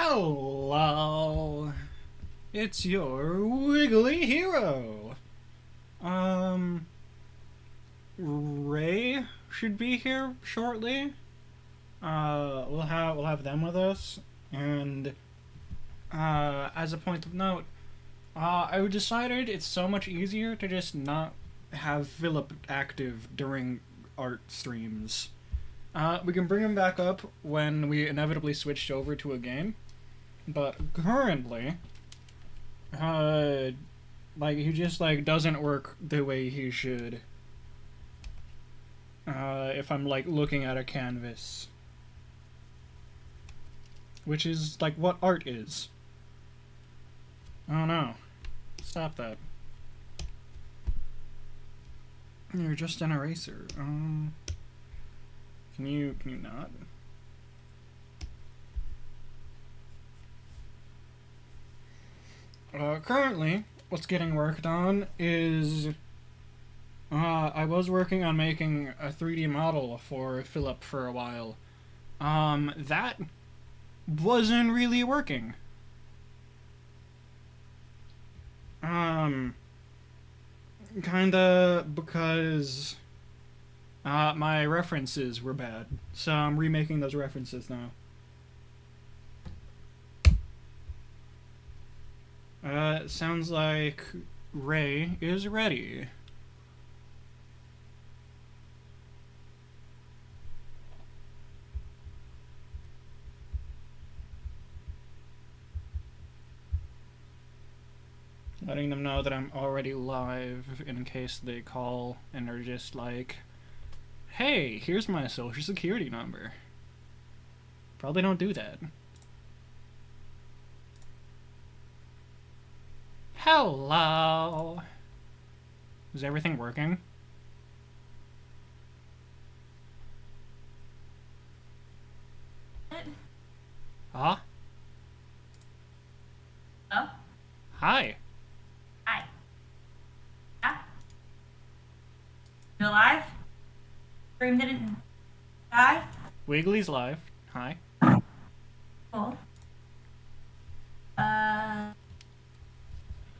Hello, it's your wiggly hero. Ray should be here shortly. We'll have them with us, and as a point of note, I decided it's so much easier to just not have Philip active during art streams. We can bring him back up when we inevitably switched over to a game, but currently, he just, doesn't work the way he should. If I'm, looking at a canvas. Which is, what art is. Oh no. Stop that. You're just an eraser. Can you not? Currently, what's getting worked on is, I was working on making a 3D model for Philip for a while. That wasn't really working. Kinda because my references were bad, so I'm remaking those references now. Sounds like Ray is ready. Letting them know that I'm already live in case they call and are just like, hey, here's my social security number. Probably don't do that. Hello. Is everything working? Huh? Oh? Hi. Hi. Yeah? You alive? Dream didn't die? Wiggly's live. Hi. Cool.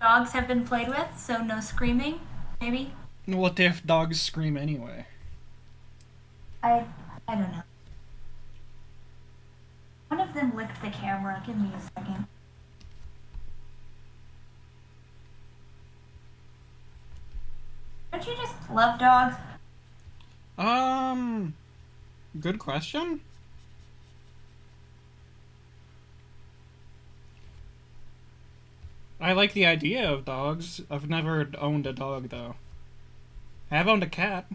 Dogs have been played with, so no screaming, maybe? What if dogs scream anyway? I don't know. One of them licked the camera. Give me a second. Don't you just love dogs? Good question. I like the idea of dogs. I've never owned a dog, though. I have owned a cat.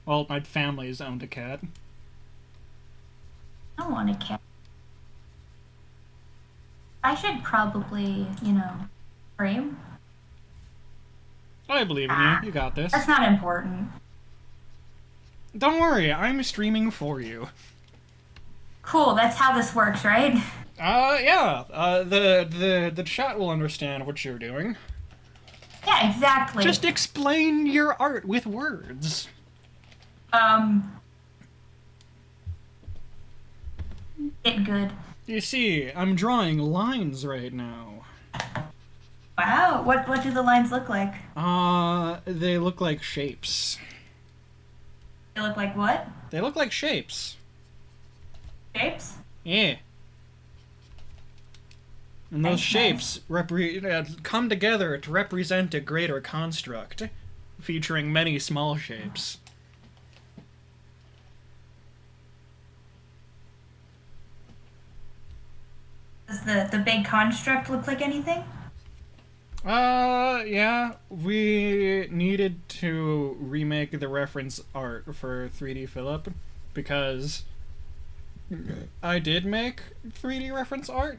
Well, my family's owned a cat. I want a cat. I should probably, scream. I believe in you. You got this. That's not important. Don't worry, I'm streaming for you. Cool, that's how this works, right? Yeah. The chat will understand what you're doing. Yeah, exactly. Just explain your art with words. Get good. You see, I'm drawing lines right now. Wow, what do the lines look like? They look like shapes. They look like what? They look like shapes. Shapes? Yeah. And those Nice. shapes come together to represent a greater construct, featuring many small shapes. Does the big construct look like anything? Yeah, we needed to remake the reference art for 3D Philip, because I did make 3D reference art,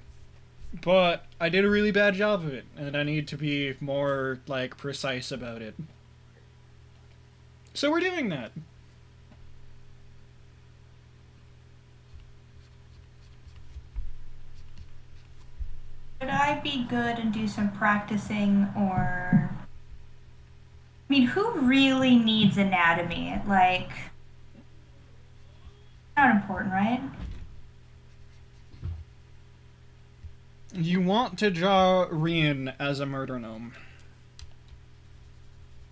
but I did a really bad job of it, and I need to be more, precise about it. So we're doing that. Could I be good and do some practicing, or... I mean, who really needs anatomy? Not important, right? You want to draw Rian as a murder gnome.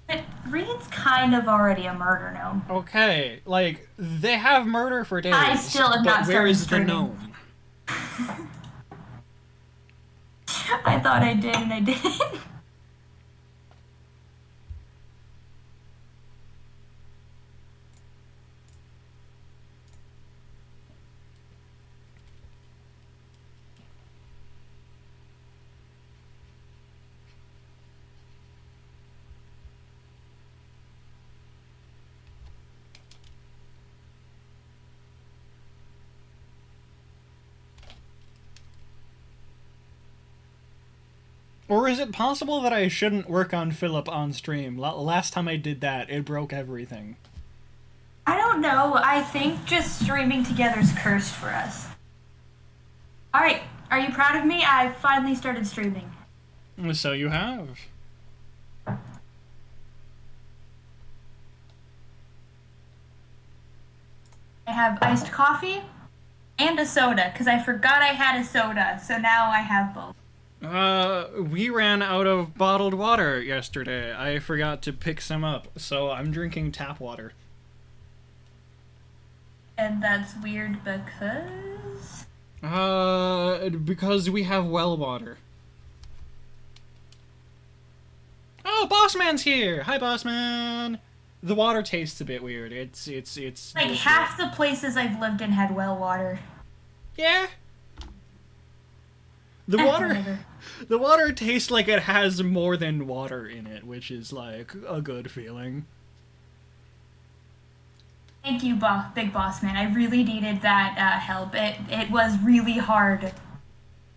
But Reed's kind of already a murder gnome. Okay, like, they have murder for days. I still have not but where started is the streaming. gnome? I thought I did and I didn't. Or is it possible that I shouldn't work on Philip on stream? Last time I did that, it broke everything. I don't know. I think just streaming together is cursed for us. Alright, are you proud of me? I finally started streaming. So you have. I have iced coffee and a soda, because I forgot I had a soda, so now I have both. We ran out of bottled water yesterday. I forgot to pick some up, so I'm drinking tap water. And that's weird because... Because we have well water. Oh, Bossman's here! Hi, Bossman! The water tastes a bit weird. It's like, half the places I've lived in had well water. Yeah. The water tastes like it has more than water in it, which is, like, a good feeling. Thank you, Big Boss Man. I really needed that help. It was really hard.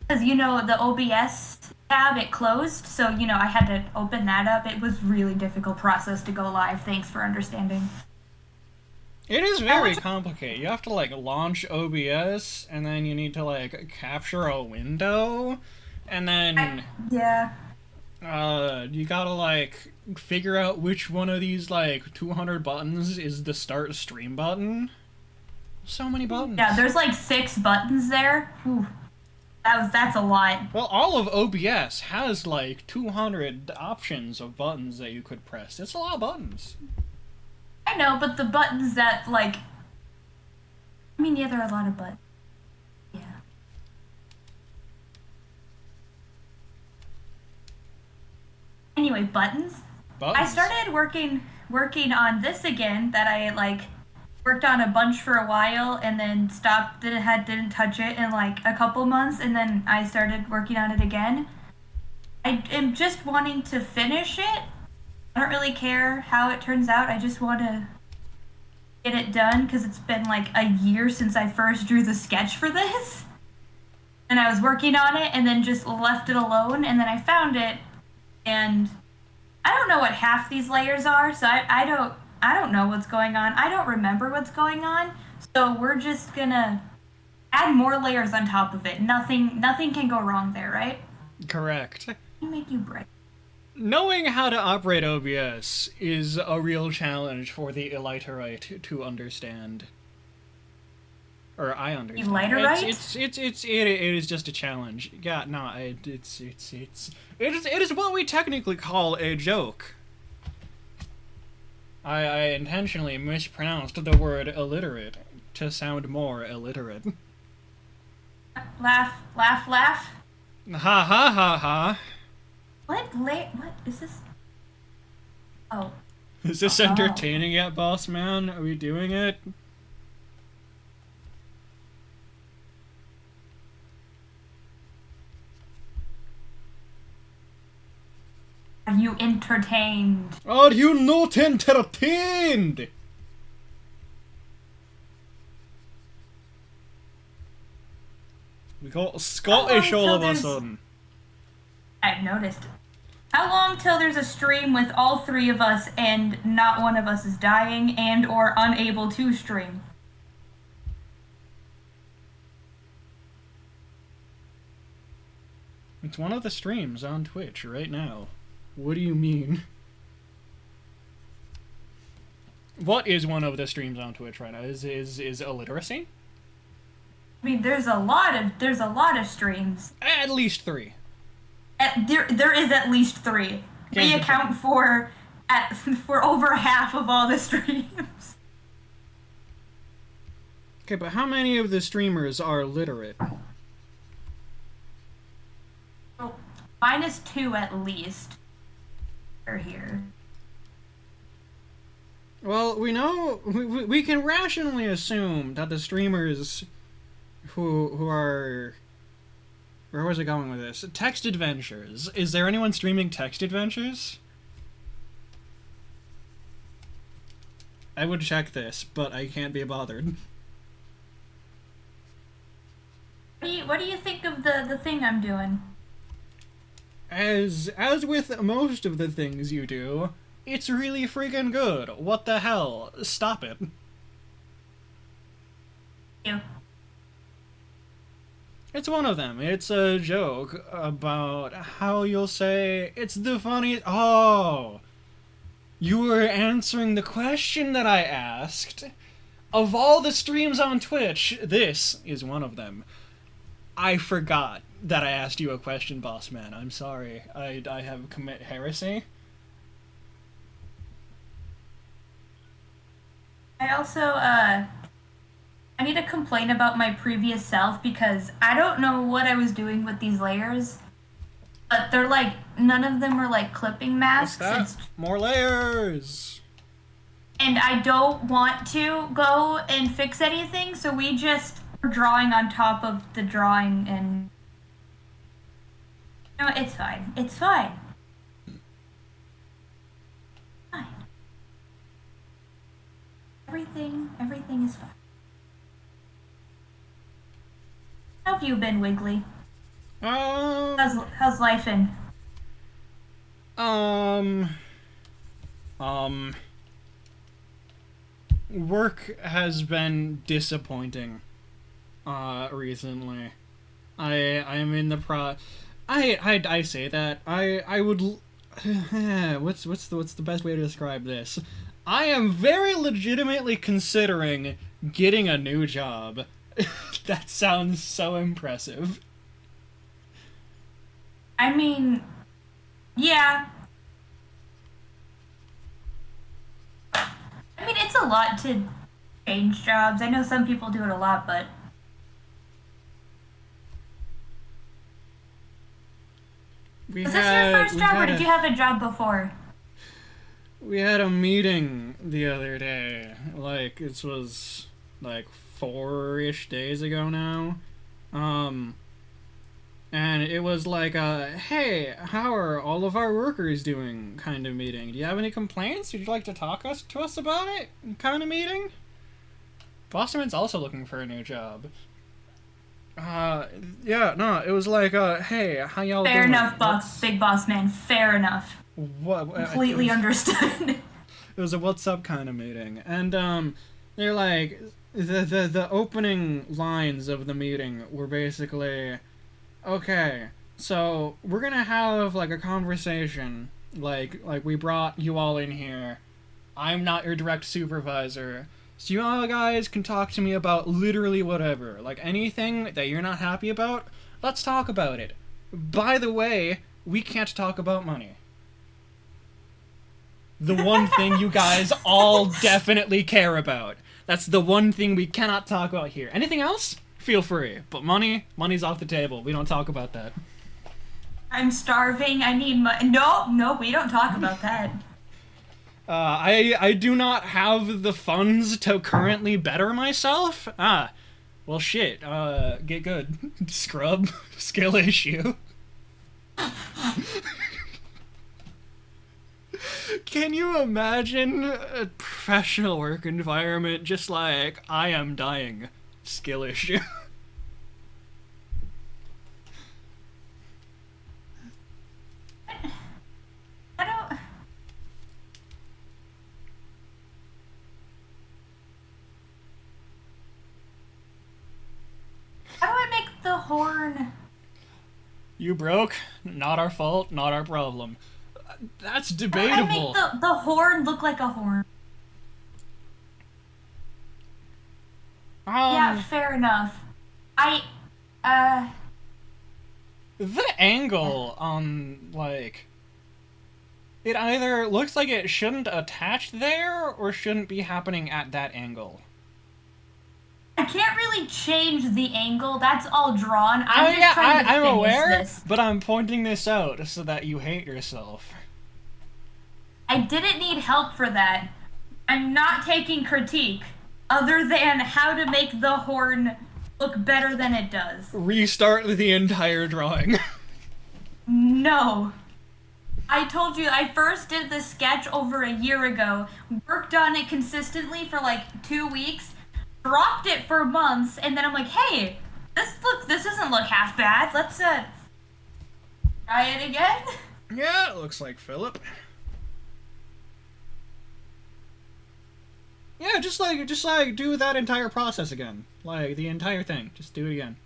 Because, you know, the OBS tab, it closed, so, you know, I had to open that up. It was really difficult process to go live. Thanks for understanding. It is very complicated. You have to, like, launch OBS, and then you need to, like, capture a window, and then... Yeah. You gotta, like, figure out which one of these, like, 200 buttons is the start stream button. So many buttons. Yeah, there's, like, 6 buttons there. Whew. That's a lot. Well, all of OBS has, like, 200 options of buttons that you could press. It's a lot of buttons. I know, but the buttons that, like... I mean, yeah, there are a lot of buttons. Yeah. Anyway, buttons? I started working on this again, that I, like, worked on a bunch for a while, and then stopped, didn't touch it in, like, a couple months, and then I started working on it again. I am just wanting to finish it. I don't really care how it turns out. I just want to get it done because it's been like a year since I first drew the sketch for this. And I was working on it and then just left it alone, and then I found it, and I don't know what half these layers are, so I don't know what's going on. I don't remember what's going on. So we're just gonna add more layers on top of it. Nothing can go wrong there, right? Correct. Make you break. Knowing how to operate OBS is a real challenge for the illiterate to understand. Or I understand. Illiterate? It is just a challenge. Yeah, no, it is what we technically call a joke. I intentionally mispronounced the word illiterate to sound more illiterate. Laugh, laugh, laugh. Ha ha ha ha. What is this? Oh. Is this entertaining yet, boss man? Are we doing it? Are you entertained? Are you not entertained? We got Scottish all of a sudden. I've noticed. How long till there's a stream with all 3 of us and not one of us is dying and or unable to stream? It's one of the streams on Twitch right now. What do you mean? What is one of the streams on Twitch right now? Is illiteracy? I mean, there's a lot of streams. At least 3. There is at least 3. We account for over half of all the streams. Okay, but how many of the streamers are literate? Well, -2 at least are here. Well, we know we can rationally assume that the streamers who are, where was I going with this? Text adventures. Is there anyone streaming text adventures? I would check this, but I can't be bothered. What do you think of the thing I'm doing? As with most of the things you do, it's really freaking good. What the hell? Stop it. You. It's one of them. It's a joke about how you'll say, it's the funniest... Oh! You were answering the question that I asked. Of all the streams on Twitch, this is one of them. I forgot that I asked you a question, boss man. I'm sorry. I have commit heresy. I also, I need to complain about my previous self because I don't know what I was doing with these layers. But they're like, none of them are like clipping masks. What's that? More layers! And I don't want to go and fix anything, so we just are drawing on top of the drawing and... No, it's fine. It's fine. Fine. Everything is fine. How have you been, Wiggly? How's life in? Work has been disappointing, recently. I am in the I say that. I would, what's the best way to describe this? I am very legitimately considering getting a new job. That sounds so impressive. I mean, yeah. I mean, it's a lot to change jobs. I know some people do it a lot, but... Was this your first job, or did you have a job before? We had a meeting the other day. Like, this was, like, 4-ish days ago now. And it was like a, hey, how are all of our workers doing kind of meeting. Do you have any complaints? Would you like to talk to us about it kind of meeting? Bosserman's also looking for a new job. Yeah, no, it was like, hey, how y'all doing? Fair enough, big boss man, fair enough. What? Completely understood. It was a what's up kind of meeting. And, they're like, the opening lines of the meeting were basically... Okay, so we're gonna have, like, a conversation, like we brought you all in here. I'm not your direct supervisor, so you all guys can talk to me about literally whatever. Like, anything that you're not happy about, let's talk about it. By the way, we can't talk about money. The one thing you guys all definitely care about. That's the one thing we cannot talk about here. Anything else? Feel free, but money's off the table. We don't talk about that. I'm starving. I need money. No, we don't talk about that. I do not have the funds to currently better myself. Well, shit. Get good. Scrub. Skill issue. Can you imagine a professional work environment just like, I am dying? Skill issue. How do I make the horn? You broke? Not our fault, not our problem. That's debatable. How do I make the horn look like a horn? Yeah, fair enough. I, uh... The angle on, like... It either looks like it shouldn't attach there, or shouldn't be happening at that angle. I can't really change the angle. That's all drawn. I'm just trying to I'm finish aware, this. but I'm pointing this out so that you hate yourself. I didn't need help for that. I'm not taking critique, other than how to make the horn look better than it does. Restart the entire drawing. No. I told you I first did this sketch over a year ago, worked on it consistently for like 2 weeks, dropped it for months, and then I'm like, hey, this doesn't look half bad. Let's try it again. Yeah, it looks like Philip. Yeah, just like do that entire process again. Like the entire thing. Just do it again.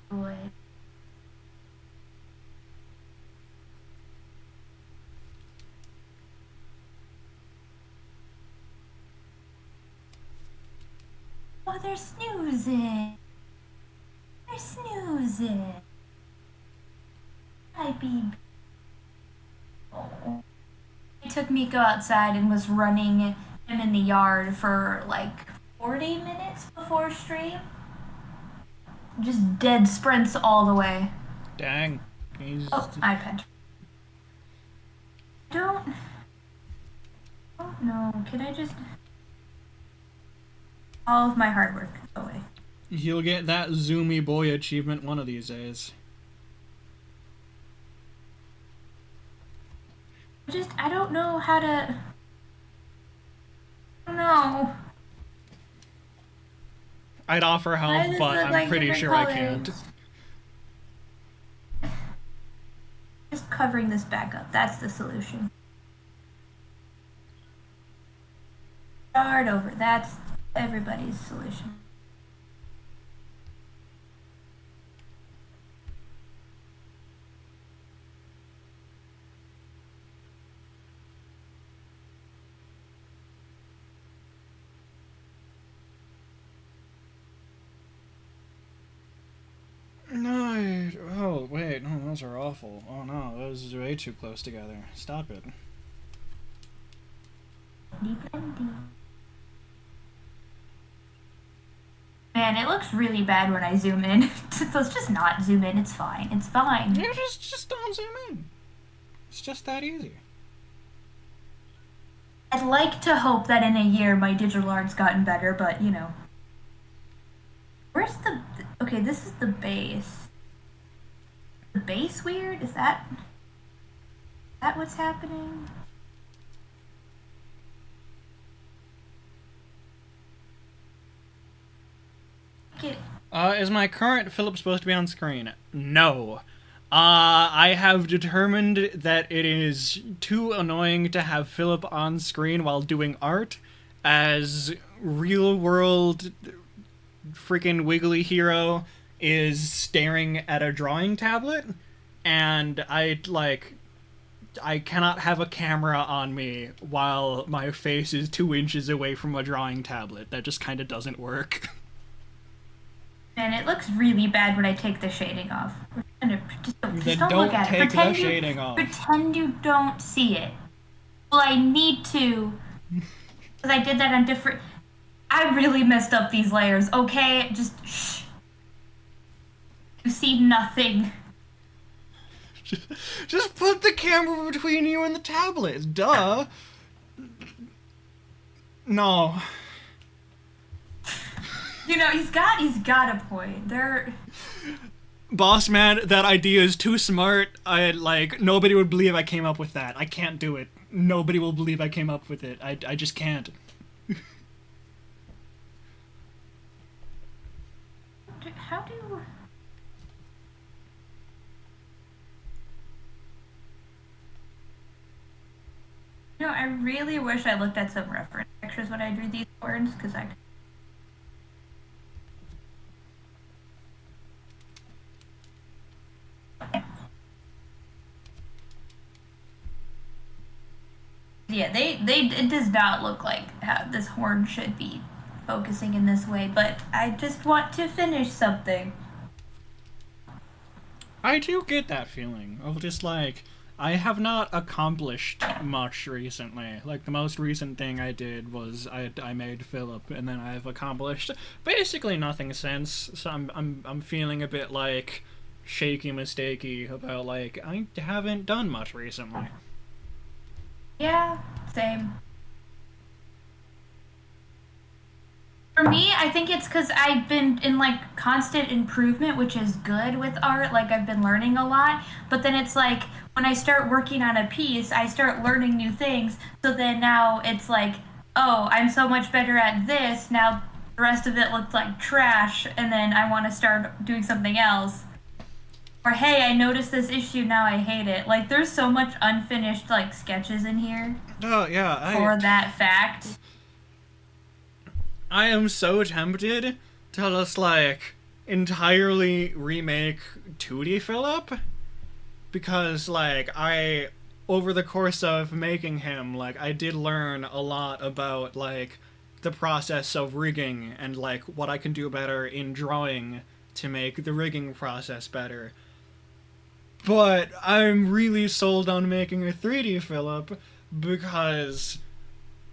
Boy. Oh, they're snoozing. They're snoozing. Hi, baby. Oh. It took me to go outside and was running him in the yard for like 40 minutes before stream. Just dead sprints all the way. Dang. Oh, iPad. Don't know. Can I just... All of my hard work go away. You'll get that Zoomy Boy achievement one of these days. I don't know how to... I don't know. I'd offer help, but I'm like pretty sure colors? I can't. Just covering this back up. That's the solution. Start over. That's everybody's solution. No. Oh, wait. No, those are awful. Oh, no. Those are way too close together. Stop it. Man, it looks really bad when I zoom in. Let's just not zoom in. It's fine. It's fine. Yeah, just don't zoom in. It's just that easy. I'd like to hope that in a year my digital art's gotten better, but, you know. Where's the... Okay, this is the base. The base weird? Is that what's happening? Is my current Philip supposed to be on screen? No. I have determined that it is too annoying to have Philip on screen while doing art, as real-world freaking Wiggly Hero is staring at a drawing tablet, and I cannot have a camera on me while my face is 2 inches away from a drawing tablet. That just kind of doesn't work. And it looks really bad when I take the shading off. Just don't don't look at take it. Pretend the shading off. Pretend you don't see it. Well, I need to. Because I did that on different... I really messed up these layers, okay? Just shh. You see nothing. Just put the camera between you and the tablet. Duh. No. You know, he's got a point. Boss man, that idea is too smart. Nobody would believe I came up with that. I can't do it. Nobody will believe I came up with it. I just can't. How do... You know, I really wish I looked at some reference pictures when I drew these horns, because I... Yeah, it does not look like how this horn should be focusing in this way, but I just want to finish something. I do get that feeling of just like, I have not accomplished much recently. Like, the most recent thing I did was I made Philip, and then I've accomplished basically nothing since. So I'm feeling a bit like shaky mistakey about like I haven't done much recently. Yeah, same. For me, I think it's because I've been in like constant improvement, which is good with art. Like I've been learning a lot, but then it's like when I start working on a piece, I start learning new things. So then now it's like, oh, I'm so much better at this. Now the rest of it looks like trash, and then I want to start doing something else. Or hey, I noticed this issue, now I hate it. Like there's so much unfinished like sketches in here Oh yeah, for that fact. I am so tempted to just like entirely remake 2D Philip, because like I, over the course of making him, like I did learn a lot about like the process of rigging and like what I can do better in drawing to make the rigging process better. But I'm really sold on making a 3D Philip because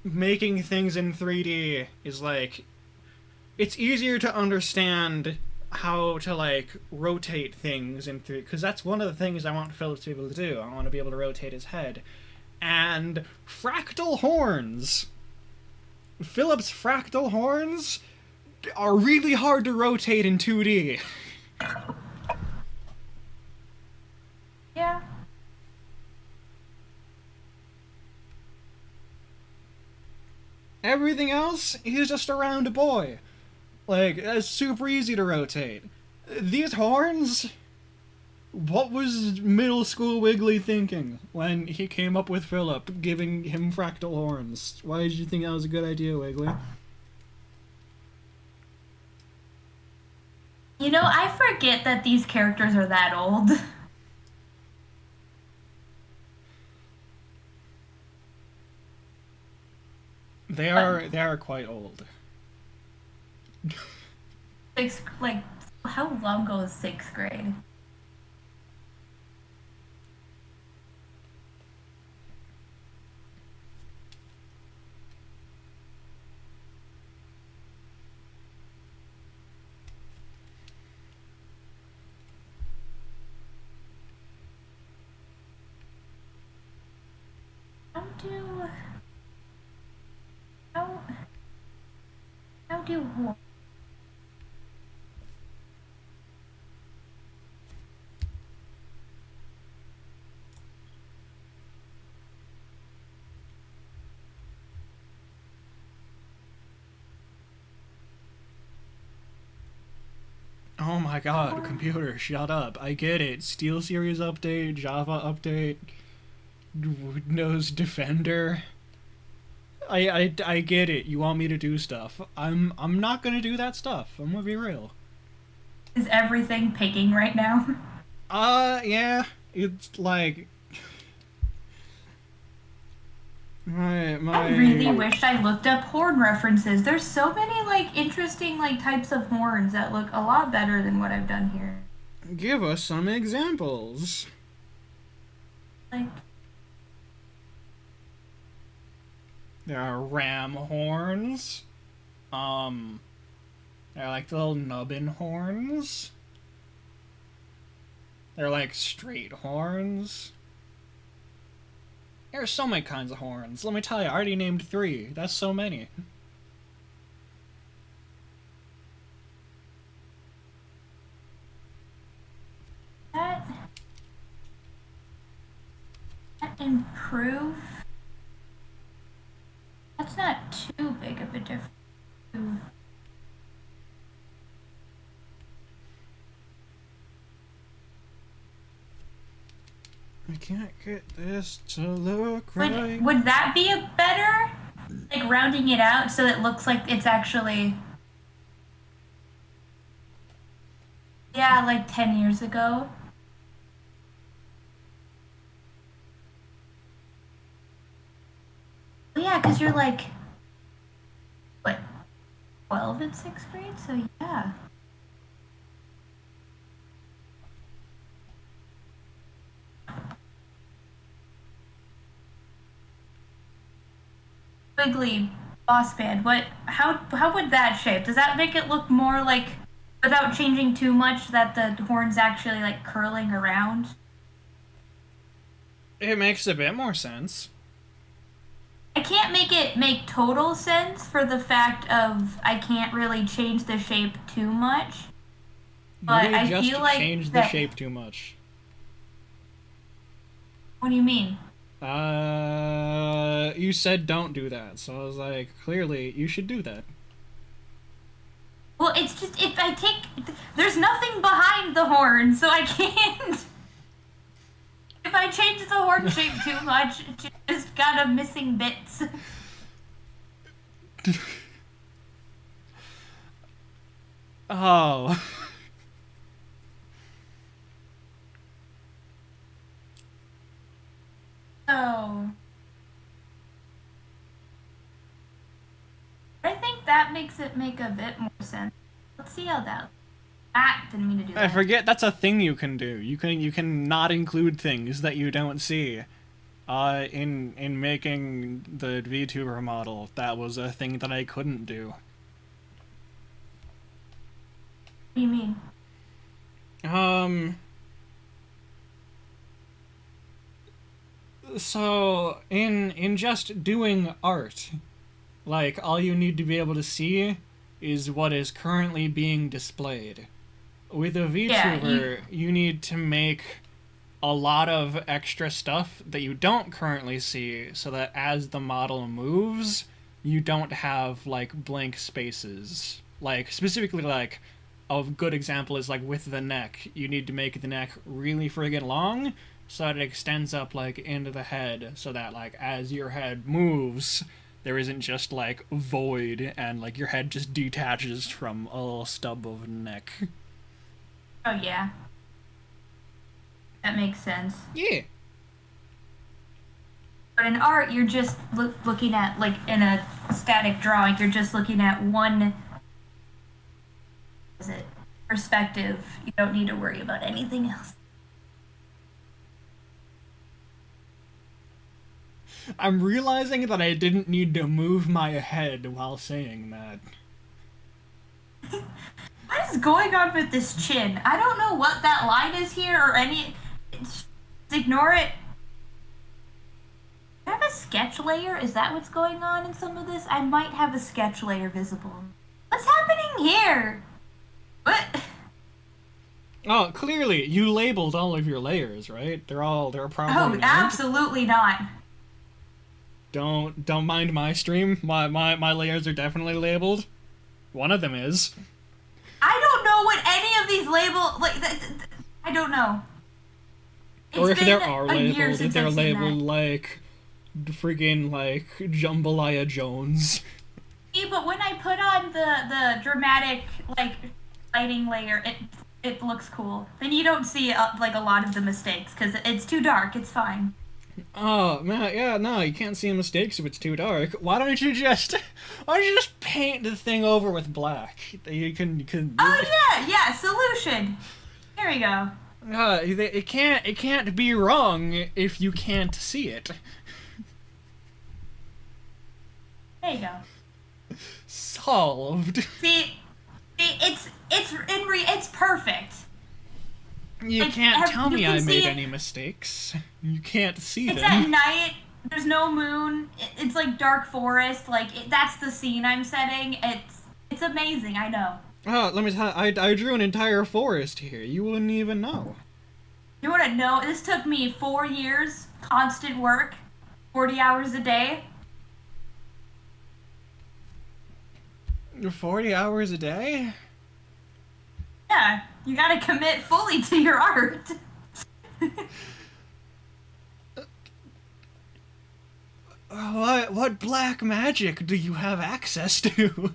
making things in 3D is like, it's easier to understand how to like rotate things in 3D, because that's one of the things I want Philip to be able to do. I want to be able to rotate his head. And fractal horns. Philip's fractal horns are really hard to rotate in 2D. Yeah. Everything else, he's just a round boy. Like, it's super easy to rotate. These horns, what was middle school Wiggly thinking when he came up with Philip, giving him fractal horns? Why did you think that was a good idea, Wiggly? You know, I forget that these characters are that old. They are quite old. Like, how long ago is sixth grade? How do how how do Oh my god, computer, shut up. I get it. SteelSeries update, Java update, Windows Defender. I get it. You want me to do stuff. I'm not gonna do that stuff. I'm gonna be real. is everything picking right now? Yeah. It's like my I really wished I looked up horn references. There's so many like interesting like types of horns that look a lot better than what I've done here. Give us some examples. Like There are ram horns. They're like the little nubbin horns. They're like straight horns. There are so many kinds of horns. Let me tell you, I already named 3. That's so many. that that improve. That's not too big of a difference. I can't get this to look right. Would that be a better? Like rounding it out so it looks like it's actually. Yeah, like 10 years ago. Well, yeah, because you're like. What? 12 in 6th grade, so yeah. Wiggly boss band. How would that shape? Does that make it look more like, without changing too much, that the horn's actually like curling around? It makes a bit more sense. I can't make it make total sense for the fact of I can't really change the shape too much. But I feel like change the shape too much. What do you mean? You said don't do that, so I was like, clearly you should do that. Well, it's just if I take, there's nothing behind the horn, so I can't. If I change the horn shape too much, it just got a missing bits. Oh. So, I think that makes it make a bit more sense. Let's see how that. Didn't mean to do that. I forget that's a thing you can do. You can not include things that you don't see. In making the VTuber model, that was a thing that I couldn't do. What do you mean? So, in just doing art, like, all you need to be able to see is what is currently being displayed. With a VTuber, you need to make a lot of extra stuff that you don't currently see, so that as the model moves, you don't have, like, blank spaces. Like, specifically, like, a good example is, like, with the neck. You need to make the neck really friggin' long, so that it extends up, like, into the head, so that, like, as your head moves, there isn't just, like, void, and, like, your head just detaches from a little stub of neck. Oh, yeah. That makes sense. Yeah. But in art, you're just looking at, like, in a static drawing, you're just looking at one perspective. You don't need to worry about anything else. I'm realizing that I didn't need to move my head while saying that. What is going on with this chin? I don't know what that line is here or any. Just ignore it. Do I have a sketch layer? Is that what's going on in some of this? I might have a sketch layer visible. What's happening here? What? Oh, clearly, you labeled all of your layers, right? They're probably Oh, absolutely not. Don't mind my stream. My layers are definitely labeled. One of them is. I don't know what any of these I don't know. Or if there are labeled, if they're labeled like freaking like Jambalaya Jones. Yeah, but when I put on the dramatic like lighting layer, it looks cool. Then you don't see like a lot of the mistakes because it's too dark. It's fine. Oh man, yeah, no, you can't see mistakes if it's too dark. Why don't you just paint the thing over with black? You can. Oh yeah, solution. There we go. It can't be wrong if you can't see it. There you go. Solved. See, it's perfect. You can't tell me I made any mistakes. You can't see them. It's at night. There's no moon. It's like dark forest. That's the scene I'm setting. It's amazing. I know. Oh, let me tell you, I drew an entire forest here. You wouldn't even know. You wouldn't know. This took me 4 years, constant work, 40 hours a day. 40 hours a day? Yeah, you gotta commit fully to your art. What black magic do you have access to?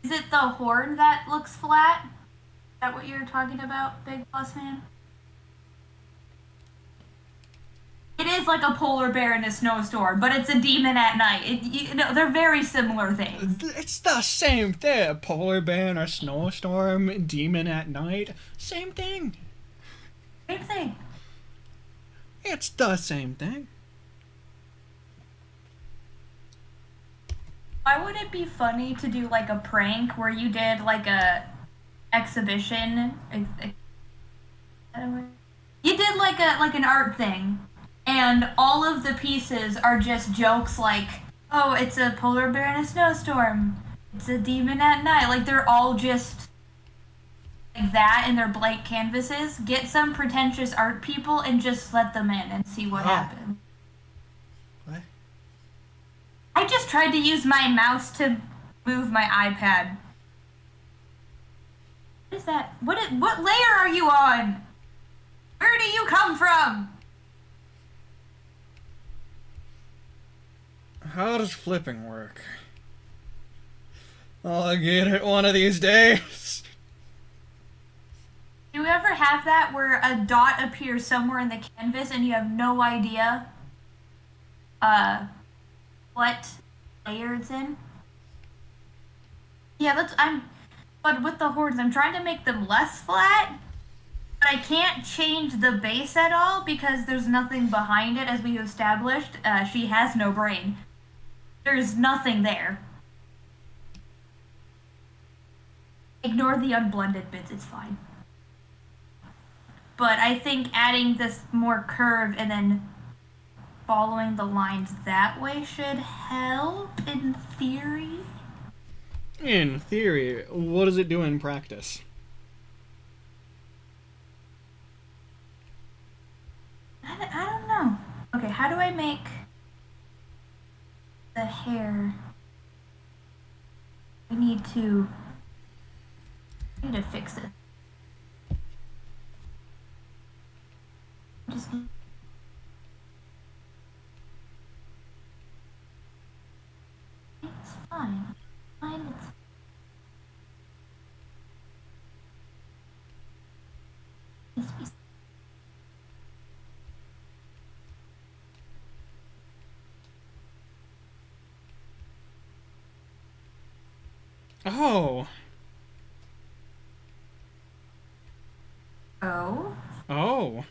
Is it the horn that looks flat? Is that what you're talking about, Big Boss Man? It is like a polar bear in a snowstorm, but it's a demon at night. They're very similar things. It's the same thing. A polar bear in a snowstorm, demon at night. Same thing. Same thing. It's the same thing. Why would it be funny to do like a prank where you did like a exhibition? You did like an art thing, and all of the pieces are just jokes like, oh, it's a polar bear in a snowstorm. It's a demon at night. Like, they're all just like that in their blank canvases. Get some pretentious art people and just let them in and see what happens. What? I just tried to use my mouse to move my iPad. What is that? What layer are you on? Where do you come from? How does flipping work? I'll get it one of these days. Do you ever have that where a dot appears somewhere in the canvas and you have no idea what layer it's in? Yeah, but with the horns, I'm trying to make them less flat, but I can't change the base at all because there's nothing behind it, as we established. She has no brain. There's nothing there. Ignore the unblended bits, it's fine. But I think adding this more curve and then following the lines that way should help, in theory. In theory, what does it do in practice? I don't know. Okay, how do I make the hair? I need to fix it. Just it's fine. It's Oh. Oh? Oh.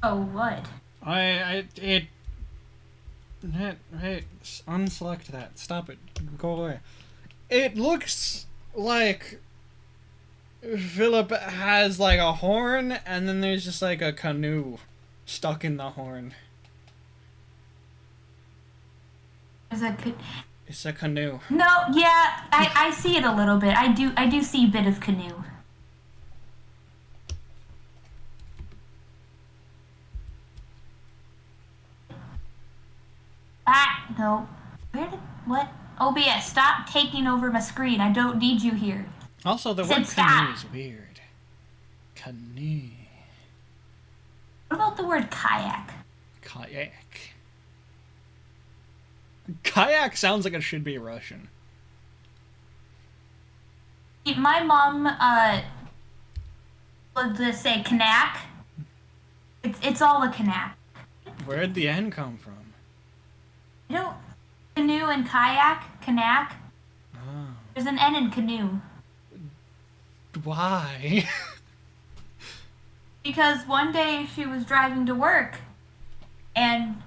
Oh, what? Hey, unselect that. Stop it. Go away. It looks like Philip has like a horn, and then there's just like a canoe stuck in the horn. It's a canoe. No, yeah, I see it a little bit. I do see a bit of canoe. Ah, no. What? OBS, stop taking over my screen. I don't need you here. Also, the word canoe is weird. Canoe. What about the word kayak? Kayak. Kayak sounds like it should be Russian. My mom, would just say kanak. It's all a kanak. Where'd the N come from? You know, canoe and kayak, kanak. Oh. There's an N in canoe. Why? Because one day she was driving to work, and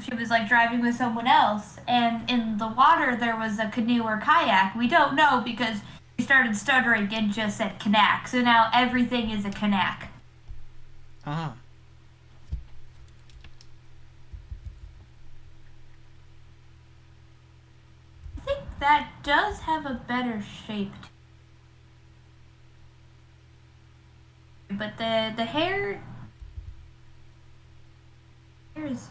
she was like driving with someone else, and in the water there was a canoe or kayak. We don't know because she started stuttering and just said kanak. So now everything is a kanak. Ah. I think that does have a better shape. But the hair is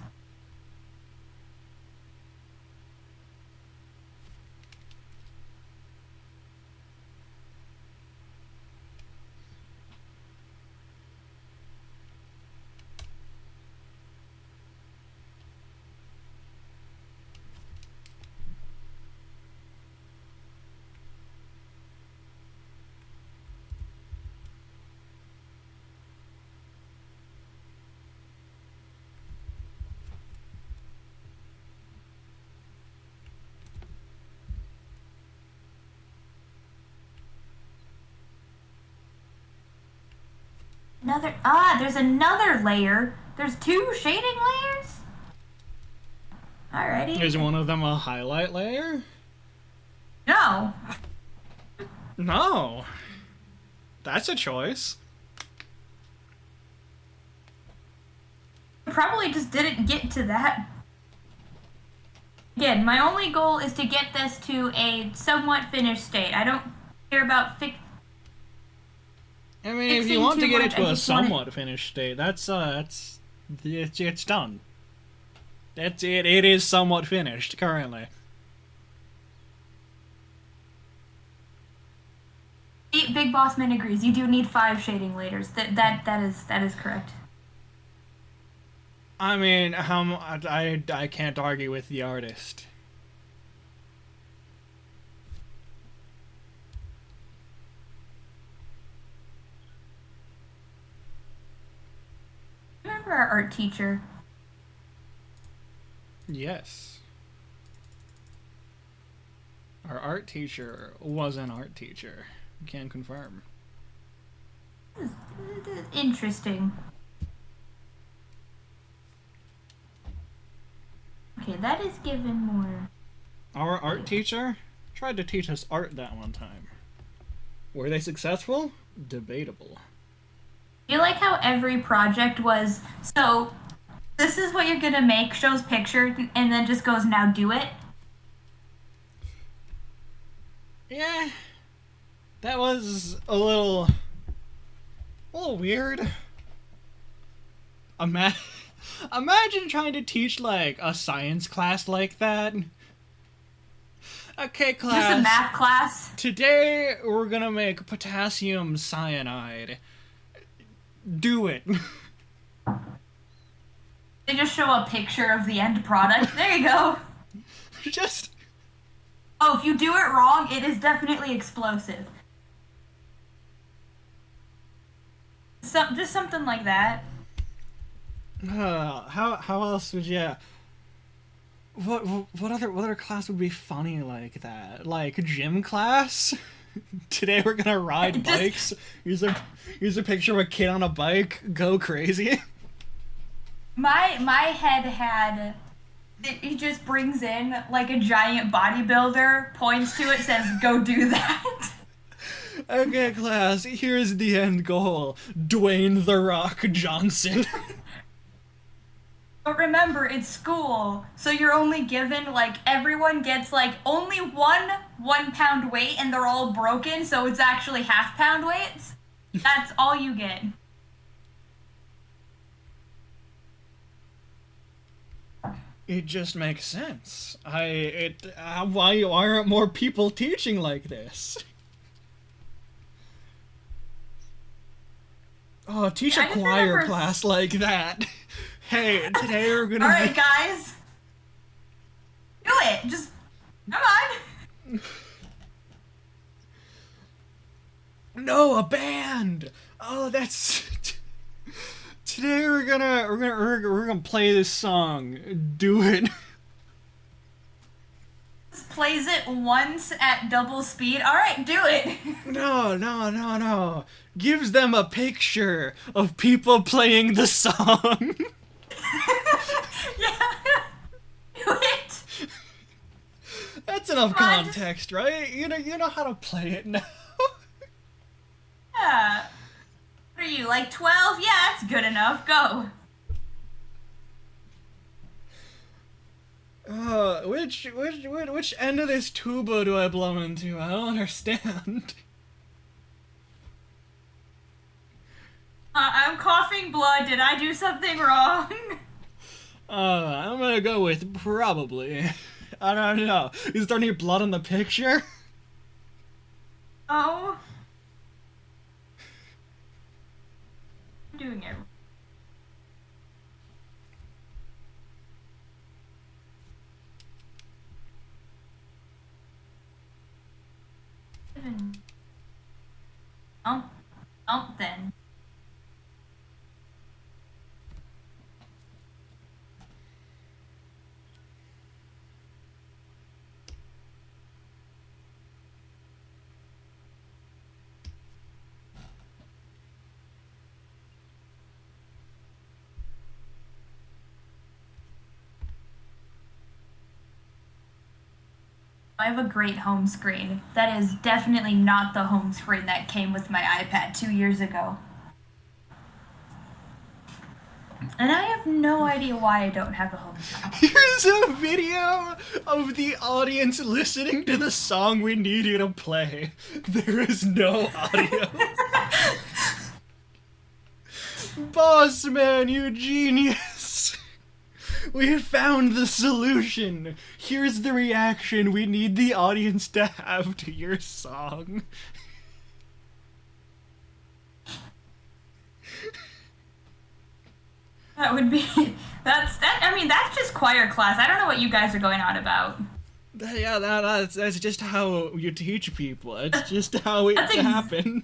There's another layer. There's 2 shading layers? Alrighty. Is one of them a highlight layer? No. No. That's a choice. Probably just didn't get to that. Again, my only goal is to get this to a somewhat finished state. I don't care about I mean, if you want to get it to a somewhat finished state, it's done. That's it. It is somewhat finished currently. Big Boss Man agrees. You do need 5 shading layers. That is correct. I mean, I can't argue with the artist. Remember our art teacher? Yes. Our art teacher was an art teacher. Can confirm. Interesting. Okay, that is given more. Our art teacher tried to teach us art that one time. Were they successful? Debatable. You like how every project was, so this is what you're gonna make, shows picture, and then just goes, now do it? Yeah. That was a little weird. Imagine trying to teach, like, a science class like that. Okay, class. Just a math class? Today, we're gonna make potassium cyanide. Do it. They just show a picture of the end product. There you go. Just... Oh, if you do it wrong, it is definitely explosive. Just something like that. How else would you... What other class would be funny like that? Like gym class? Today we're gonna ride bikes. Use a picture of a kid on a bike. Go crazy. My head had... He just brings in like a giant bodybuilder, points to it, says, "Go do that." Okay, class. Here's the end goal: Dwayne "The Rock" Johnson. But remember, it's school, so you're only given, like, everyone gets, like, only 1 pound weight, and they're all broken, so it's actually half pound weights. That's all you get. It just makes sense. Why aren't more people teaching like this? Oh, teach a choir class like that. Hey, today we're gonna... Alright, guys. Do it. Just... Come on. No, a band! Oh, that's... Today we're gonna play this song. Do it. Just plays it once at double speed. Alright, do it. No. Gives them a picture of people playing the song. Yeah. Do it. That's enough context, right? You know how to play it now. Yeah. What are you, like 12? Yeah, that's good enough. Go. Which end of this tuba do I blow into? I don't understand. I'm coughing blood. Did I do something wrong? I'm gonna go with probably. I don't know. Is there any blood in the picture? Oh. I'm doing it. Then. I have a great home screen. That is definitely not the home screen that came with my iPad 2 years ago. And I have no idea why I don't have a home screen. Here's a video of the audience listening to the song we need you to play. There is no audio. Boss man, you genius! We have found the solution. Here's the reaction we need the audience to have to your song. That would be I mean, that's just choir class. I don't know what you guys are going on about. Yeah, that's just how you teach people. It's just how it happens.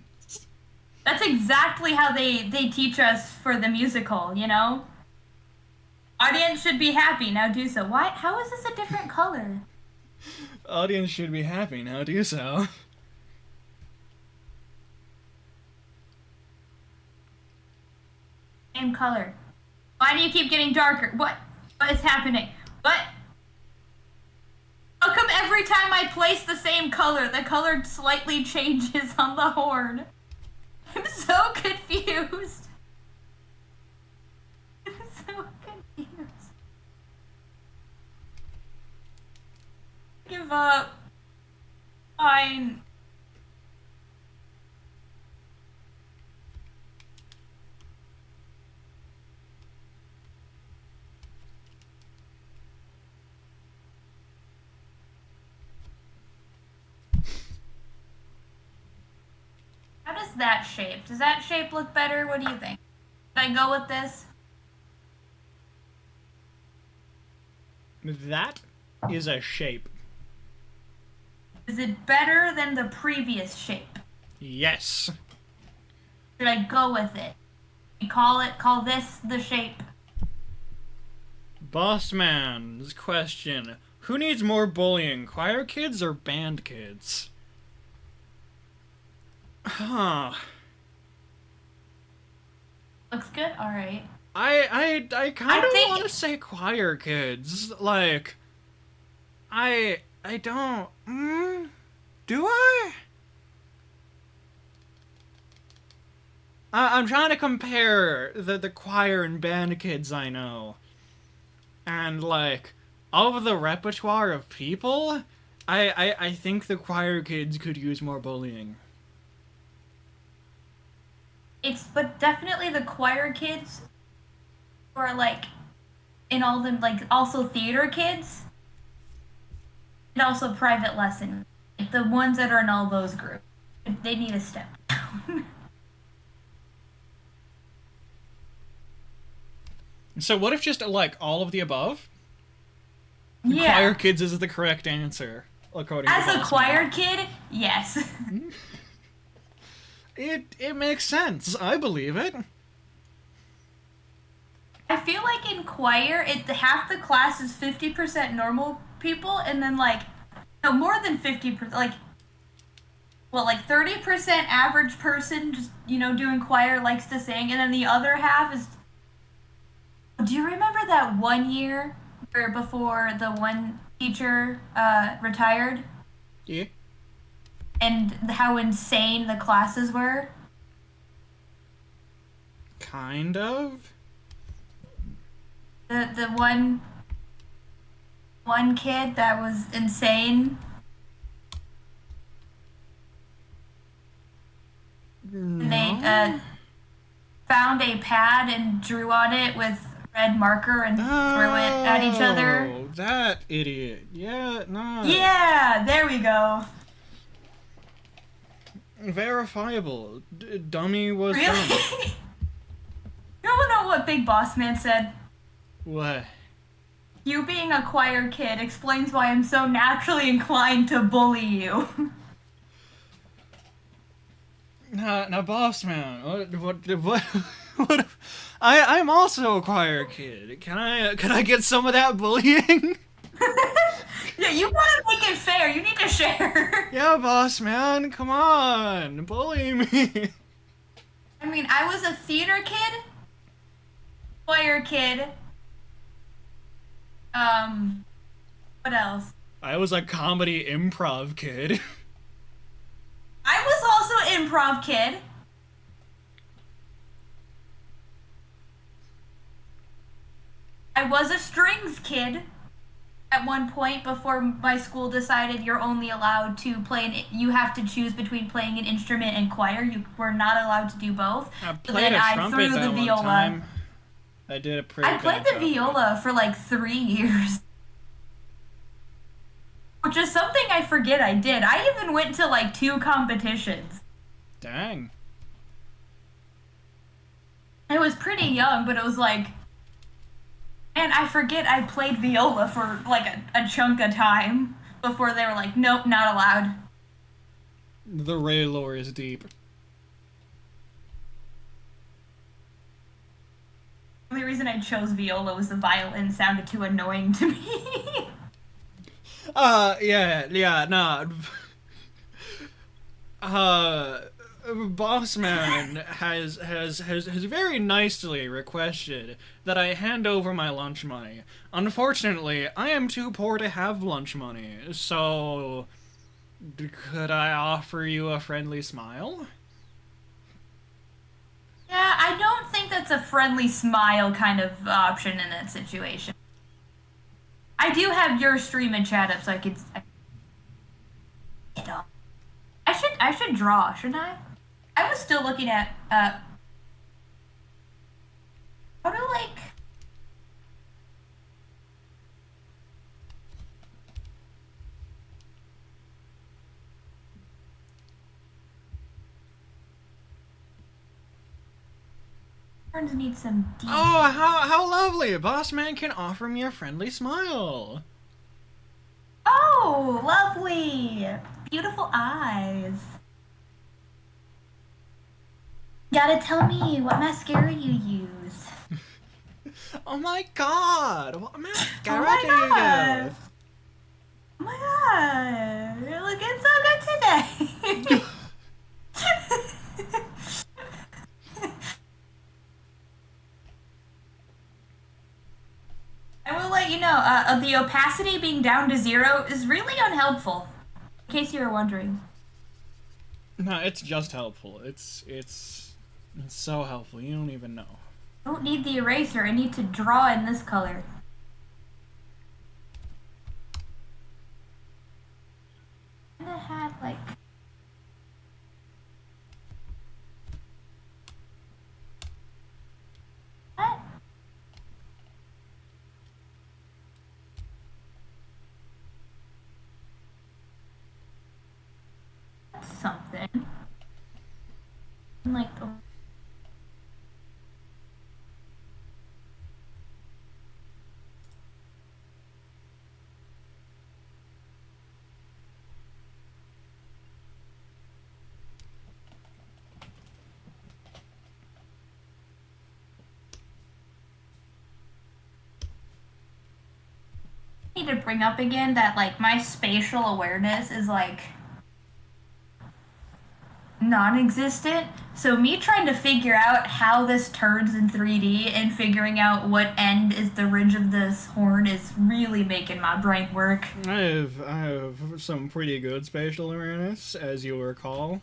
That's exactly how they teach us for the musical, you know? Audience should be happy, now do so. Why? How is this a different color? Audience should be happy, now do so. Same color. Why do you keep getting darker? What is happening? What? How come every time I place the same color, the color slightly changes on the horn? I'm so confused. I'm so confused. Give up. Fine. How does that shape? Does that shape look better? What do you think? Should I go with this? That is a shape. Is it better than the previous shape? Yes. Should I go with it? Call this the shape? Bossman's question. Who needs more bullying, choir kids or band kids? Huh. Looks good? Alright. I kind of want to say choir kids. Like, I don't... do I? I'm trying to compare the choir and band kids I know. And, like, of the repertoire of people, I think the choir kids could use more bullying. But definitely the choir kids, or like, in all them, like, also theater kids, and also private lesson. Like, the ones that are in all those groups, they need to step down. So what if just, like, all of the above? Yeah. Choir kids is the correct answer, according to As a choir kid, yes. It makes sense. I believe it. I feel like in choir, half the class is 50% normal people, and then like, no, more than 50%, like 30% average person just, doing choir likes to sing, and then the other half is... Do you remember that one year where before the one teacher retired? Yeah. And how insane the classes were? Kind of. The one kid that was insane. No. They found a pad and drew on it with red marker and threw it at each other. Oh, that idiot. Yeah, no. Yeah, there we go. Verifiable. Dummy was Really? dumb. You don't know what Big Boss Man said? What? You being a choir kid explains why I'm so naturally inclined to bully you. Now, boss man, what? I'm also a choir kid. Can I get some of that bullying? Yeah, you gotta make it fair. You need to share. Yeah, boss man, come on, bully me. I mean, I was a theater kid, choir kid. What else? I was a comedy improv kid. I was also an improv kid. I was a strings kid at one point before my school decided you're only allowed to play you have to choose between playing an instrument and choir. You were not allowed to do both. I played a trumpet that one time. I did a pretty I played the viola for like 3 years. Which is something I forget I did. I even went to like 2 competitions. Dang. I was pretty young, but it was like... And I forget I played viola for like a chunk of time before they were like, nope, not allowed. The Ray lore is deep. The only reason I chose viola was the violin sounded too annoying to me. Yeah, nah. Bossman has very nicely requested that I hand over my lunch money. Unfortunately, I am too poor to have lunch money, so could I offer you a friendly smile? Yeah, I don't think that's a friendly smile kind of option in that situation. I do have your stream and chat up, so I could. I should draw, shouldn't I? I was still looking at how to like. Need some deep... Oh, how lovely! Boss man can offer me a friendly smile. Oh, lovely! Beautiful eyes. Gotta tell me what mascara you use. Oh my god! What mascara oh do you use? Oh my god! You're looking so good today! I will let you know, the opacity being down to 0 is really unhelpful. In case you were wondering. No, it's just helpful. It's so helpful. You don't even know. I don't need the eraser. I need to draw in this color. I had like... What? That's something. Like... need to bring up again that like my spatial awareness is like non-existent, so me trying to figure out how this turns in 3D and figuring out what end is the ridge of this horn is really making my brain work. I have some pretty good spatial awareness, as you'll recall.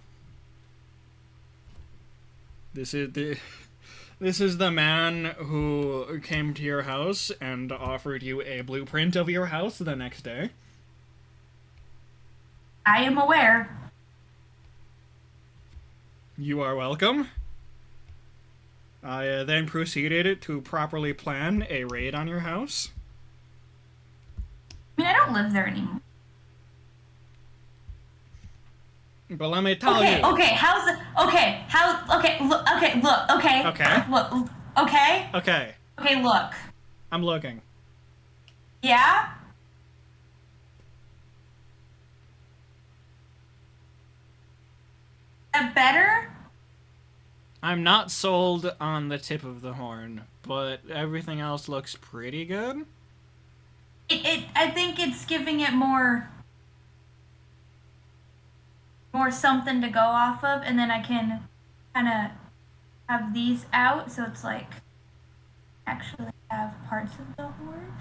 This is the man who came to your house and offered you a blueprint of your house the next day. I am aware. You are welcome. I then proceeded to properly plan a raid on your house. I mean, I don't live there anymore. But let me tell you. Okay, how's the... Okay, look, okay. Okay. Look, okay? Okay. Okay, look. I'm looking. Yeah? That better? I'm not sold on the tip of the horn, but everything else looks pretty good. I think it's giving it more something to go off of, and then I can kind of have these out, so it's like actually have parts of the horn.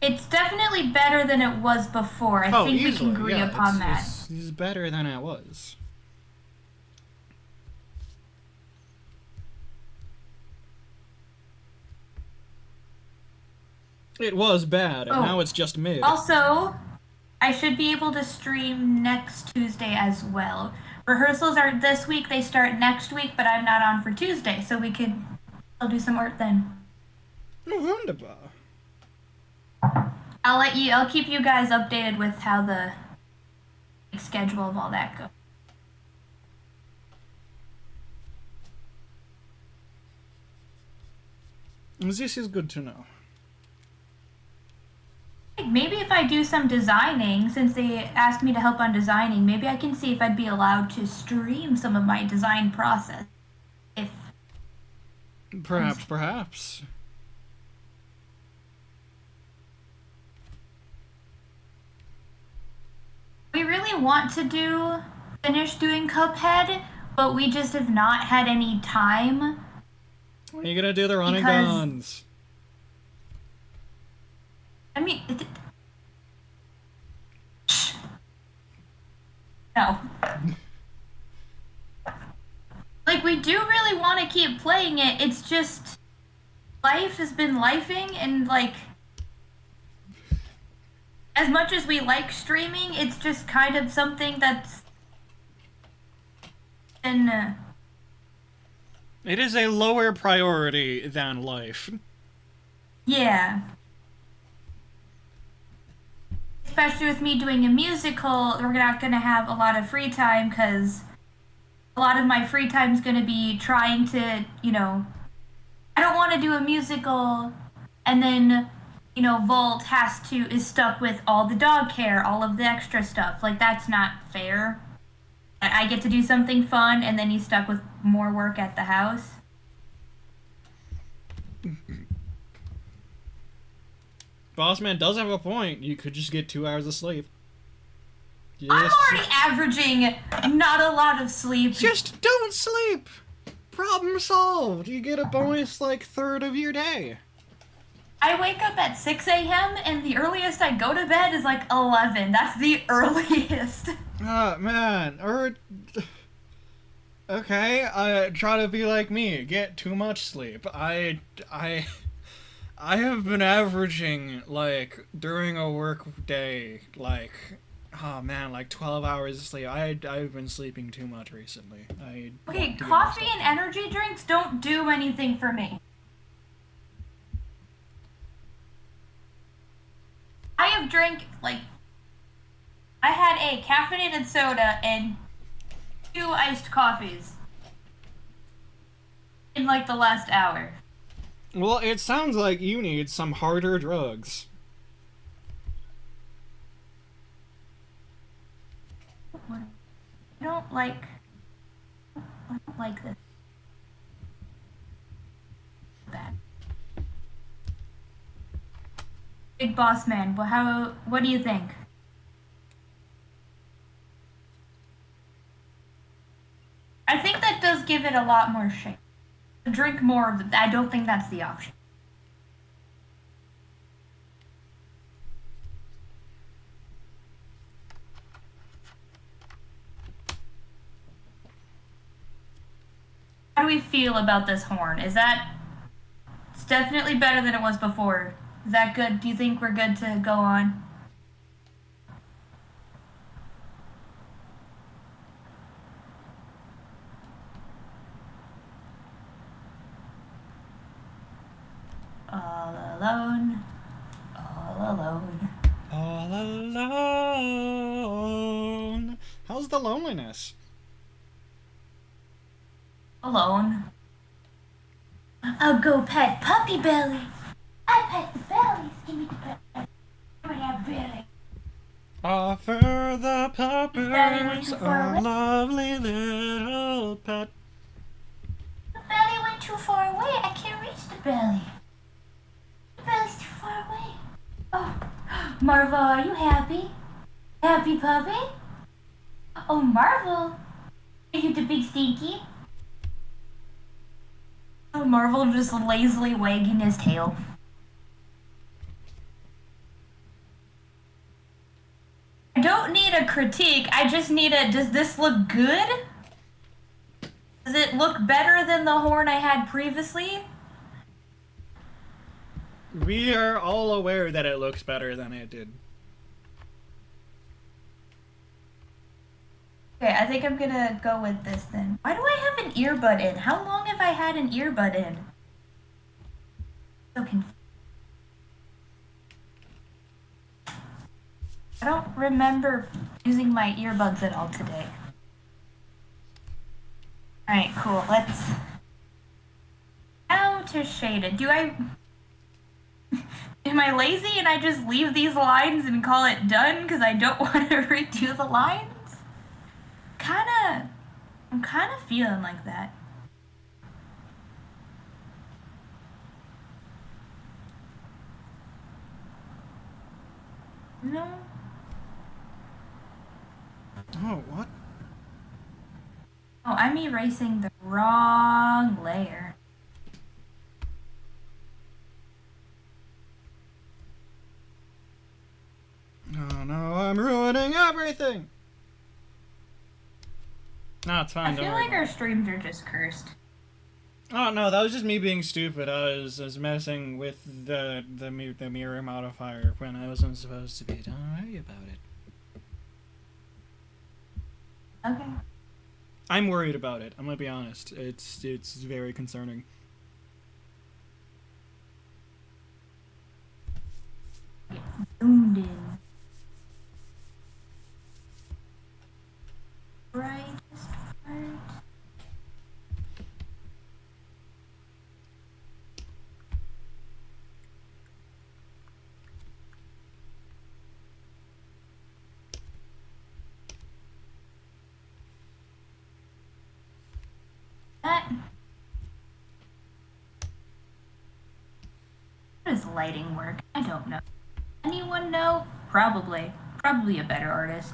It's definitely better than it was before. I think easily. we can agree upon that. It's better than it was. It was bad, and now it's just mid. Also, I should be able to stream next Tuesday as well. Rehearsals are this week, they start next week, but I'm not on for Tuesday, so we could still do some art then. Wunderbar. I'll keep you guys updated with how the schedule of all that goes. This is good to know. Maybe if I do some designing, since they asked me to help on designing, maybe I can see if I'd be allowed to stream some of my design process. If Perhaps. We really want to finish doing Cuphead, but we just have not had any time. When are you gonna do the running guns? I mean, no. Like, we do really want to keep playing it, it's just life has been lifing, and like, as much as we like streaming, it's just kind of something that's been... It is a lower priority than life. Yeah. Especially with me doing a musical, we're not going to have a lot of free time, because a lot of my free time is going to be trying to, you know... I don't want to do a musical, and then... You know, Volt is stuck with all the dog care, all of the extra stuff. Like, that's not fair. I get to do something fun, and then he's stuck with more work at the house. Bossman does have a point. You could just get 2 hours of sleep. I'm already averaging not a lot of sleep. Just don't sleep! Problem solved. You get a bonus, like, third of your day. I wake up at 6 a.m. and the earliest I go to bed is like 11. That's the earliest. Oh, man. Okay, try to be like me. Get too much sleep. I have been averaging, like, during a work day, like, oh man, like 12 hours of sleep. I've been sleeping too much recently. Okay, coffee and energy drinks don't do anything for me. I have drank, like, I had a caffeinated soda and 2 iced coffees in, like, the last hour. Well, it sounds like you need some harder drugs. I don't like this. Bad. Big Boss Man, what do you think? I think that does give it a lot more shape. Drink more of it. I don't think that's the option. How do we feel about this horn? It's definitely better than it was before. Is that good? Do you think we're good to go on? All alone. All alone. All alone. How's the loneliness? Alone. I'll go pet Puppy Belly. I pet the bellies. Give me the belly. Give me that belly. Offer the puppers a lovely little pet. The belly went too far away. I can't reach the belly. The belly's too far away. Oh, Marvel, are you happy? Happy puppy? Oh, Marvel. Are you the big stinky? Oh, Marvel just lazily wagging his tail. I don't need a critique. I just need a, does this look good? Does it look better than the horn I had previously? We are all aware that it looks better than it did. Okay, I think I'm gonna go with this then. Why do I have an earbud in? How long have I had an earbud in? So confused. I don't remember using my earbuds at all today. Alright, cool. Let's... Now to shade it. Do I... Am I lazy and I just leave these lines and call it done because I don't want to redo the lines? I'm kind of feeling like that. No. Oh, what? Oh, I'm erasing the wrong layer. Oh no, I'm ruining everything! No, it's fine. I feel like our streams are just cursed. Oh no, that was just me being stupid. I was messing with the mirror modifier when I wasn't supposed to be. Don't worry about it. Okay. I'm worried about it. I'm gonna be honest. It's very concerning. Zoomed in. Brightest part. That. How does lighting work? I don't know. Anyone know? Probably. Probably a better artist.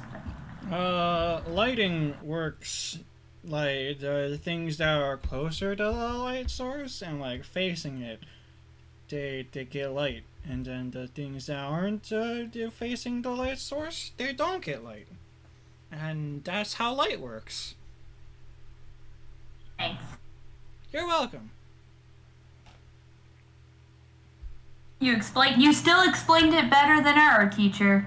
Lighting works like the things that are closer to the light source and like facing it, they get light, and then the things that aren't facing the light source, they don't get light, and that's how light works. Thanks. You're welcome. You still explained it better than our teacher.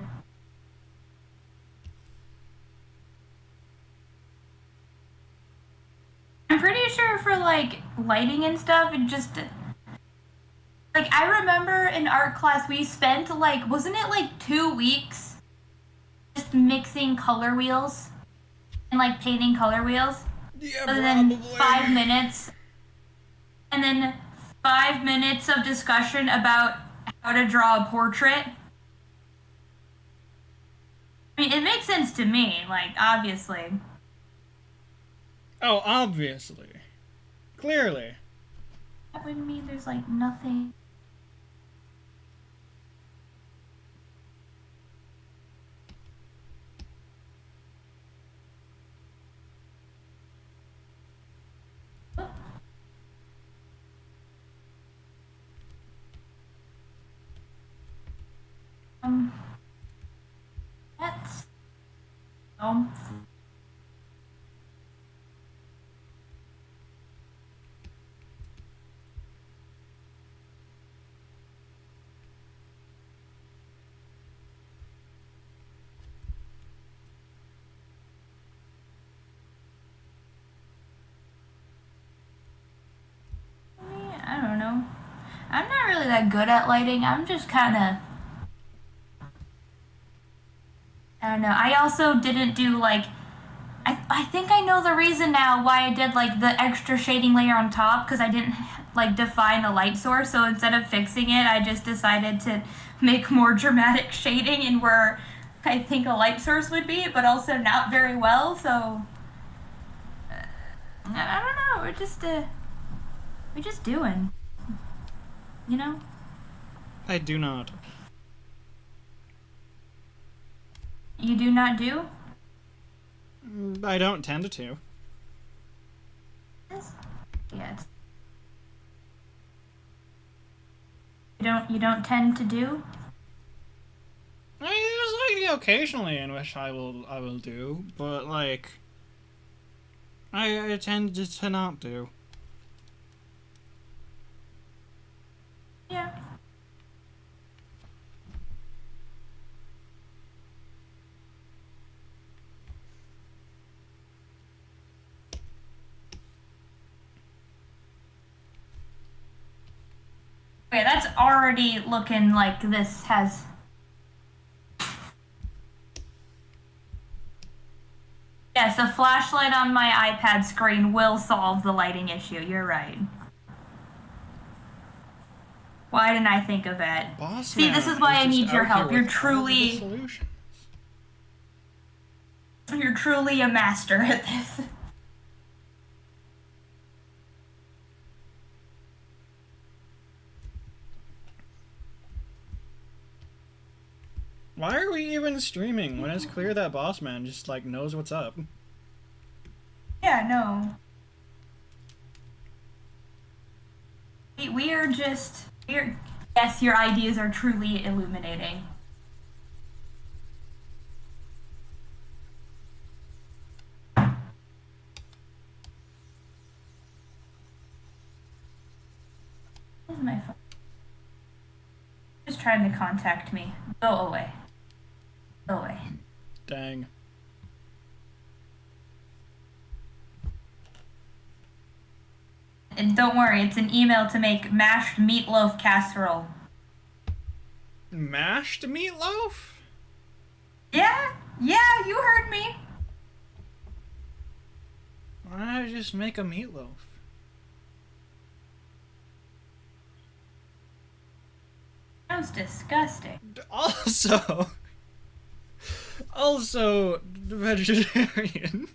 I'm pretty sure for like lighting and stuff, it just like I remember in art class we spent like, wasn't it like 2 weeks just mixing color wheels and like painting color wheels? Yeah, and then 5 minutes, and then 5 minutes of discussion about how to draw a portrait. I mean, it makes sense to me, like, obviously. Oh, obviously. Clearly. That would mean there's, like, nothing. That's... I don't know. I'm not really that good at lighting. I'm just kind of... I don't know. I also didn't do, like... I think I know the reason now why I did, like, the extra shading layer on top, because I didn't, like, define a light source, so instead of fixing it, I just decided to make more dramatic shading in where I think a light source would be, but also not very well, so... I don't know, we're just doing. You know? I do not. You do not do? I don't tend to. Yes. You don't tend to do? I just like occasionally in which I will do, but like I tend to not do. Yeah. Okay, that's already looking like this has... Yes, a flashlight on my iPad screen will solve the lighting issue. You're right. Why didn't I think of it? See, this is why I need your help. You're truly a master at this. Why are we even streaming when it's clear that Boss Man just like knows what's up? Yeah, no. Yes, your ideas are truly illuminating. Where's my phone? Just trying to contact me. Go away. Go away. Dang. And don't worry, it's an email to make mashed meatloaf casserole. Mashed meatloaf? Yeah, you heard me. Why don't I just make a meatloaf? Sounds disgusting. Also vegetarian.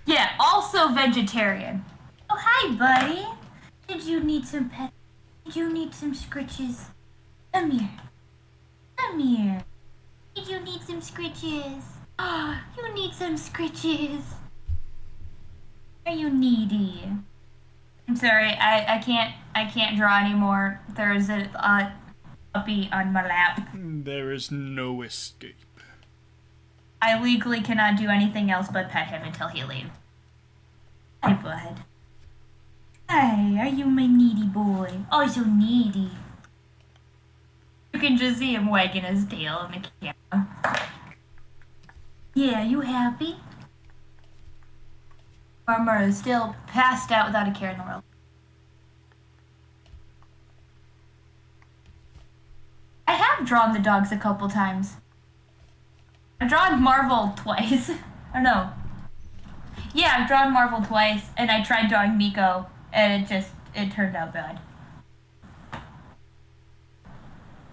Yeah, also vegetarian. Oh, hi, buddy. Did you need some pets? Did you need some scritches? Come here. Come here. Did you need some scritches? Ah, you need some scritches. Are you needy? I'm sorry, I can't draw anymore. There's a puppy on my lap. There is no escape. I legally cannot do anything else but pet him until he leaves. Hi, bud. Hi, are you my needy boy? Oh, so needy. You can just see him wagging his tail in the camera. Yeah, you happy? Mama is still passed out without a care in the world. I have drawn the dogs a couple times. I've drawn Marvel twice. Or no. Yeah, I've drawn Marvel twice, and I tried drawing Miko, and it turned out bad.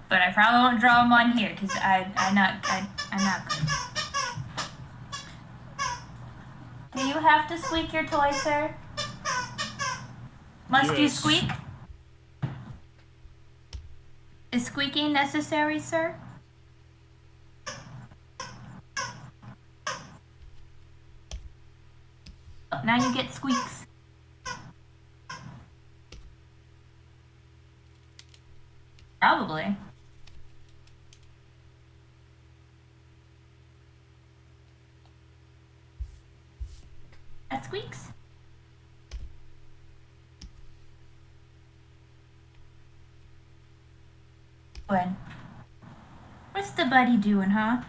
But I probably won't draw him on here, because I'm not good. Do you have to squeak your toy, sir? Must you squeak? Is squeaking necessary, sir? Oh, now you get squeaks. Probably. That squeaks. When? What's the buddy doing, huh?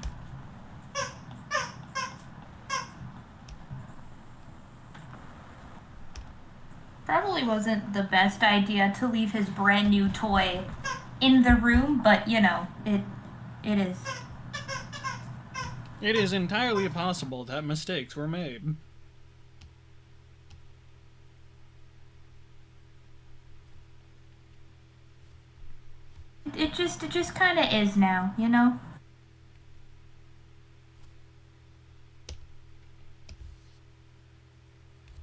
Probably wasn't the best idea to leave his brand new toy in the room, but you know, it is. It is entirely possible that mistakes were made. It just kind of is now, you know?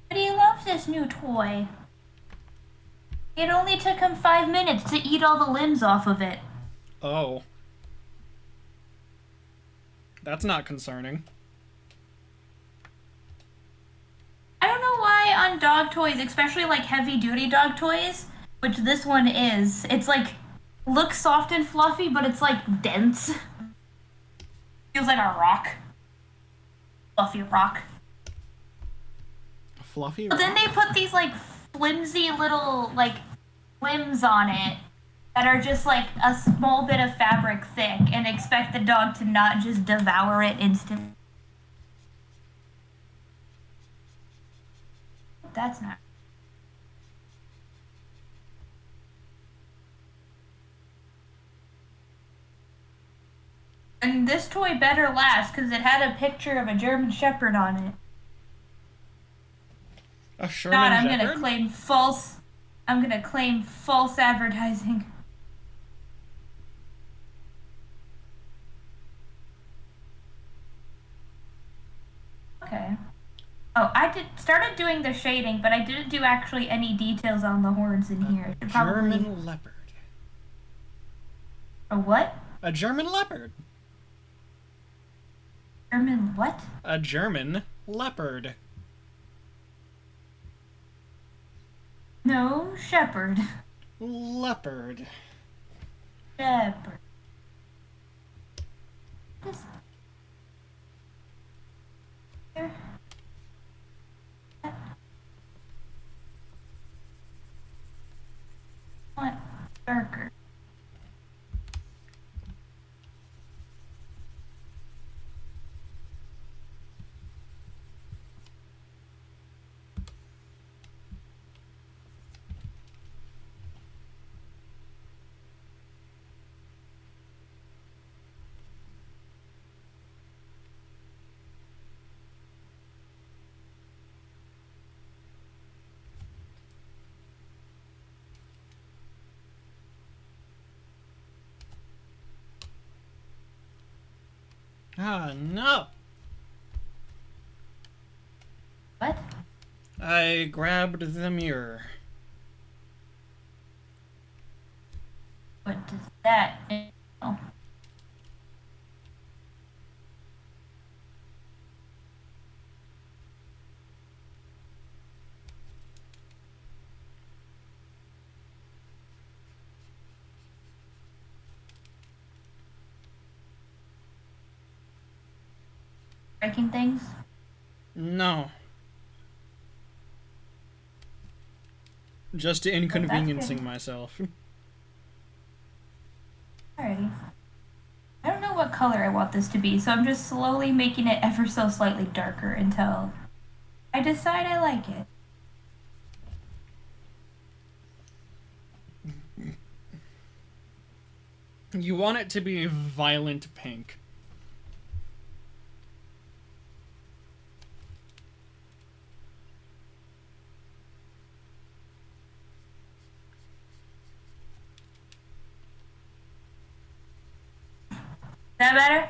But he loves this new toy. It only took him 5 minutes to eat all the limbs off of it. Oh. That's not concerning. I don't know why on dog toys, especially like heavy-duty dog toys, which this one is, it's like, looks soft and fluffy, but it's like dense. Feels like a rock. Fluffy rock. A fluffy But rock? then they put these, like, flimsy little, like, limbs on it that are just, like, a small bit of fabric thick and expect the dog to not just devour it instantly. That's not. And this toy better last because it had a picture of a German Shepherd on it. A Sherman God, Shepherd? I'm gonna claim false advertising. Okay. Oh, started doing the shading, but I didn't do actually any details on the horns in here. German leopard. A what? A German leopard. German what? A German leopard. No, shepherd. Leopard. Shepherd. Here. What? Darker. Ah, no. What? I grabbed the mirror. What does that mean? Breaking things? No. Just inconveniencing myself. Alrighty. I don't know what color I want this to be, so I'm just slowly making it ever so slightly darker until I decide I like it. You want it to be violent pink. Is that better?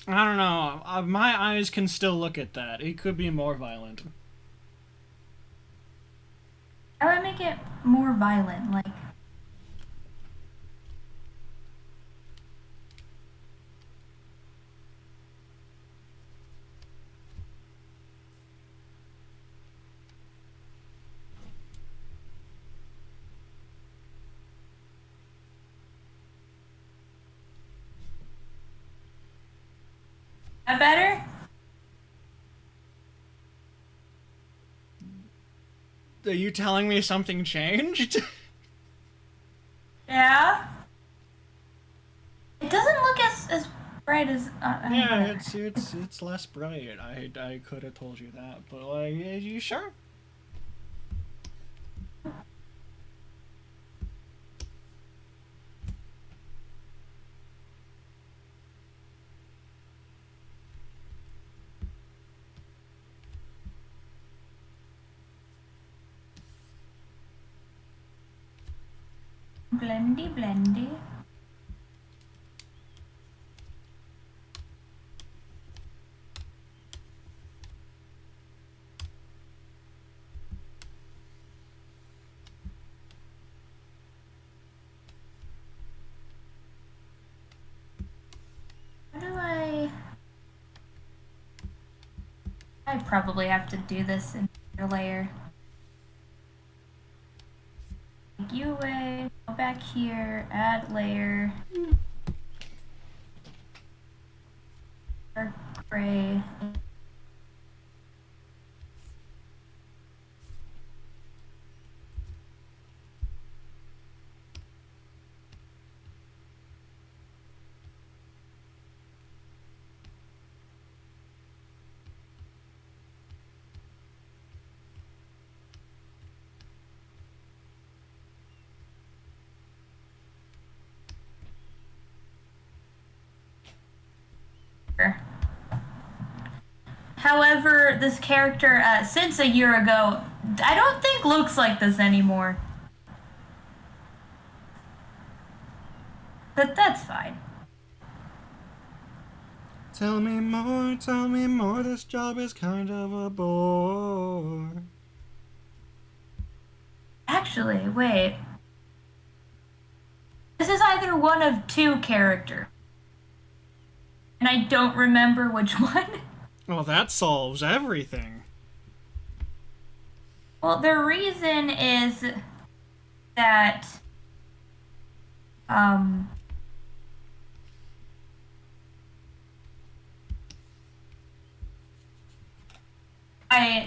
I don't know. My eyes can still look at that. It could be more violent. I would make it more violent, like. That better? Are you telling me something changed? Yeah. It doesn't look as bright as. Yeah, it's less bright. I could have told you that, but like, are you sure? Blendy, blendy. How do I probably have to do this in another layer. Take you away. Go back here, add layer. Dark gray. However, this character, since a year ago, I don't think looks like this anymore. But that's fine. Tell me more, this job is kind of a bore. Actually, wait. This is either one of two characters. And I don't remember which one. Well, that solves everything. Well, the reason is that,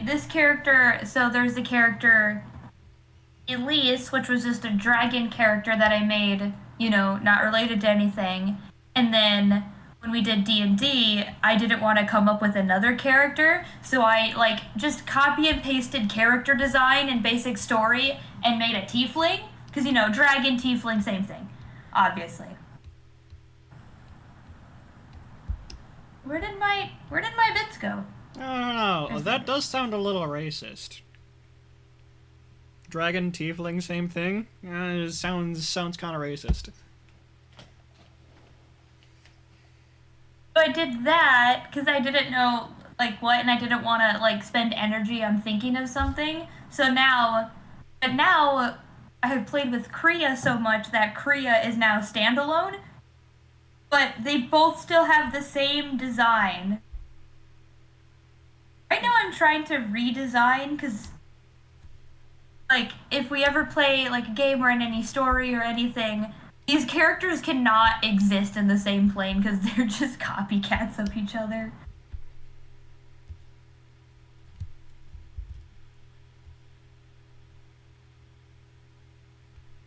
this character, so there's the character Elise, which was just a dragon character that I made, you know, not related to anything. And then when we did D&D, I didn't want to come up with another character, so I, like, just copy and pasted character design and basic story and made a tiefling. Because, you know, dragon, tiefling, same thing, obviously. Where did my bits go? I don't know. That does sound a little racist. Dragon, tiefling, same thing? It sounds kind of racist. So I did that because I didn't know, like, what, and I didn't want to, like, spend energy on thinking of something. So now I have played with Kriya so much that Kriya is now standalone, but they both still have the same design. Right now I'm trying to redesign because, like, if we ever play, like, a game or in any story or anything, these characters cannot exist in the same plane because they're just copycats of each other.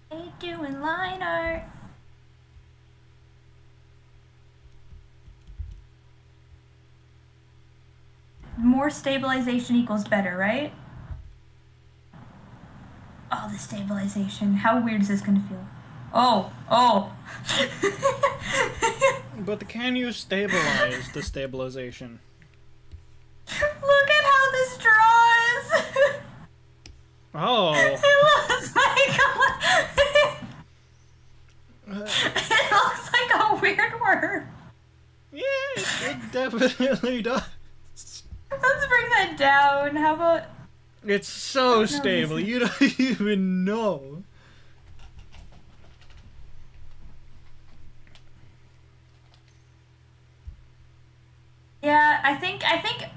They doing line art. More stabilization equals better, right? Oh, the stabilization. How weird is this gonna feel? Oh. But can you stabilize the stabilization? Look at how this draws! Oh. It looks like a weird word. Yeah, it definitely does. Let's bring that down. How about... It's so stable, you don't even know. Yeah, I think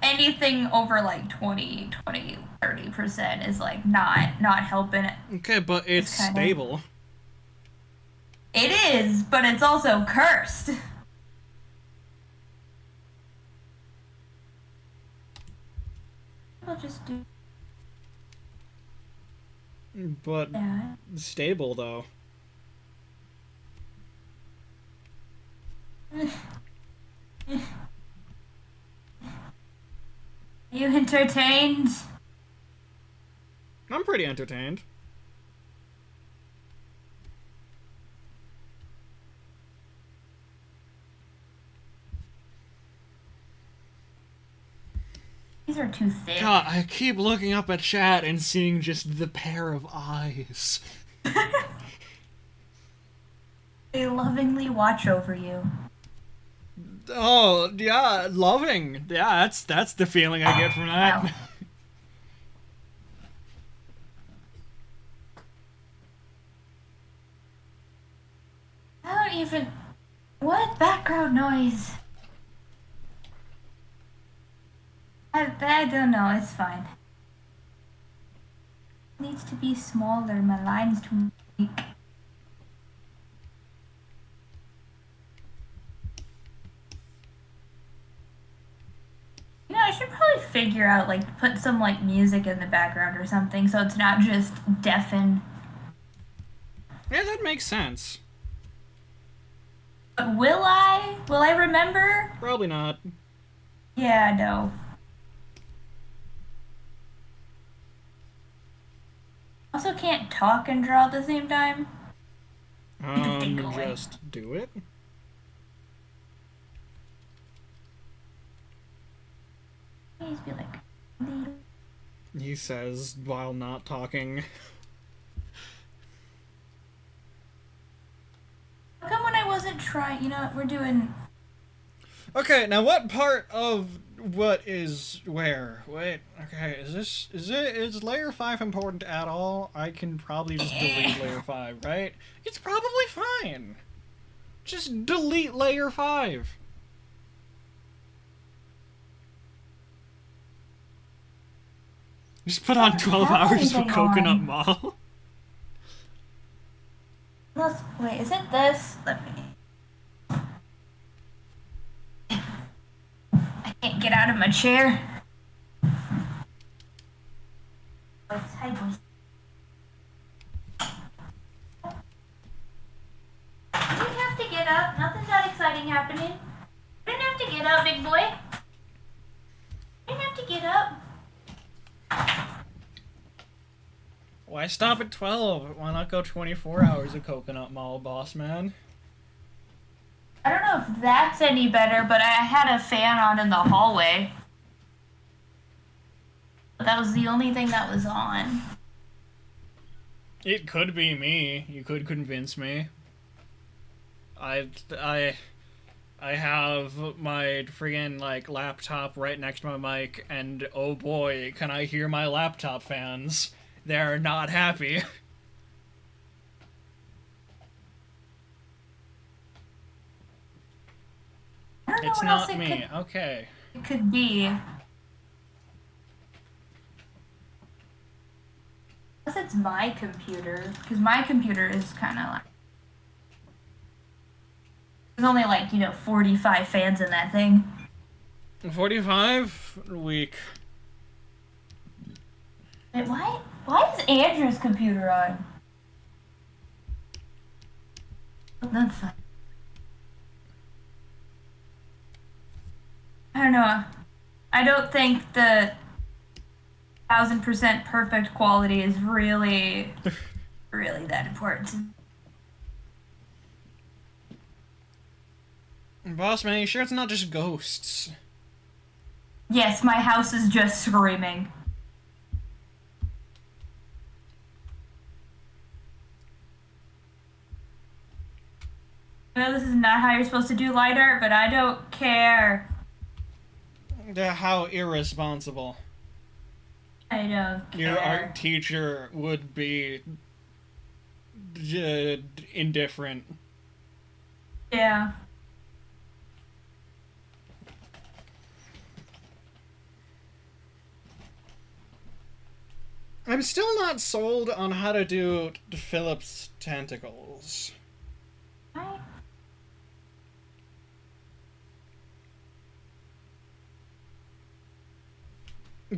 anything over like 30% is like not helping it. Okay, but it's stable. It is, but it's also cursed. I'll just do... But stable though. You entertained? I'm pretty entertained. These are too thick. God, I keep looking up at chat and seeing just the pair of eyes. They lovingly watch over you. Oh, yeah, loving. Yeah, that's the feeling I get from that. Wow. I don't even... What background noise? I don't know, it's fine. It needs to be smaller, my line's too weak. figure out, like, put some, like, music in the background or something so it's not just deafened. Yeah, that makes sense. But will I? Will I remember? Probably not. Yeah, no. Also can't talk and draw at the same time. Just do it. Please be like... He says while not talking. How come when I wasn't trying... You know what, we're doing... Okay, now what part of what is where? Wait, okay, is layer 5 important at all? I can probably just delete layer 5, right? It's probably fine. Just delete layer 5. Just put on 12 hours for Coconut Mall. Wait, is it this? Let me... I can't get out of my chair. Hi, boys. You didn't have to get up. Nothing that exciting happening. You didn't have to get up, big boy. You didn't have to get up. Why stop at 12? Why not go 24 hours of Coconut Mall, boss man? I don't know if that's any better, but I had a fan on in the hallway. But that was the only thing that was on. It could be me. You could convince me. I have my friggin' like laptop right next to my mic, and oh boy, can I hear my laptop fans. They're not happy. It's not me. Okay. It could be. Unless it's my computer, because my computer is kind of like... There's only like, 45 fans in that thing. 45? Weak. Wait, why is Andrew's computer on? That's fine. I don't know. I don't think the 1000% perfect quality is really, really that important. Boss man, you sure it's not just ghosts? Yes, my house is just screaming. I know this is not how you're supposed to do light art, but I don't care. How irresponsible. I don't care. Your art teacher would be indifferent. Yeah. I'm still not sold on how to do Philip's tentacles. What?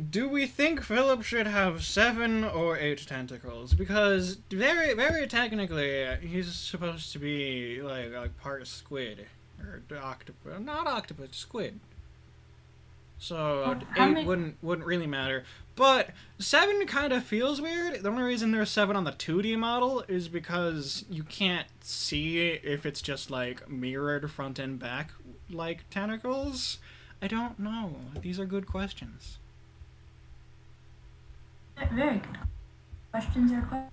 Do we think Philip should have 7 or 8 tentacles? Because very, very technically, he's supposed to be like part squid or octopus, not octopus, squid. So 8 wouldn't really matter. But 7 kind of feels weird. The only reason there's 7 on the 2D model is because you can't see if it's just like mirrored front and back like tentacles. I don't know. These are good questions. Very good. Questions are questions.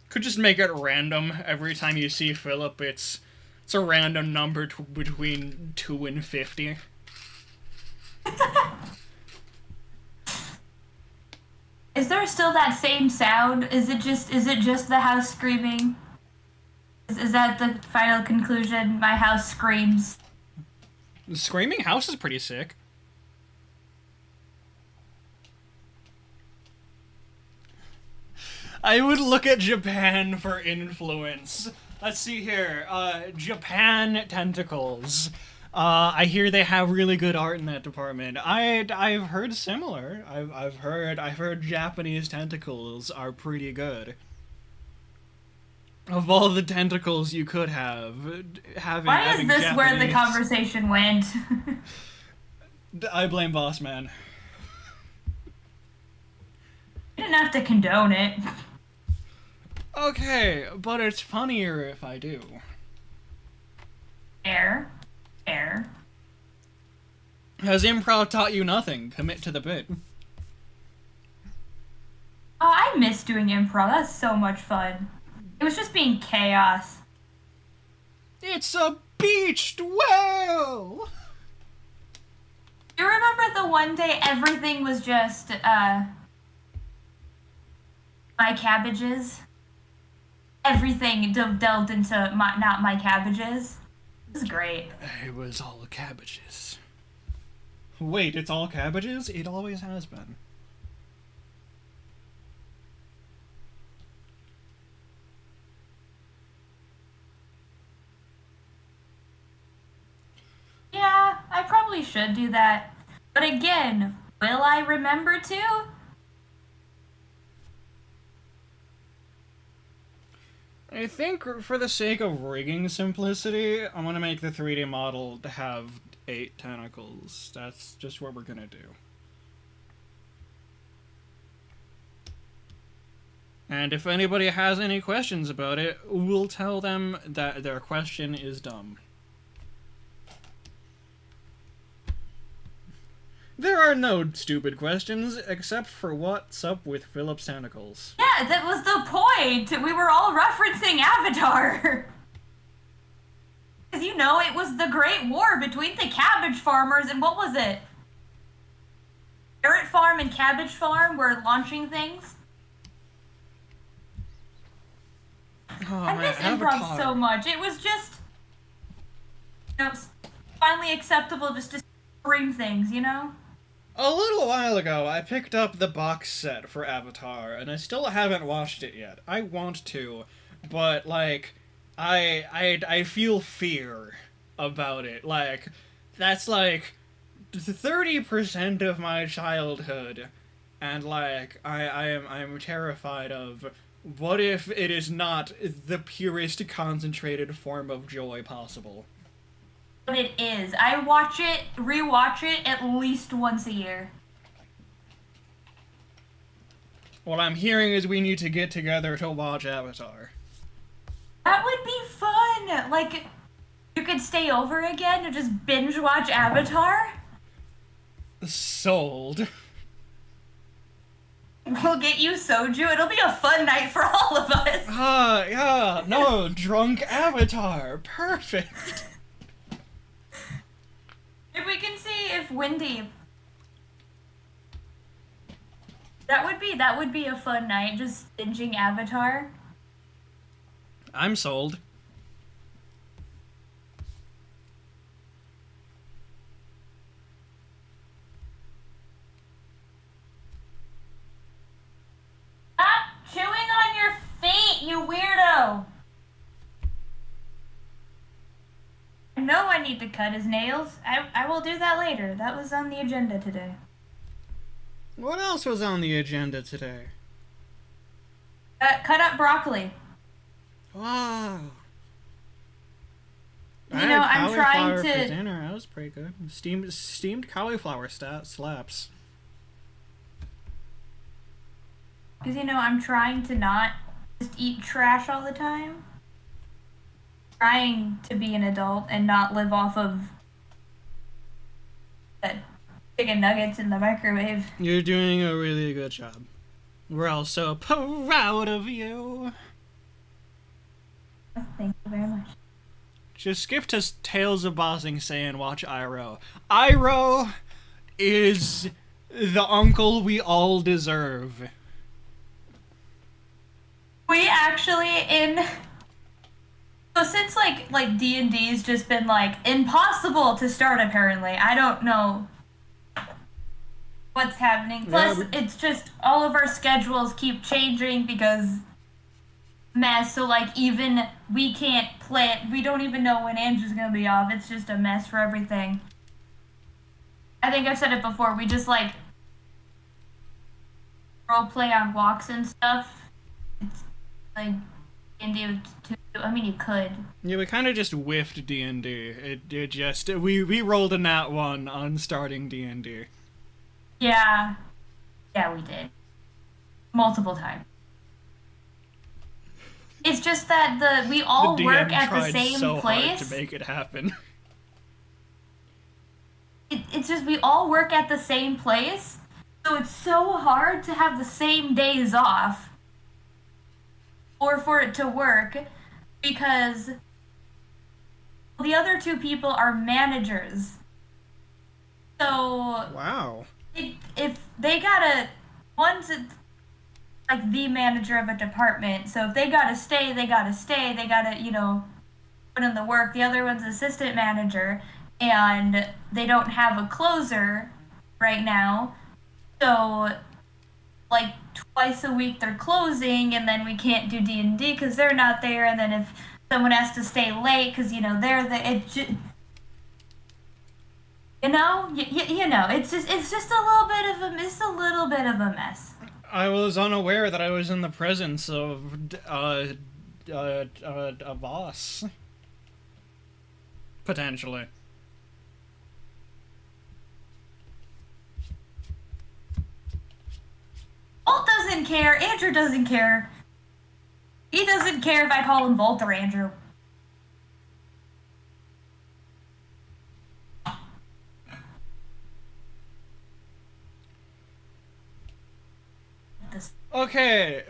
Could just make it random. Every time you see Philip, it's a random number between 2 and 50. Is there still that same sound? Is it just the house screaming? Is that the final conclusion? My house screams. The screaming house is pretty sick. I would look at Japan for influence. Let's see here. Japan tentacles. I hear they have really good art in that department. I've heard similar. I've heard Japanese tentacles are pretty good. Of all the tentacles you could have, Why is this Japanese... where the conversation went? I blame Boss Man. You didn't have to condone it. Okay, but it's funnier if I do. Fair. Has improv taught you nothing? Commit to the bit. Oh, I miss doing improv. That's so much fun. It was just being chaos. It's a beached whale! You remember the one day everything was just, my cabbages? Everything delved into not my cabbages. It was great. It was all cabbages. Wait, it's all cabbages? It always has been. Yeah, I probably should do that. But again, will I remember to? I think for the sake of rigging simplicity, I'm gonna make the 3D model to have 8 tentacles. That's just what we're gonna do. And if anybody has any questions about it, we'll tell them that their question is dumb. There are no stupid questions, except for what's up with Philip's tentacles. Yeah, that was the point! We were all referencing Avatar! Because, you know, it was the Great War between the cabbage farmers and what was it? Carrot Farm and Cabbage Farm were launching things? Oh, I miss improv so much. It was just, you know, finally acceptable just to scream things, you know? A little while ago, I picked up the box set for Avatar, and I still haven't watched it yet. I want to, but, like, I feel fear about it. Like, that's, like, 30% of my childhood, and, like, I'm terrified of what if it is not the purest concentrated form of joy possible. But it is. I rewatch it at least once a year. What I'm hearing is we need to get together to watch Avatar. That would be fun! Like, you could stay over again and just binge watch Avatar? Sold. We'll get you soju. It'll be a fun night for all of us. Yeah. No, drunk Avatar. Perfect. If we can see if Wendy... That would be a fun night, just binging Avatar. I'm sold. Stop chewing on your feet, you weirdo! I know I need to cut his nails. I will do that later. That was on the agenda today. What else was on the agenda today? Cut up broccoli. Wow. You know, I'm trying for to... dinner. That was pretty good. Steamed cauliflower slaps. Because, you know, I'm trying to not just eat trash all the time. Trying to be an adult and not live off of chicken nuggets in the microwave. You're doing a really good job. We're all so proud of you. Thank you very much. Just skip to Tales of Bossing Say and watch Iroh. Iroh is the uncle we all deserve. We actually, in So since like D&D's just been like impossible to start apparently. I don't know what's happening. Yeah, Plus it's just all of our schedules keep changing because mess, so like even we can't plan, we don't even know when Andrew's gonna be off. It's just a mess for everything. I think I've said it before, we just like role play on walks and stuff. It's like D&D too. I mean, you could. Yeah, we kind of just whiffed D&D. It just we rolled a nat one on starting D&D. Yeah. Yeah, we did. Multiple times. It's just that we all The DM work at the tried same so place. hard to make it happen. It's just we all work at the same place, so it's so hard to have the same days off or for it to work because the other two people are managers. So Wow. if they gotta, one's like the manager of a department, so if they gotta stay, they gotta stay. They gotta, put in the work. The other one's assistant manager, and they don't have a closer right now. So, like twice a week they're closing, and then we can't do D&D because they're not there. And then if someone has to stay late because they're the it's just a little bit of a mess. I was unaware that I was in the presence of a boss. Potentially. Volt doesn't care. Andrew doesn't care. He doesn't care if I call him Volt or Andrew. Okay,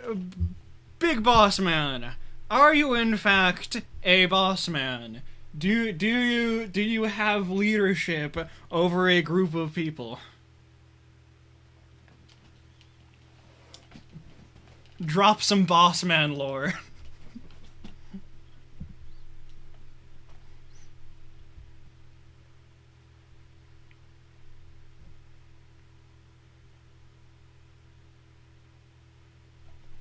big boss man. Are you in fact a boss man? Do you have leadership over a group of people? Drop some boss man lore.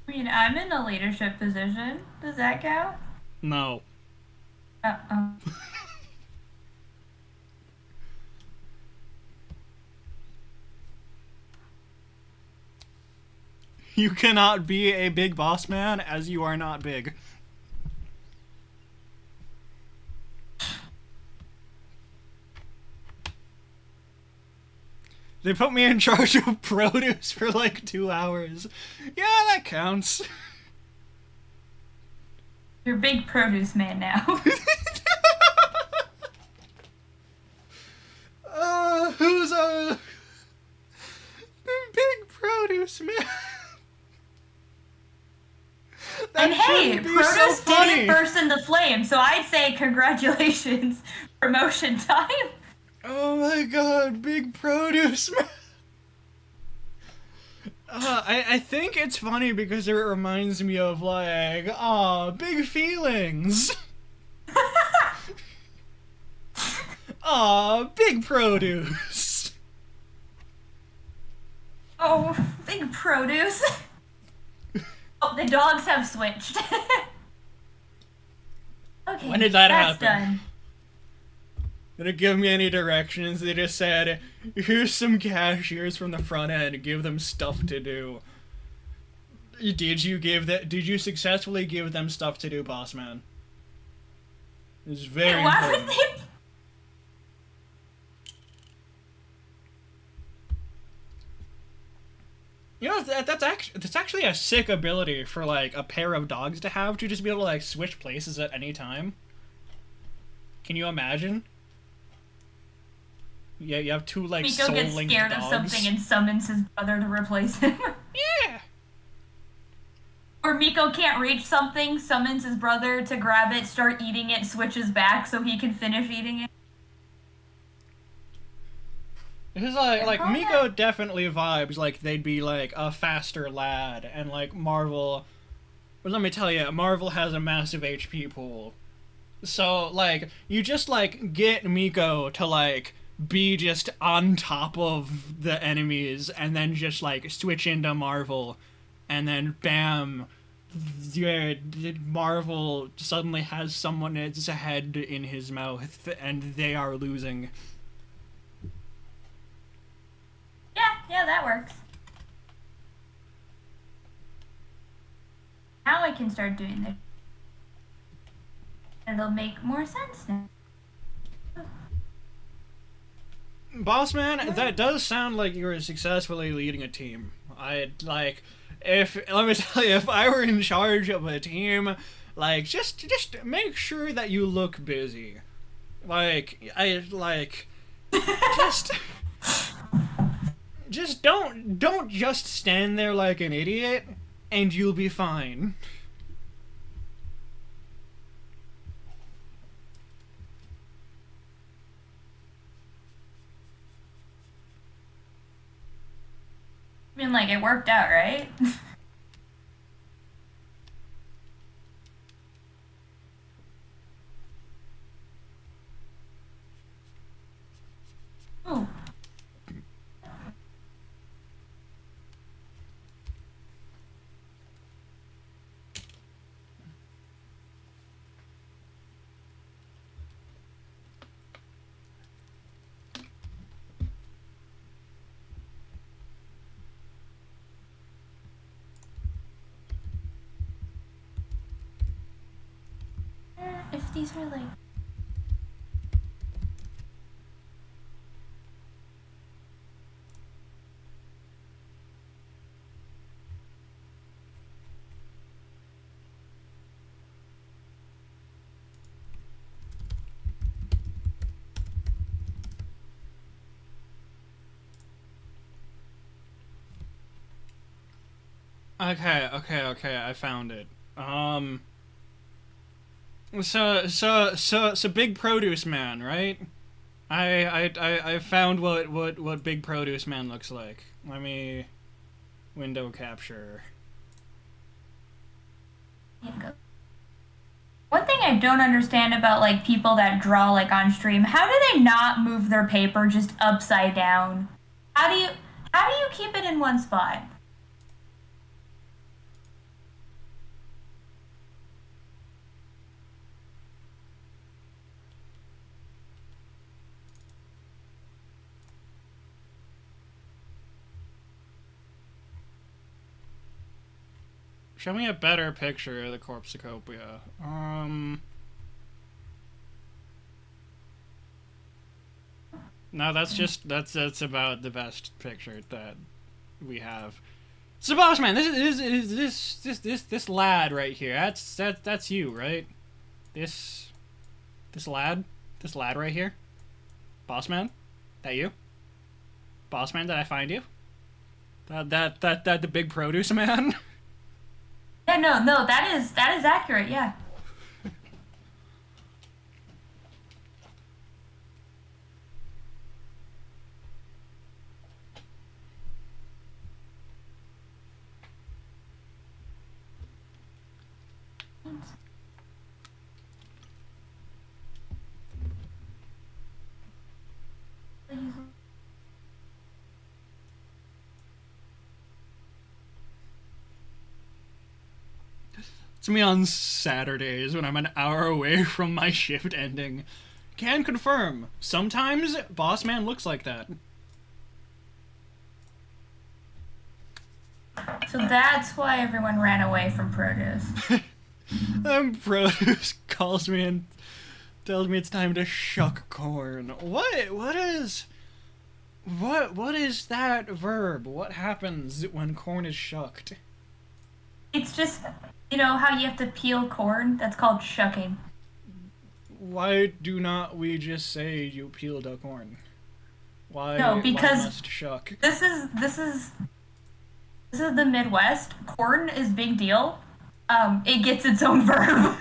I mean, I'm in a leadership position. Does that count? No. Uh-oh. You cannot be a big boss man as you are not big. They put me in charge of produce for like 2 hours. Yeah, that counts. You're a big produce man now. Who's a big produce man? And hey, produce didn't burst into flames, so I'd say congratulations, promotion time. Oh my god, big produce man. I think it's funny because it reminds me of like, big feelings. Big produce. Oh, big produce. Oh, the dogs have switched. Okay, when did that that's happen? Done. They didn't give me any directions. They just said, here's some cashiers from the front end. Give them stuff to do. Did you successfully give them stuff to do, boss man? It's very important. Why would they? You know, that's actually a sick ability for like a pair of dogs to have, to just be able to like switch places at any time. Can you imagine? Yeah, you have two like soul-linked dogs. Miko gets scared of something and summons his brother to replace him. Yeah. Or Miko can't reach something, summons his brother to grab it, start eating it, switches back so he can finish eating it. Because like Miko definitely vibes like they'd be like a faster lad, and like Marvel. But let me tell you, Marvel has a massive HP pool. So, like, you just, like, get Miko to, like, be just on top of the enemies and then just, like, switch into Marvel. And then, bam, yeah, Marvel suddenly has someone's head in his mouth and they are losing. Yeah, that works. Now I can start doing this. It'll make more sense now. Boss man, that does sound like you're successfully leading a team. I'd like, let me tell you, if I were in charge of a team, like just make sure that you look busy. Like just just don't just stand there like an idiot, and you'll be fine. I mean, like, it worked out, right? Ooh. If these are like... Okay, I found it. So Big Produce Man, right? I found what Big Produce Man looks like. Let me window capture. One thing I don't understand about, like, people that draw, like, on stream, how do they not move their paper just upside down? How do you keep it in one spot? Show me a better picture of the Corpsicopia. No, that's about the best picture that we have. So, boss man, this lad right here. That's you, right? This lad right here. Boss man, that you? Boss man, did I find you? That the Big Produce Man. Yeah, no, that is accurate. Yeah. It's me on Saturdays when I'm an hour away from my shift ending. Can confirm. Sometimes Boss Man looks like that. So that's why everyone ran away from Produce. Produce calls me and tells me it's time to shuck corn. What is that verb? What happens when corn is shucked? It's just, you know how you have to peel corn? That's called shucking. Why do not we just say you peeled a corn? Why? No, because why must shuck? This is the Midwest. Corn is big deal. It gets its own verb.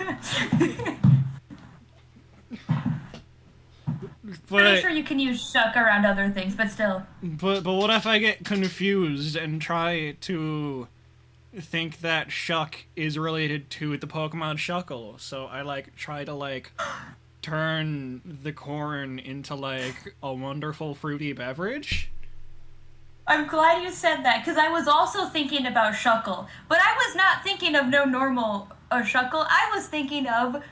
Pretty sure you can use shuck around other things, but still. But what if I get confused and try to think that Shuck is related to the Pokemon Shuckle, so I like try to like turn the corn into like a wonderful fruity beverage. I'm glad you said that, because I was also thinking about Shuckle, but I was not thinking of no normal Shuckle. I was thinking of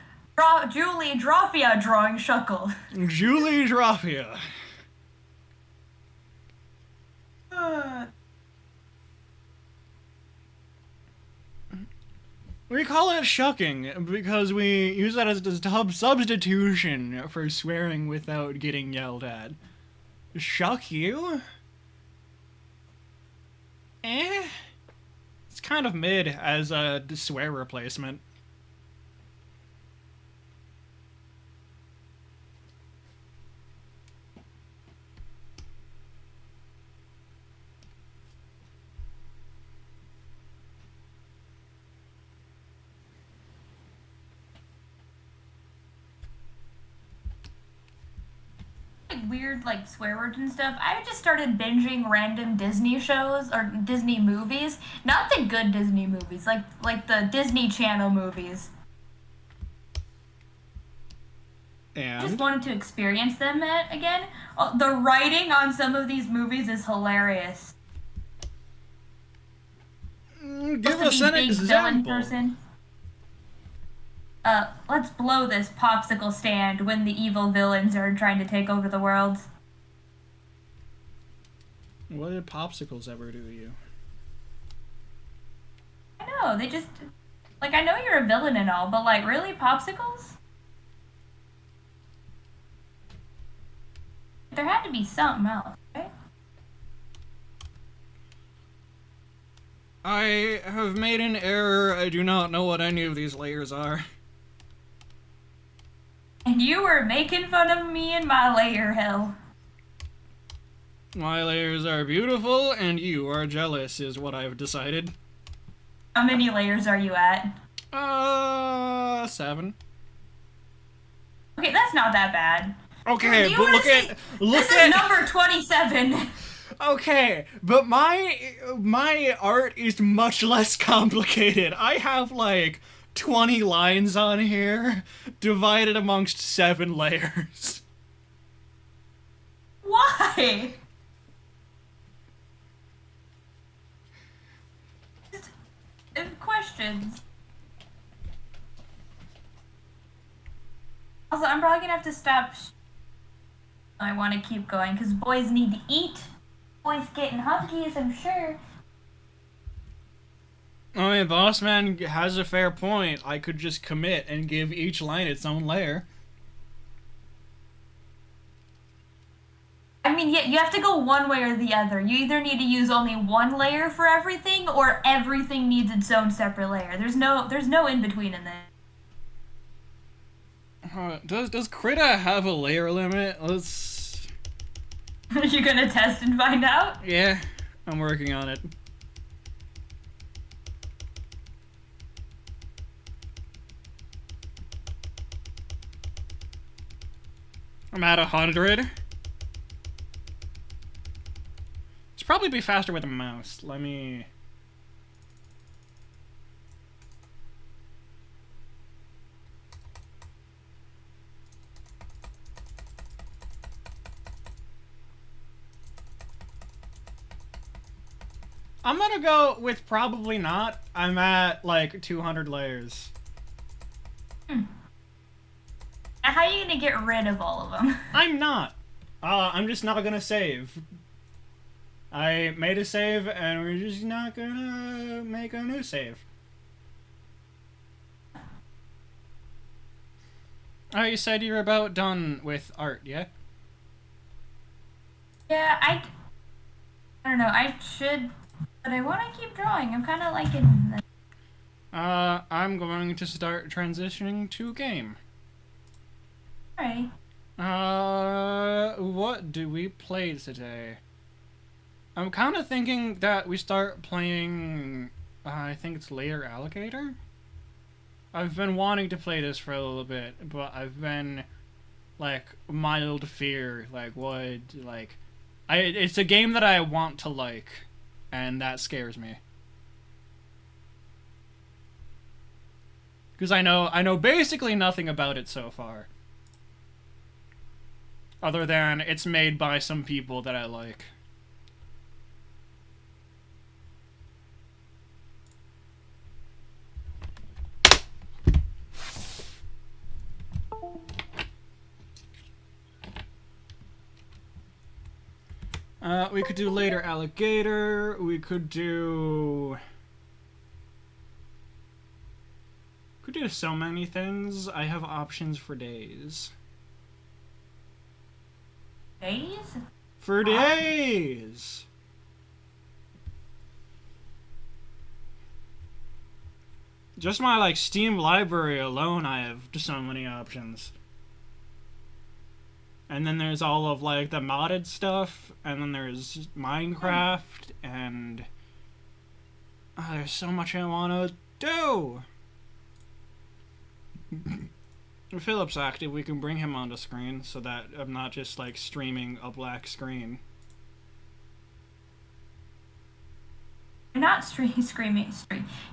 Julie Drophia drawing Shuckle. Julie Drophia. We call it shucking because we use that as a substitution for swearing without getting yelled at. Shuck you? It's kind of mid as a swear replacement. Weird like swear words and stuff. I just started binging random Disney shows or Disney movies, not the good Disney movies, like the Disney Channel movies. And I just wanted to experience them again. The writing on some of these movies is hilarious. Give us an example. Let's blow this popsicle stand when the evil villains are trying to take over the world. What did popsicles ever do to you? I know, they just... Like, I know you're a villain and all, but, like, really? Popsicles? There had to be something else, right? I have made an error. I do not know what any of these layers are. And you were making fun of me and my layer hell. My layers are beautiful, and you are jealous, is what I've decided. How many layers are you at? 7. Okay, that's not that bad. Okay, but This is number 27. Okay, but my art is much less complicated. I have like 20 lines on here, divided amongst 7 layers. Why? Questions. Also, I'm probably gonna have to stop. I want to keep going because boys need to eat. Boys getting hungry, I'm sure. I mean, Boss Man has a fair point. I could just commit and give each line its own layer. I mean, you have to go one way or the other. You either need to use only one layer for everything, or everything needs its own separate layer. There's no in between in there. Does Krita have a layer limit? Let's... Are you gonna test and find out? Yeah, I'm working on it. I'm at 100. It's probably be faster with a mouse. Let me... I'm gonna go with probably not. I'm at like 200 layers. How are you gonna get rid of all of them? I'm not. I'm just not gonna save. I made a save, and we're just not gonna make a new save. Oh, you said you were about done with art, yeah? Yeah, I don't know. I should, but I want to keep drawing. I'm kind of liking this. I'm going to start transitioning to game. Alright. What do we play today? I'm kind of thinking that we start playing, I think it's Layer Alligator? I've been wanting to play this for a little bit, but I've been, like, mild fear, like, what, like... it's a game that I want to like, and that scares me. Because I know basically nothing about it so far. Other than it's made by some people that I like. We could do later alligator. We could do... Could do so many things. I have options for days. Days? For days! Just my, like, Steam library alone, I have just so many options. And then there's all of, like, the modded stuff, and then there's Minecraft, and... Oh, there's so much I want to do! If Philip's active, we can bring him onto screen, so that I'm not just, like, streaming a black screen. You're not screaming.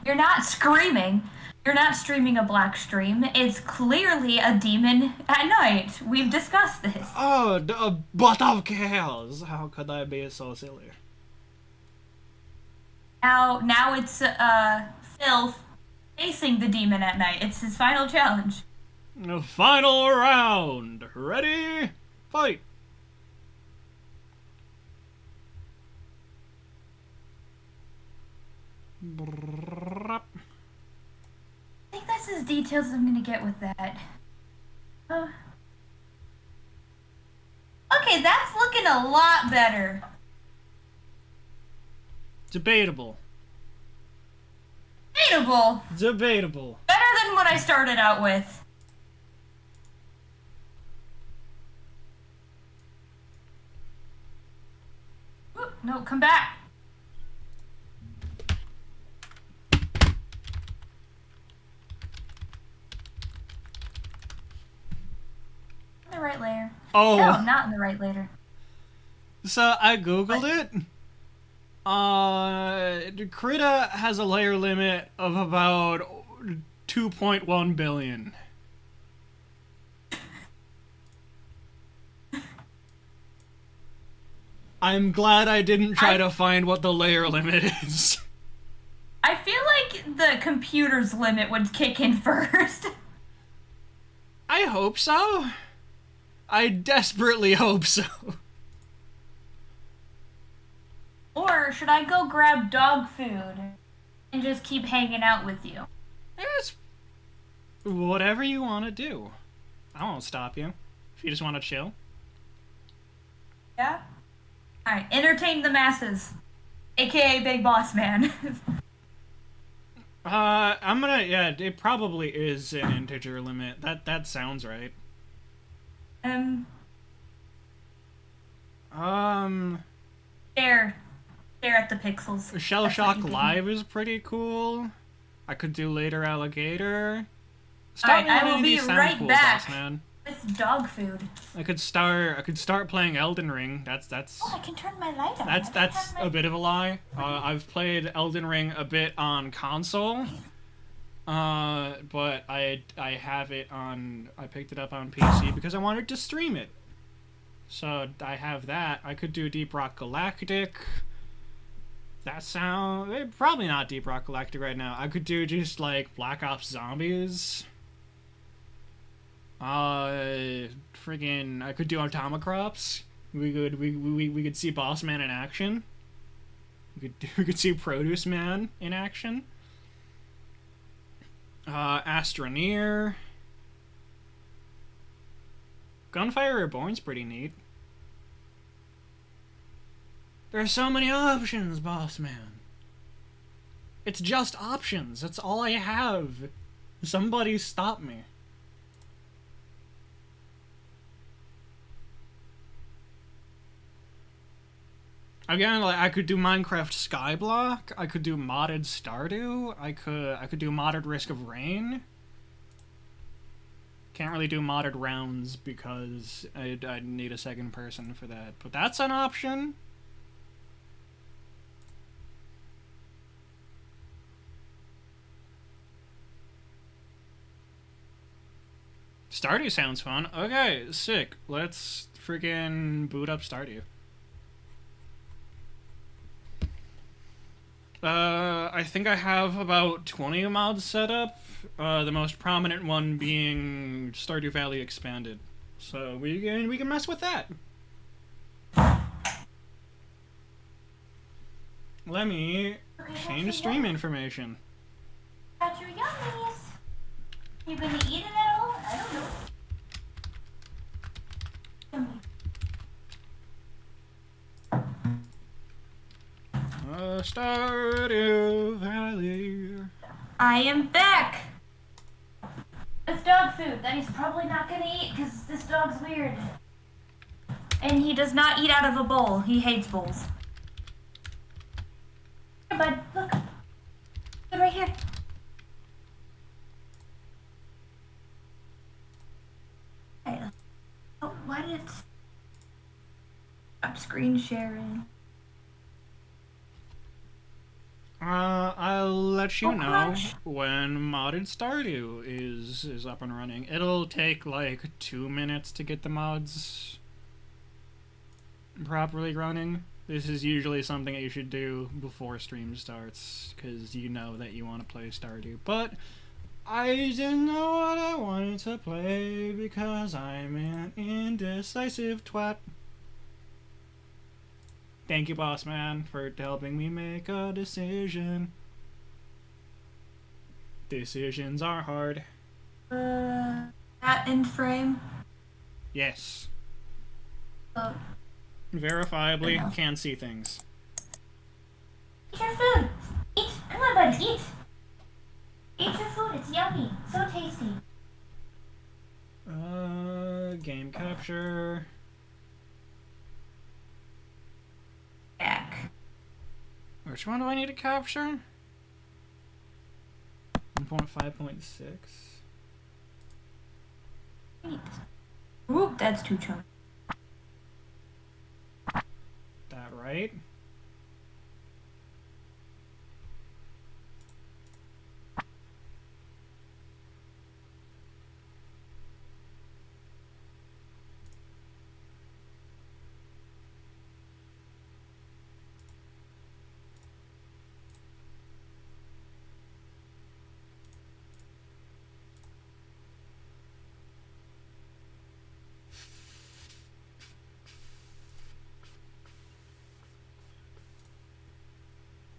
You're not screaming. You're not streaming a black stream. It's clearly a demon at night. We've discussed this. Oh, but of course! How could I be so silly? Now it's Phil facing the demon at night. It's his final challenge. Final round. Ready? Fight. I think that's as detailed as I'm gonna get with that. Okay, that's looking a lot better. Debatable. Debatable. Debatable. Better than what I started out with. Ooh, no, come back. In the right layer. Oh. No, not in the right layer. So I googled it. Krita has a layer limit of about 2.1 billion. I'm glad I didn't try to find what the layer limit is. I feel like the computer's limit would kick in first. I hope so. I desperately hope so. Or should I go grab dog food and just keep hanging out with you? It's whatever you want to do. I won't stop you. If you just want to chill. Yeah? Alright, entertain the masses. AKA Big Boss Man. I'm gonna, yeah, it probably is an integer limit. That sounds right. Stare at the pixels. Shell Shock Live is pretty cool. I could do later alligator. Alright, I will be right back boss man. with dog food. I could start playing Elden Ring. That's Oh, I can turn my light on. that's a bit of a lie. I've played Elden Ring a bit on console. But I have it on, I picked it up on PC because I wanted to stream it. So I have that. I could do Deep Rock Galactic. Probably not Deep Rock Galactic right now. I could do just like Black Ops Zombies. Friggin', I could do Automacrops. We could see Boss Man in action. We could see Produce Man in action. Astroneer. Gunfire Reborn's pretty neat. There are so many options, Boss Man. It's just options. That's all I have. Somebody stop me. Again, like, I could do Minecraft Skyblock. I could do modded Stardew. I could do modded Risk of Rain. Can't really do modded rounds because I'd need a second person for that. But that's an option. Stardew sounds fun. Okay, sick. Let's freaking boot up Stardew. I think I have about 20 mods set up. The most prominent one being Stardew Valley Expanded. So we can mess with that. Let me change stream information. Got your yummies. You gonna eat it at all? I don't know. Stardew Valley. I am back. It's dog food that he's probably not gonna eat because this dog's weird. And he does not eat out of a bowl. He hates bowls. Here, bud. Look. Good right here. Hey. Oh, why did it stop screen sharing? I'll let you know gosh. when Modded Stardew is up and running. It'll take like 2 minutes to get the mods properly running. This is usually something that you should do before stream starts, because you know that you want to play Stardew. But I didn't know what I wanted to play because I'm an indecisive twat. Thank you, boss man, for helping me make a decision. Decisions are hard. That in frame. Yes. Oh. Verifiably can see things. Eat your food. Eat. Come on, buddy. Eat. Eat your food. It's yummy. So tasty. Game capture. Back. Which one do I need to capture? 1.5.6. Oop, that's too chunky. That right?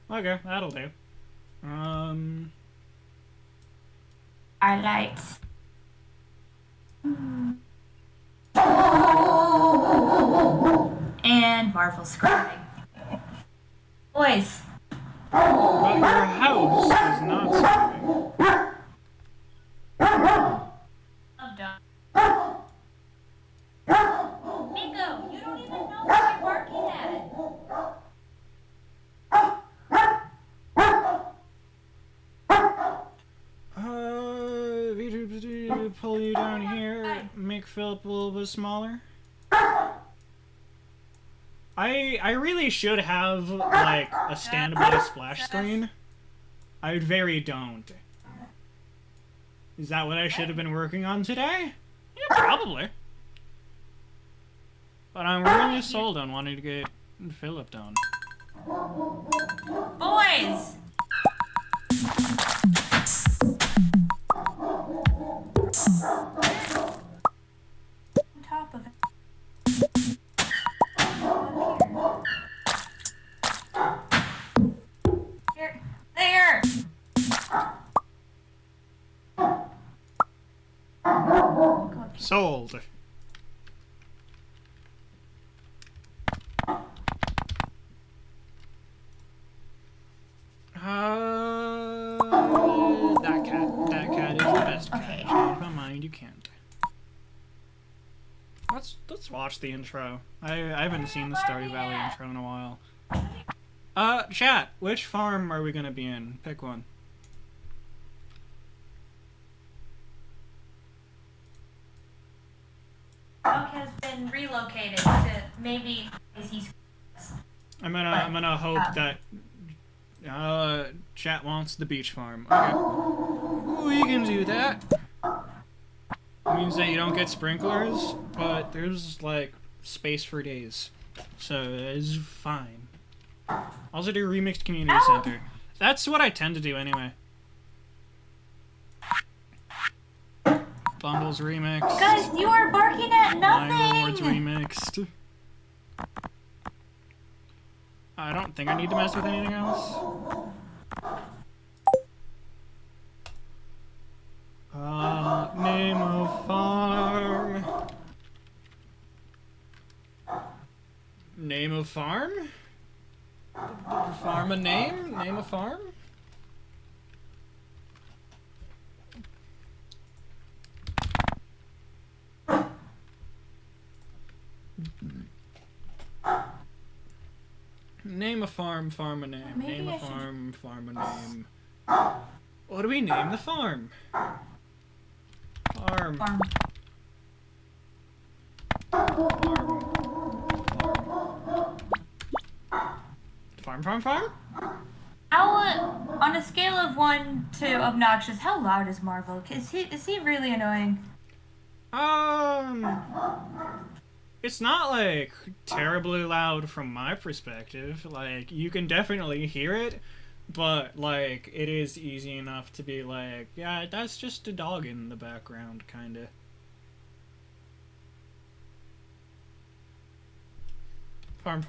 Okay, that'll do. Highlights. And Marvel scribing. Boys. But your house is not scribing. I'm done. Miko, you don't even know what you're barking at. Pull you down here, make Philip a little bit smaller. I really should have, like, a standby splash screen. I very don't. Is that what I should have been working on today? Yeah, probably. But I'm really sold on wanting to get Philip done. Boys! On top of it. Here. There! Sold. That cat is the best cat. Okay. Change my mind, you can't. Let's watch the intro. I haven't seen the Stardew Valley intro in a while. Chat, which farm are we gonna be in? Pick one. Dog has been relocated to maybe he's. I'm gonna hope that chat wants the beach farm. Okay. We can do that. It means that you don't get sprinklers, but there's, like, space for days. So it's fine. Also do Remixed Community Center. That's what I tend to do anyway. Bundles remixed. Guys, you are barking at nothing! Line rewards remixed. I don't think I need to mess with anything else. Name of farm. Name of farm? Farm a name? Name a farm? Name a farm, farm a name. Maybe name a I should... farm, farm a name. What do we name the farm? Farm. Farm. Farm? How, on a scale of 1 to obnoxious, how loud is Marvel? Is he really annoying? It's not, like, terribly loud from my perspective. Like, you can definitely hear it, but, like, it is easy enough to be like, yeah, that's just a dog in the background, kinda. Farm.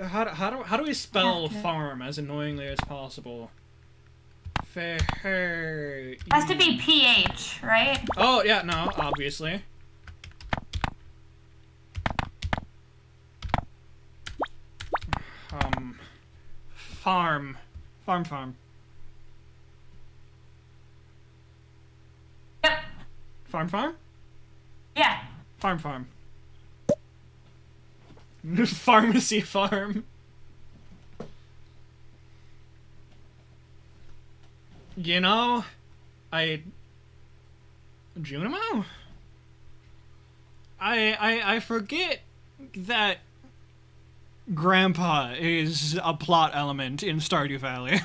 How do we spell farm as annoyingly as possible? Has to be PH, right? Oh, yeah, no, obviously. Farm. Yep. Farm? Yeah. Farm. Pharmacy farm. You know, Junimo? I forget that Grandpa is a plot element in Stardew Valley.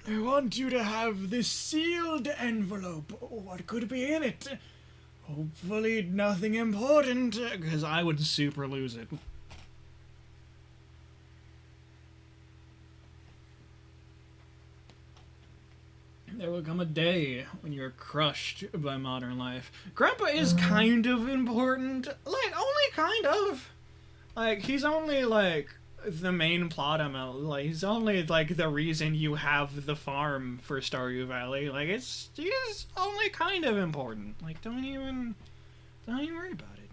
I want you to have this sealed envelope. What could be in it? Hopefully nothing important, because I would super lose it. There will come a day when you're crushed by modern life. Grandpa is kind of important. Like, only kind of. Like, he's only, like, the main plot element. Like, he's only, like, the reason you have the farm for Stardew Valley. Like, he's only kind of important. Like, don't even worry about it.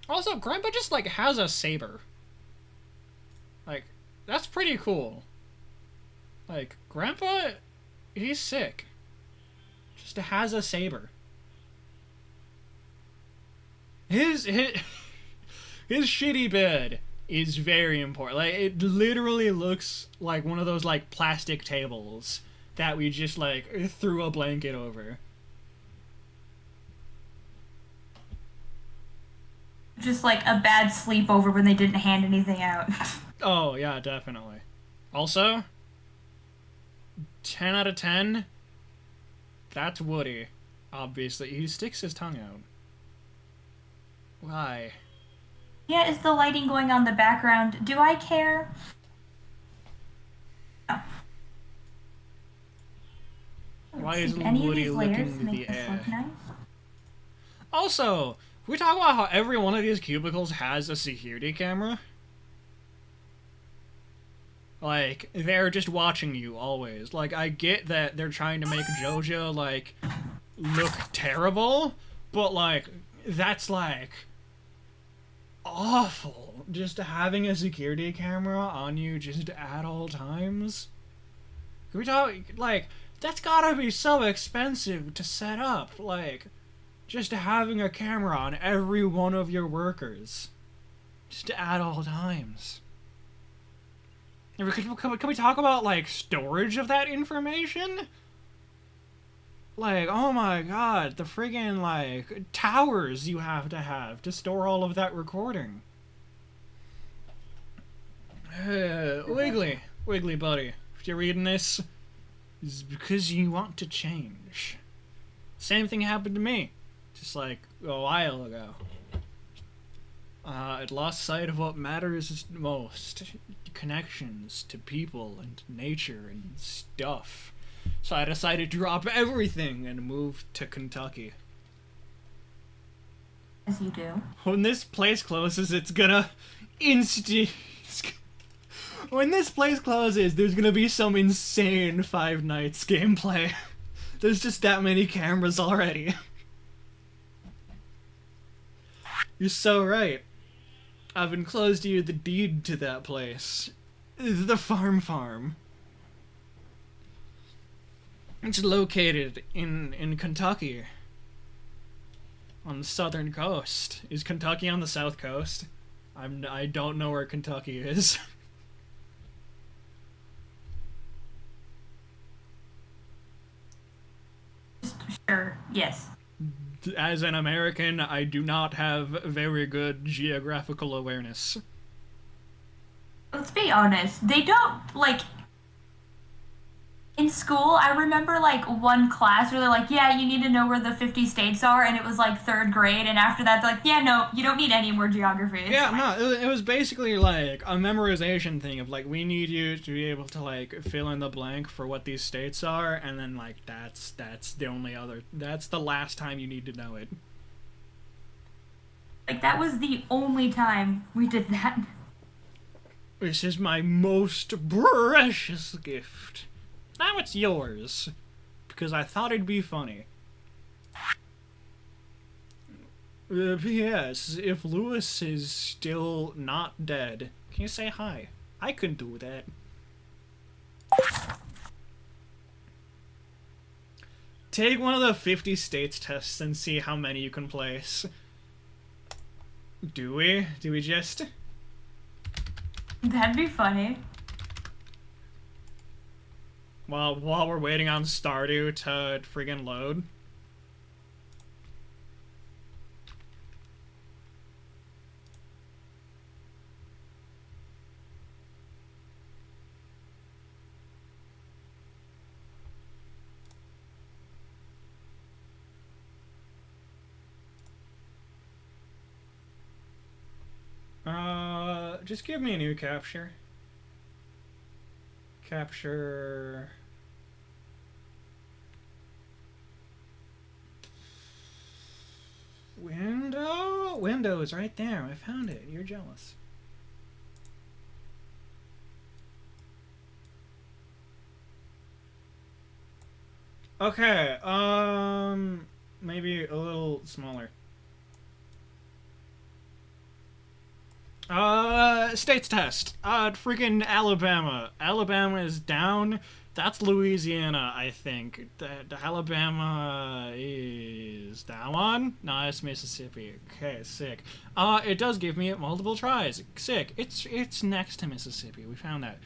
Also, Grandpa just, like, has a saber. Like, that's pretty cool. Like, Grandpa, he's sick. Just has a saber. His shitty bed is very important. Like, it literally looks like one of those, like, plastic tables that we just, like, threw a blanket over. Just like a bad sleepover when they didn't hand anything out. Oh, yeah, definitely. Also, 10 out of 10, that's Woody, obviously. He sticks his tongue out. Why? Yeah, is the lighting going on in the background? Do I care? No. Why is any Woody of these layers looking make the this air? look nice? Also, we talk about how every one of these cubicles has a security camera. Like, they're just watching you always. Like, I get that they're trying to make JoJo, like, look terrible, but, like, that's, like, awful. Just having a security camera on you just at all times. Can we talk, like, that's gotta be so expensive to set up, like, just having a camera on every one of your workers. Just at all times. Can we talk about, like, storage of that information? Like, oh my god, the friggin', like, towers you have to store all of that recording. Wiggly buddy, if you're reading this, it's because you want to change. Same thing happened to me, just like a while ago. I'd lost sight of what matters most. Connections to people and nature and stuff. So I decided to drop everything and move to Kentucky. As you do. When this place closes, it's gonna when this place closes, there's gonna be some insane Five Nights gameplay. There's just that many cameras already. You're so right. I've enclosed you the deed to that place. The farm. It's located in Kentucky. On the southern coast. Is Kentucky on the south coast? I don't know where Kentucky is. Sure, yes. As an American, I do not have very good geographical awareness. Let's be honest, they don't, like, in school, I remember, like, one class where they're like, yeah, you need to know where the 50 states are, and it was, like, 3rd grade, and after that, they're like, yeah, no, you don't need any more geography. Yeah, no, it was basically, like, a memorization thing of, like, we need you to be able to, like, fill in the blank for what these states are, and then, like, that's the last time you need to know it. Like, that was the only time we did that. This is my most precious gift. Now it's yours, because I thought it'd be funny. P.S. If Lewis is still not dead, can you say hi? I can do that. Take one of the 50 states tests and see how many you can place. Do we? Do we just? That'd be funny. While we're waiting on Stardew to friggin' load. Just give me a new capture. Capture... Window is right there. I found it. You're jealous. Okay, maybe a little smaller. States test. Freaking Alabama. Alabama is down. That's Louisiana, I think. The Alabama is that one? No, it's Mississippi. Okay, sick. It does give me multiple tries. Sick. It's next to Mississippi. We found that.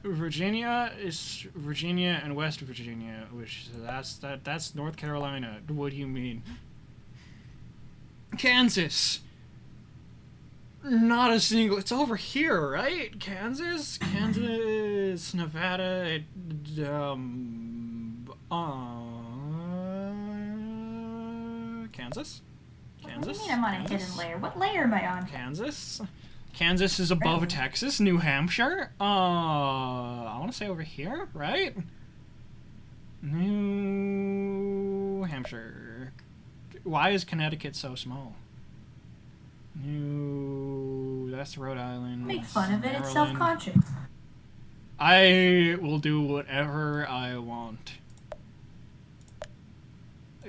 Virginia is Virginia and West Virginia, which that's North Carolina. What do you mean? Kansas. Not a single. It's over here, right? Kansas, Nevada. Kansas. What do you mean I'm on a hidden layer? What layer am I on? Kansas is above Texas. New Hampshire. I want to say over here, right? New Hampshire. Why is Connecticut so small? That's Rhode Island. Make fun of it. Maryland. It's self-conscious. I will do whatever I want.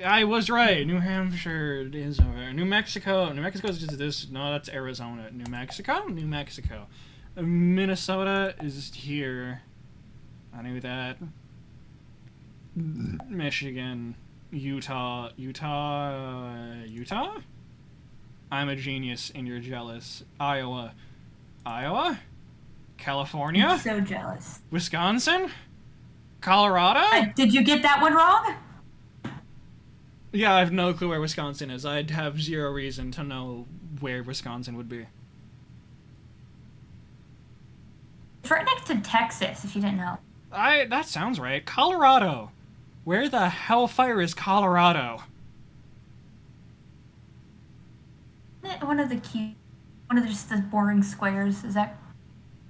I was right. New Hampshire is over there. New Mexico is just this. No, that's Arizona. New Mexico. Minnesota is here. I knew that. Michigan. Utah. I'm a genius and you're jealous. Iowa. California? I'm so jealous. Wisconsin? Colorado? Did you get that one wrong? Yeah, I have no clue where Wisconsin is. I'd have zero reason to know where Wisconsin would be. It's right next to Texas, if you didn't know. That sounds right. Colorado. Where the hellfire is Colorado? Isn't it one of just the boring squares? Is that?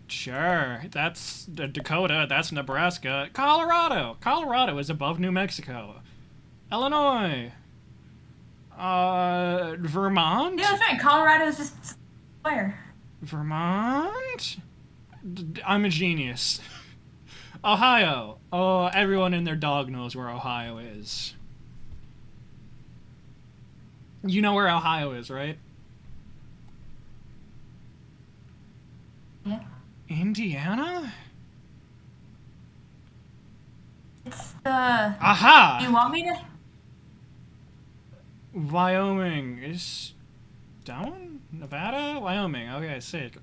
Sure, that's Dakota, that's Nebraska. Colorado! Colorado is above New Mexico. Illinois. Vermont? Yeah, that's right. Colorado is just square. Vermont? I'm a genius. Ohio. Oh, everyone and their dog knows where Ohio is. You know where Ohio is, right? Yeah. Indiana? It's the... Aha! Do you want me to... Wyoming is down? Nevada? Wyoming. Okay, sick.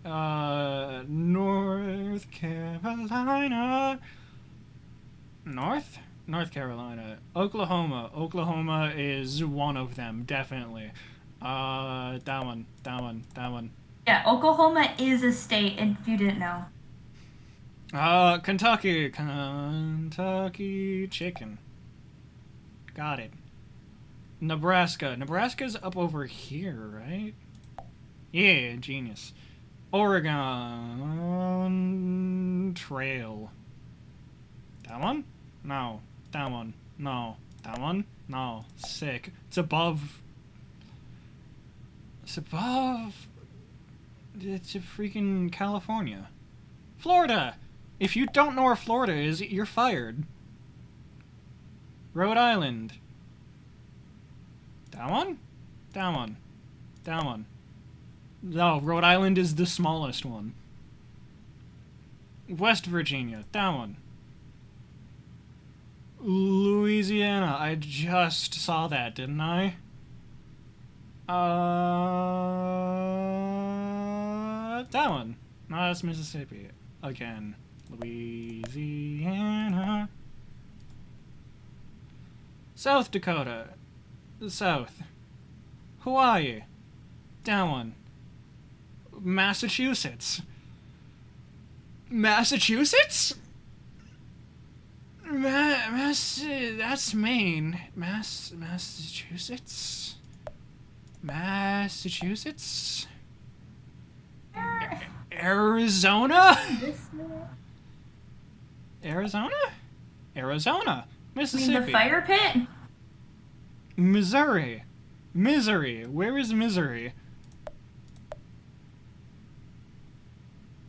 North Carolina. North Carolina. Oklahoma. Oklahoma is one of them, definitely. That one. Yeah, Oklahoma is a state, if you didn't know. Kentucky. Kentucky chicken. Got it. Nebraska. Nebraska's up over here, right? Yeah, genius. Oregon Trail. That one? No. That one? No. That one? No. Sick. It's above... It's above... It's a freaking California. Florida! If you don't know where Florida is, you're fired. Rhode Island. That one? That one. That one. No, Rhode Island is the smallest one. West Virginia. That one. Louisiana. I just saw that, didn't I? That one. No, that's Mississippi. Again. Louisiana. South Dakota. South. Hawaii. That one. Massachusetts. Massachusetts? That's Maine. Massachusetts? Massachusetts? Arizona? Arizona? Arizona. Mississippi. You mean the fire pit? Missouri. Missouri. Where is Missouri?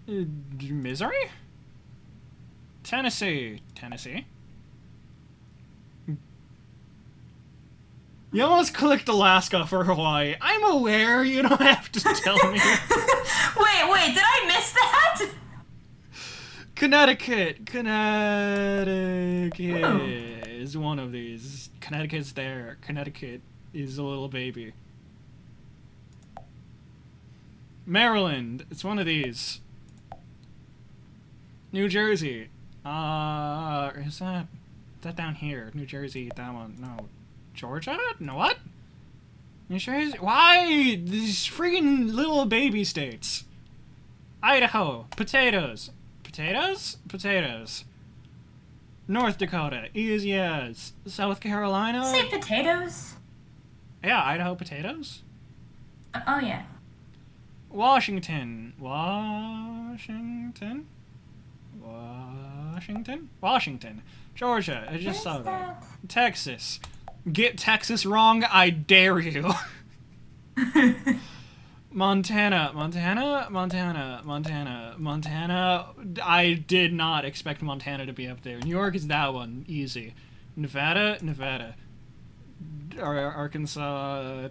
Missouri? Tennessee. Tennessee? You almost clicked Alaska for Hawaii. I'm aware, you don't have to tell me. Wait, did I miss that? Connecticut. Connecticut is one of these. Connecticut's there. Connecticut is a little baby. Maryland. It's one of these. New Jersey. Is that down here? New Jersey, that one. No. Georgia? No, what? New Jersey? Why? These freaking little baby states. Idaho. Potatoes. Potatoes? Potatoes. North Dakota. Easy as. South Carolina. Say potatoes? Yeah, Idaho potatoes. Oh, yeah. Washington. Washington? Washington? Washington. Georgia. I just saw that. Texas. Get Texas wrong, I dare you. Montana. Montana? Montana. Montana. Montana. I did not expect Montana to be up there. New York is that one. Easy. Nevada? Nevada. Arkansas.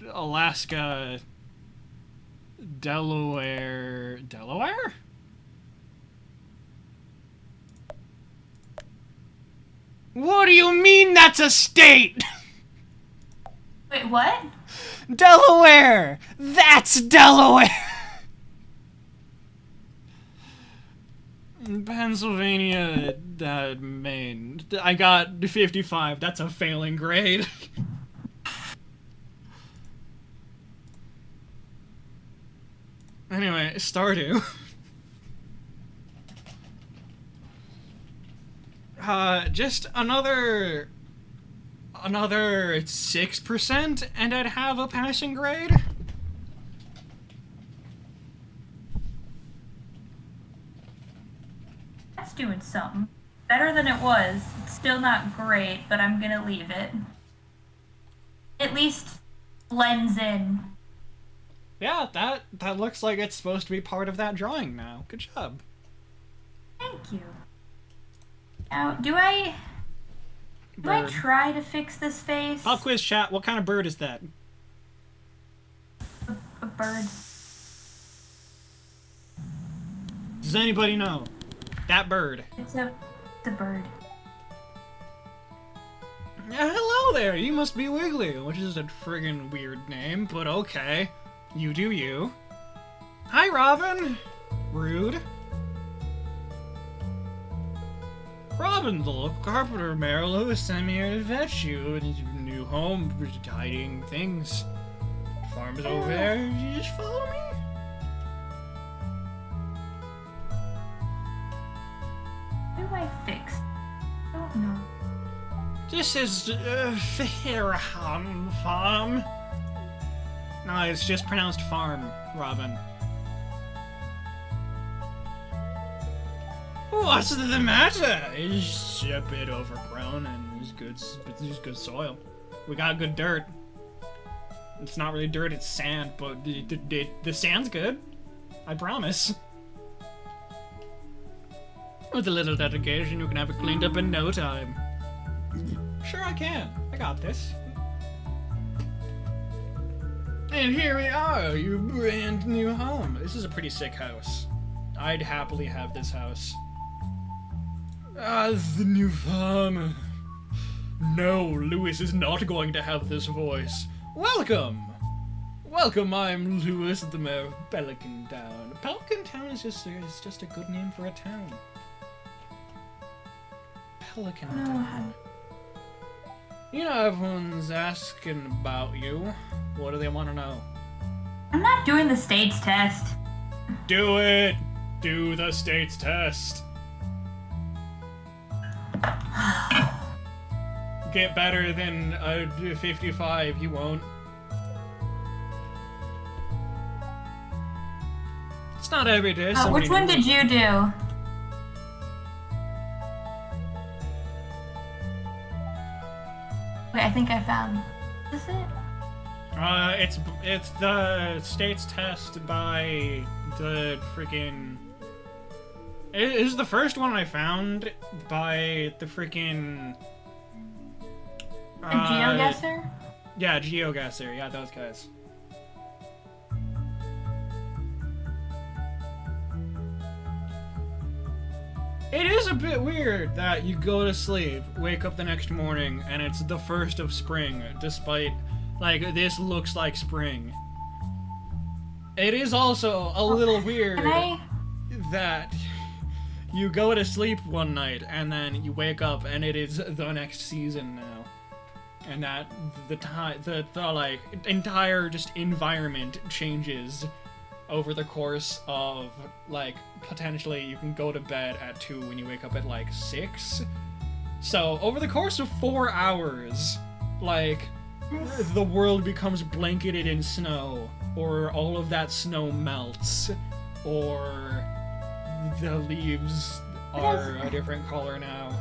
Alaska. Delaware. Delaware? What do you mean that's a state? Wait, what? Delaware! That's Delaware! Pennsylvania, Maine. I got 55. That's a failing grade. Anyway, Stardew. Just another 6%, and I'd have a passing grade. That's doing something. Better than it was. It's still not great, but I'm gonna leave it. At least blends in. Yeah, that looks like it's supposed to be part of that drawing now. Good job. Thank you. Now, do I try to fix this face? Pop quiz chat, what kind of bird is that? A bird. Does anybody know? That bird. It's a bird. Yeah, hello there, you must be Wiggly, which is a friggin' weird name, but okay. You do you. Hi, Robin! Rude. Robin, the local carpenter, Mary Lewis sent me here to fetch you in your new home, hiding things. Farm's over there, you just follow me? What do I fix? I don't know. This is, Fairham Farm. No, it's just pronounced farm, Robin. What's the matter? It's a bit overgrown and there's good soil. We got good dirt. It's not really dirt, it's sand, but the sand's good. I promise. With a little dedication, you can have it cleaned up in no time. Sure I can. I got this. And here we are, your brand new home. This is a pretty sick house. I'd happily have this house. The new farm. No, Lewis is not going to have this voice. Welcome! Welcome, I'm Lewis, the mayor of Pelican Town. Pelican Town is just a good name for a town. Pelican Town. You know, everyone's asking about you. What do they want to know? I'm not doing the state's test. Do it! Do the state's test. Get better than a 55, you won't. It's not every day. Which one did you do? Wait, I think I found. Is it? It's the state's test by the freaking. It is the first one I found by the freaking. The GeoGuessr? Yeah, GeoGuessr. Yeah, those guys. It is a bit weird that you go to sleep, wake up the next morning, and it's the 1st of spring, despite, like, this looks like spring. It is also a little weird that you go to sleep one night, and then you wake up, and it is the next season now. And that the like, entire just environment changes over the course of, like, potentially you can go to bed at 2 when you wake up at, like, 6. So, over the course of 4 hours, like, the world becomes blanketed in snow, or all of that snow melts, or the leaves are a different color now.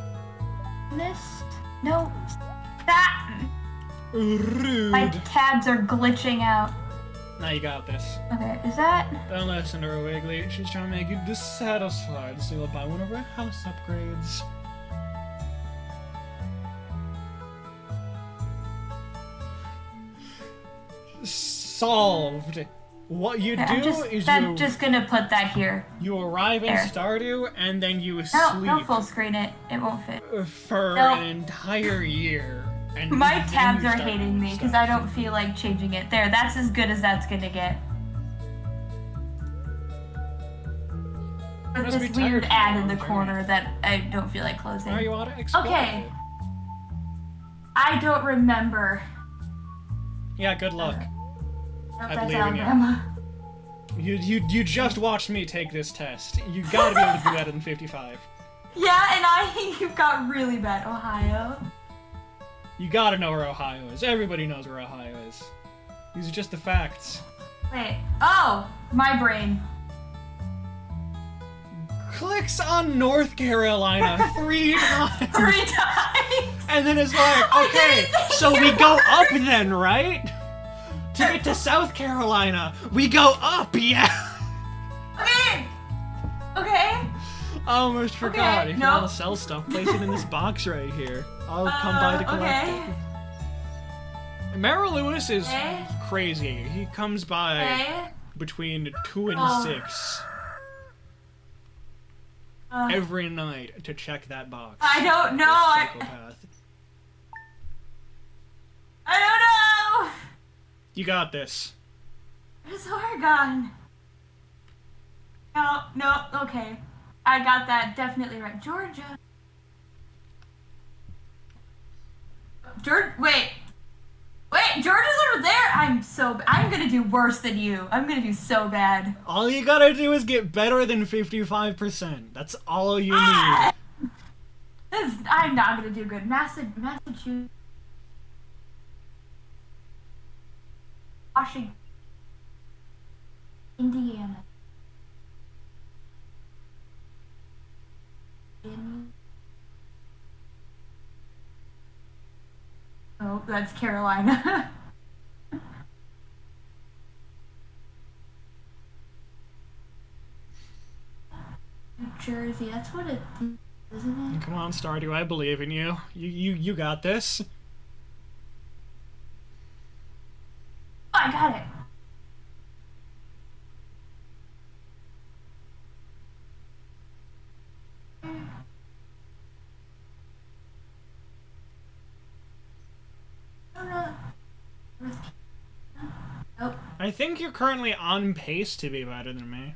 No. That! Rude. My tabs are glitching out. Now you got this. Okay, is that? Don't listen to her, Wiggly. She's trying to make you dissatisfied, so you'll buy one of her house upgrades. Solved. What you do is I'm just gonna put that here. You arrive in Stardew, and then you sleep. Don't full screen it. It won't fit. For an entire year. And my tabs are hating me because I don't feel like changing it. There, that's as good as that's gonna get. With this weird ad in the corner that I don't feel like closing. Now you want to explore Okay. it. I don't remember. Yeah, good luck. Nope, I that's believe in you. Alabama. You just watched me take this test. You gotta be able to do better than 55. Yeah, and you got really bad. Ohio. You gotta know where Ohio is. Everybody knows where Ohio is. These are just the facts. Wait. Oh, my brain. Clicks on North Carolina 3 times. 3 times. And then it's like, okay, so we go up then, right? To get to South Carolina, we go up, yeah. Okay. Okay. I almost forgot. Okay, If you want to sell stuff, place it in this box right here. I'll come by to collect it. Merrill Lewis is crazy. He comes by between 2 and 6 every night to check that box. I don't know. Psychopath. I don't know. You got this. It's Oregon. No, okay. I got that definitely right. Georgia. Wait, Georgia's over there? I'm gonna do worse than you. I'm gonna do so bad. All you gotta do is get better than 55%. That's all you need. I'm not gonna do good. Massachusetts. Washington. Indiana. Oh, that's Carolina. New Jersey, that's what it is, isn't it? Come on, Stardew, I believe in you. You got this. Oh, I got it. Nope. I think you're currently on pace to be better than me.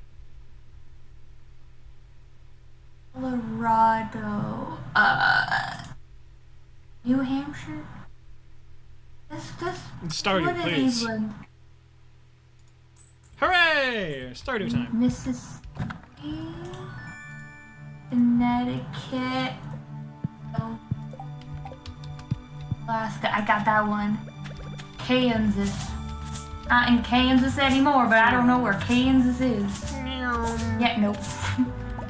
Colorado, New Hampshire. Stardew, please. England. Hooray! Stardew time. Mississippi, Connecticut, Alaska. I got that one. Kansas. Not in Kansas anymore, but I don't know where Kansas is. Yeah, nope.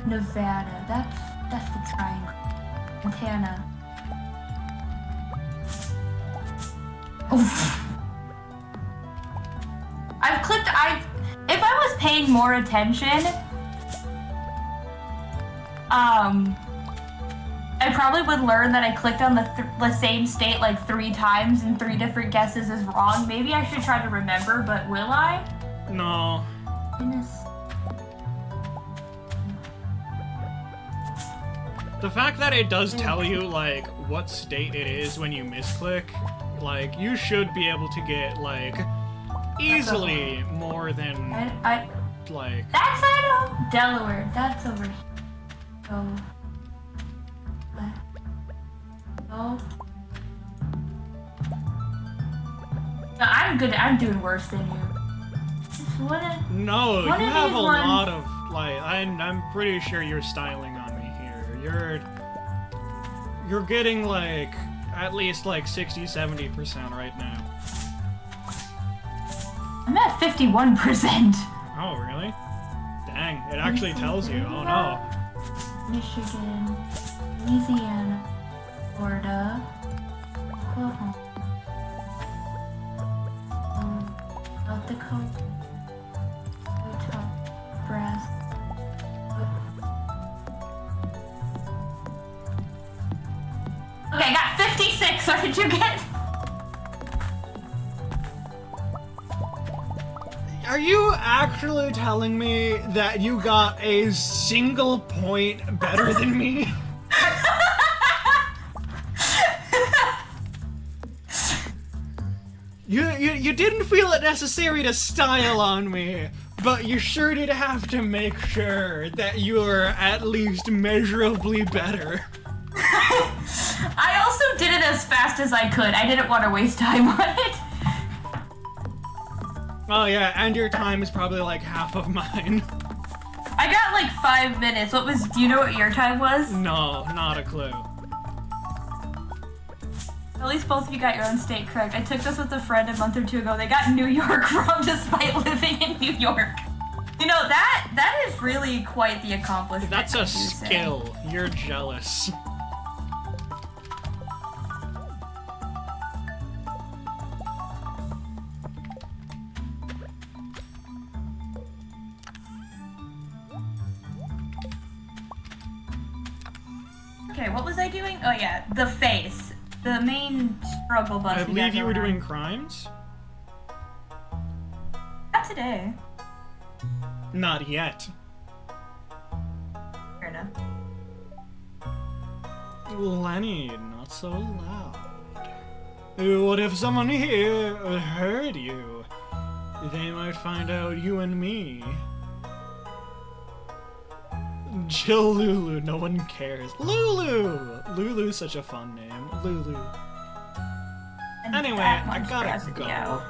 Nevada. That's the triangle. Montana. Oh. If I was paying more attention, I probably would learn that I clicked on the same state like 3 times and 3 different guesses is wrong. Maybe I should try to remember, but will I? No. Goodness. The fact that it does tell you, like, what state it is when you misclick, like, you should be able to get, like, easily more than, like... That's I know. Delaware. That's over here. Oh. Oh. No, I'm good. I'm doing worse than you. No, you have a lot of, like, I'm pretty sure you're styling on me here. You're getting, like, at least, like, 60-70% right now. I'm at 51%. Oh, really? Dang, it actually tells you. Oh, no. Michigan, Louisiana, Florida, Oklahoma, South Dakota, Utah, Nebraska. Okay, I got 56. What did you get? Are you actually telling me that you got a single point better than me? You didn't feel it necessary to style on me, But you sure did have to make sure that you were at least measurably better. I also did it as fast as I could. I didn't want to waste time on it. Oh yeah, and your time is probably like half of mine. I got like 5 minutes. Do you know what your time was? No, not a clue. At least both of you got your own state correct. I took this with a friend a month or 2 ago. They got New York wrong despite living in New York. You know, that is really quite the accomplishment. That's a skill. You're jealous. Okay, what was I doing? Oh yeah, the face. The main struggle bus. I believe you were doing crimes? Not today. Not yet. Fair enough. Lenny, not so loud. What if someone here heard you? They might find out you and me. Chill, Lulu, no one cares. Lulu! Lulu's such a fun name. Lulu. And anyway, I gotta go. I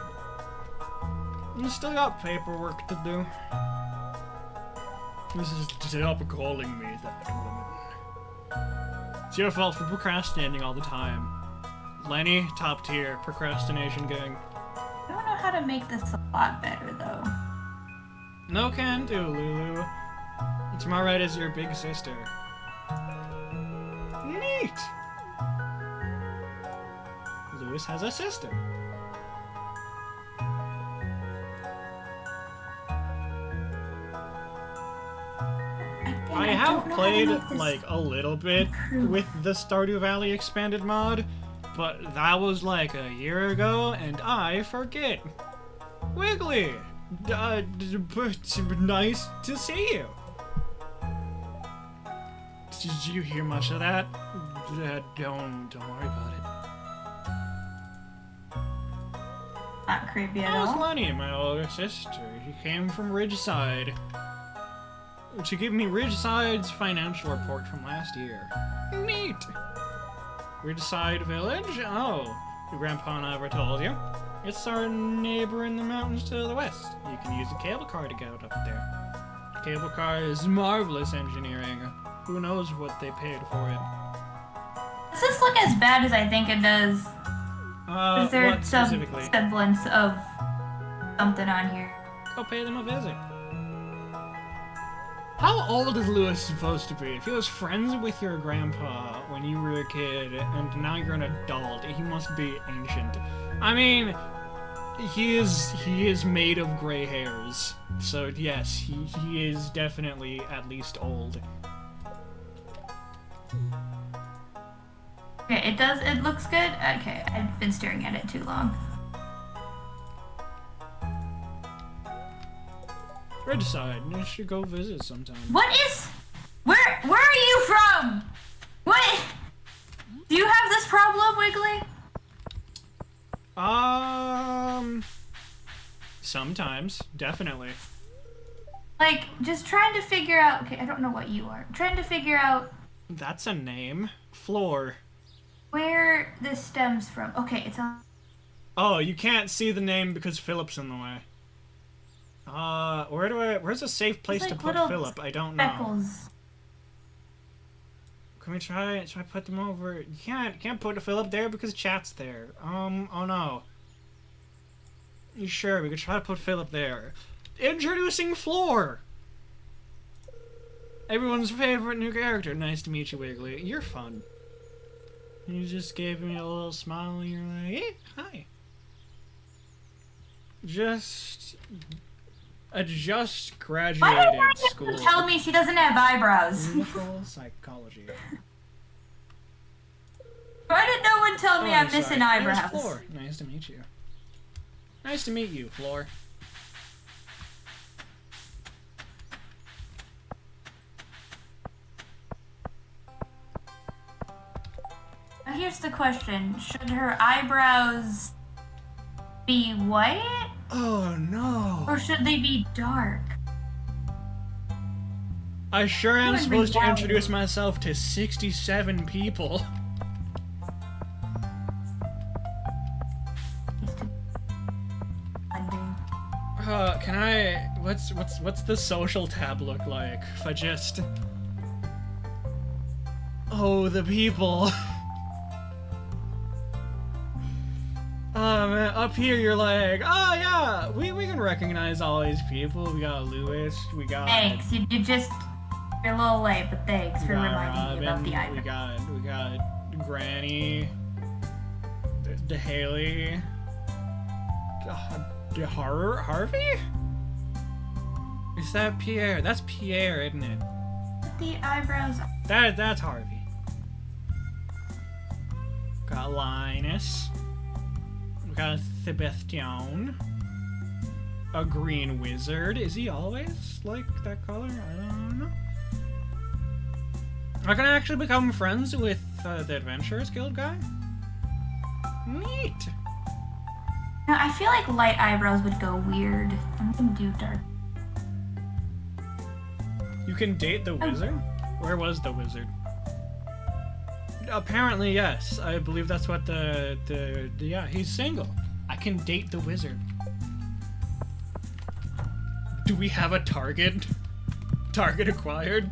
still got paperwork to do. This is stop calling me that woman. It's your fault for procrastinating all the time. Lenny, top tier, procrastination gang. I don't know how to make this a lot better though. No can do, Lulu. It's my right as your big sister. Neat! Lewis has a sister. I have played, like, a little bit with the Stardew Valley expanded mod, but that was like a year ago, and I forget. Wiggly! Nice to see you. Did you hear much of that? Don't worry about it. Not creepy at all. How's Lenny, my older sister? She came from Ridgeside. She gave me Ridgeside's financial report from last year. Neat! Ridgeside Village? Oh, your grandpa never told you. It's our neighbor in the mountains to the west. You can use a cable car to get up there. The cable car is marvelous engineering. Who knows what they paid for it? Does this look as bad as I think it does? Is there some semblance of something on here? Go pay them a visit. How old is Lewis supposed to be? If he was friends with your grandpa when you were a kid, and now you're an adult, he must be ancient. I mean, he is made of gray hairs. So yes, he is definitely at least old. Okay, it looks good? Okay, I've been staring at it too long. Ridgeside, you should go visit sometime. Where are you from? What? Do you have this problem, Wiggly? Sometimes, definitely. Like, just trying to figure out, okay, I don't know what you are. Trying to figure out... That's a name. Floor. Where this stems from. Okay, it's on... Oh, you can't see the name because Philip's in the way. Where's a safe place to put Philip? I don't know. Can we try put them over? You can't put Philip there because chat's there. Oh no. You sure? We could try to put Philip there. Introducing Floor! Everyone's favorite new character. Nice to meet you, Wiggly. You're fun. You just gave me a little smile and you're like, hey, hi. I just graduated school. Tell me she doesn't have eyebrows. Clinical psychology. Why did no one tell me I'm missing eyebrows? Floor. Nice to meet you. Nice to meet you, Floor. Now here's the question. Should her eyebrows be white Oh no. Or should they be dark? I sure am supposed to introduce myself to 67 people. Can I... What's the social tab look like? If I just... Oh, the people. Man, up here you're like, oh yeah, we can recognize all these people. We got Lewis, we got... Thanks, you're a little late, but thanks for reminding me about the eyebrow. We got Granny, the Haley, Harvey? Is that Pierre? That's Pierre, isn't it? The eyebrows. That's Harvey. Got Linus. We got Sebastian. A green wizard. Is he always like that color? I don't know. I can actually become friends with the Adventurers Guild guy. Neat. No, I feel like light eyebrows would go weird. I'm gonna do dark. You can date the wizard? Where was the wizard? Apparently, yes. I believe that's what yeah, he's single. I can date the wizard. Do we have a target? Target acquired?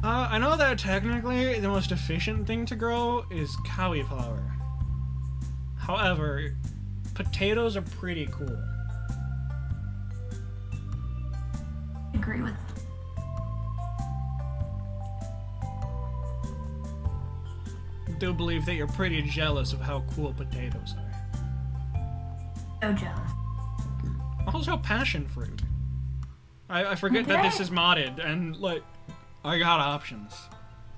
I know that technically the most efficient thing to grow is cauliflower. However, potatoes are pretty cool. Agree with. I do believe that you're pretty jealous of how cool potatoes are. So jealous. Also, passion fruit. I forget that this is modded, and like, I got options.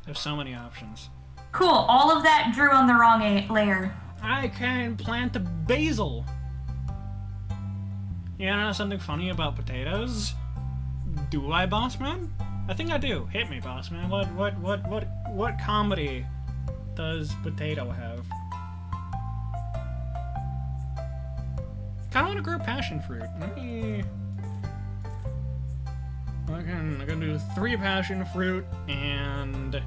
There's so many options. Cool. All of that drew on the wrong layer. I can plant the basil. You know something funny about potatoes? Do I, boss man? I think I do. Hit me, boss man. What comedy does potato have? Kinda wanna grow passion fruit. Let me... I can do 3 passion fruit and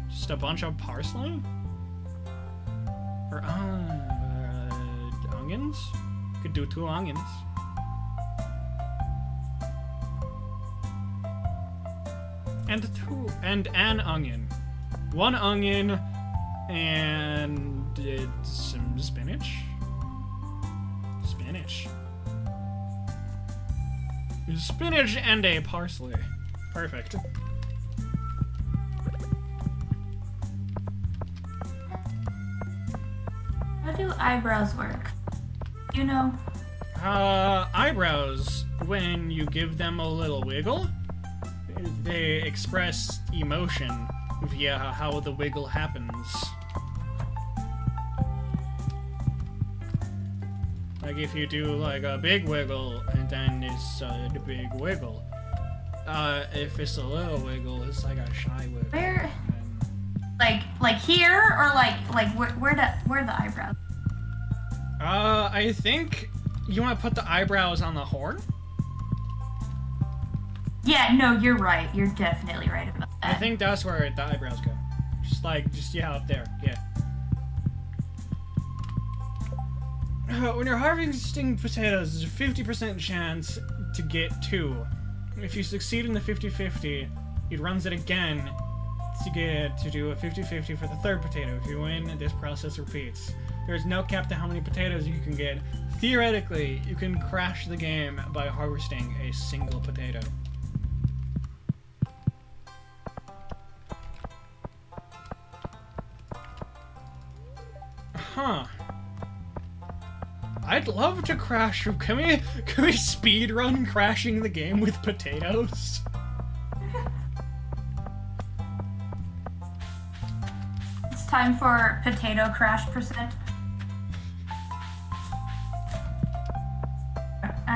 just a bunch of parsley? Or, onions? Could do 2 onions. And an onion. 1 onion and some spinach. Spinach and a parsley. Perfect. How do eyebrows work? You know? Eyebrows, when you give them a little wiggle, they express emotion via how the wiggle happens. Like if you do like a big wiggle and then it's a big wiggle. If it's a little wiggle, it's like a shy wiggle. Where? Like here or like where the eyebrows? I think you want to put the eyebrows on the horn. Yeah, no, you're right. You're definitely right about that. I think that's where the eyebrows go. Just yeah, up there. Yeah. When you're harvesting potatoes, there's a 50% chance to get 2. If you succeed in the 50-50, it runs it again to do a 50-50 for the 3rd potato. If you win, this process repeats. There's no cap to how many potatoes you can get. Theoretically, you can crash the game by harvesting a single potato. Huh. I'd love to crash. Can we speed run crashing the game with potatoes? It's time for potato crash percent.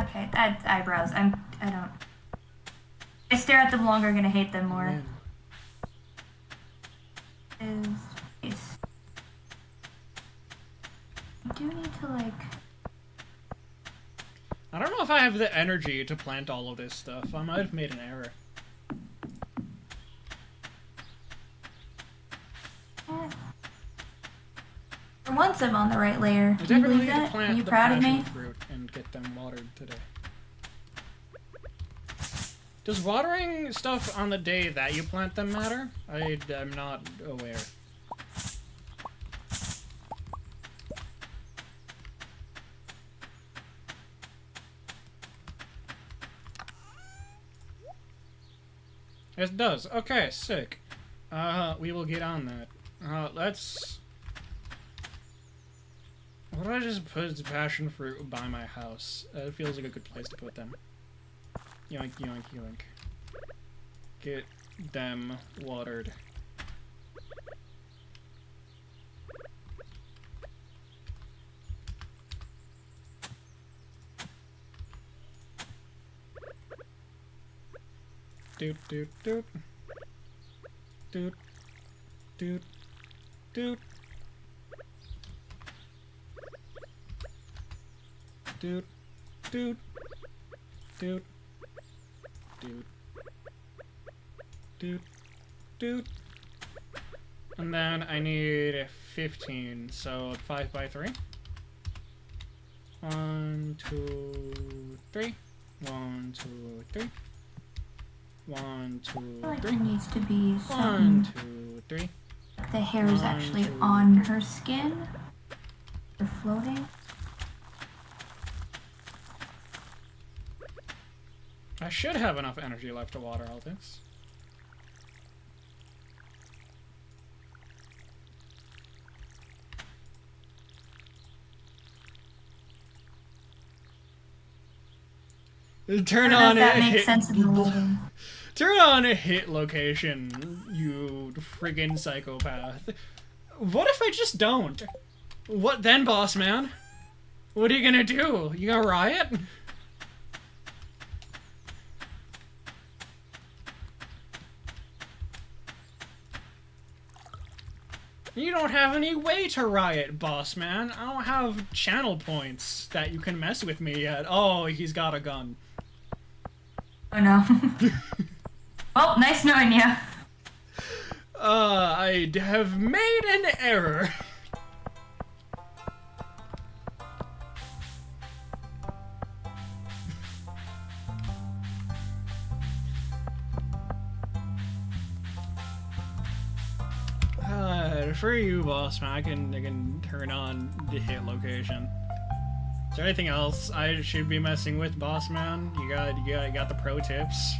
Okay, that's eyebrows. I stare at them longer, I'm gonna hate them more. do need to, like... I don't know if I have the energy to plant all of this stuff. I might have made an error. For once, I'm on the right layer. I Can you definitely believe need to that? Are plant you the proud of passion me? fruit and get them watered today. Does watering stuff on the day that you plant them matter? I'm not aware. It does. Okay, sick. We will get on that. Let's... What do I just put the passion fruit by my house? It feels like a good place to put them. Yoink, yoink, yoink. Get them watered. Doot, doot, doot. Doot. Doot. Doot. Doot. Doot. Doot. Doot. Doot. Doot. And then I need 15, so 5 by 3. 1, 2, 3. 1, 2, 3. 1, 2, 3. I feel like there needs to be 1, something. 2, 3. The hair is 1, actually 2, on her skin. They're floating. I should have enough energy left to water all this. Turn on that a makes hit. sense in the lighting. Turn on a hit location, you friggin' psychopath. What if I just don't? What then, boss man? What are you gonna do? You gonna riot? You don't have any way to riot, boss man. I don't have channel points that you can mess with me yet. Oh, he's got a gun. Oh no. Well, nice knowing you. I have made an error. For you, boss man, I can turn on the hit location. Is there anything else I should be messing with, boss man? You got the pro tips.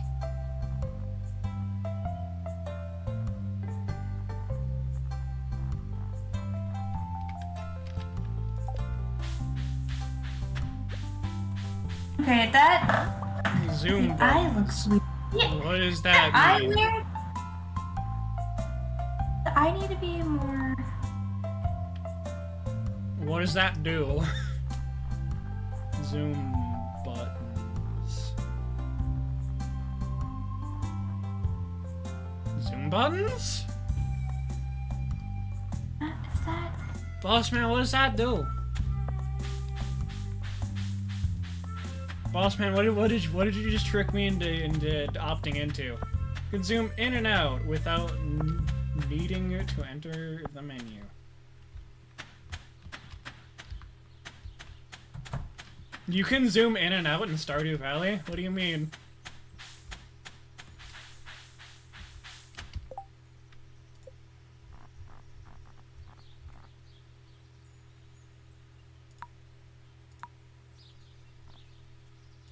Okay, that Zoom. the eye looks weird. Yeah. What does that The mean? eye weird. The eye need to be more. What does that do? Zoom buttons. Zoom buttons? What is that? Boss man, what does that do? Boss man, what did you just trick me into opting into? You can zoom in and out without needing to enter the menu. You can zoom in and out in Stardew Valley? What do you mean?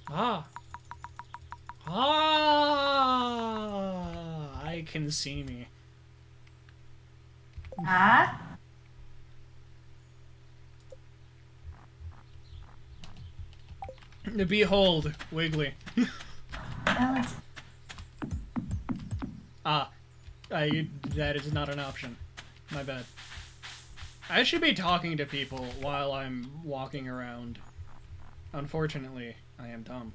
Ah. Ah. I can see me. Ah? Behold, Wiggly. Alex. That is not an option. My bad. I should be talking to people while I'm walking around. Unfortunately, I am dumb.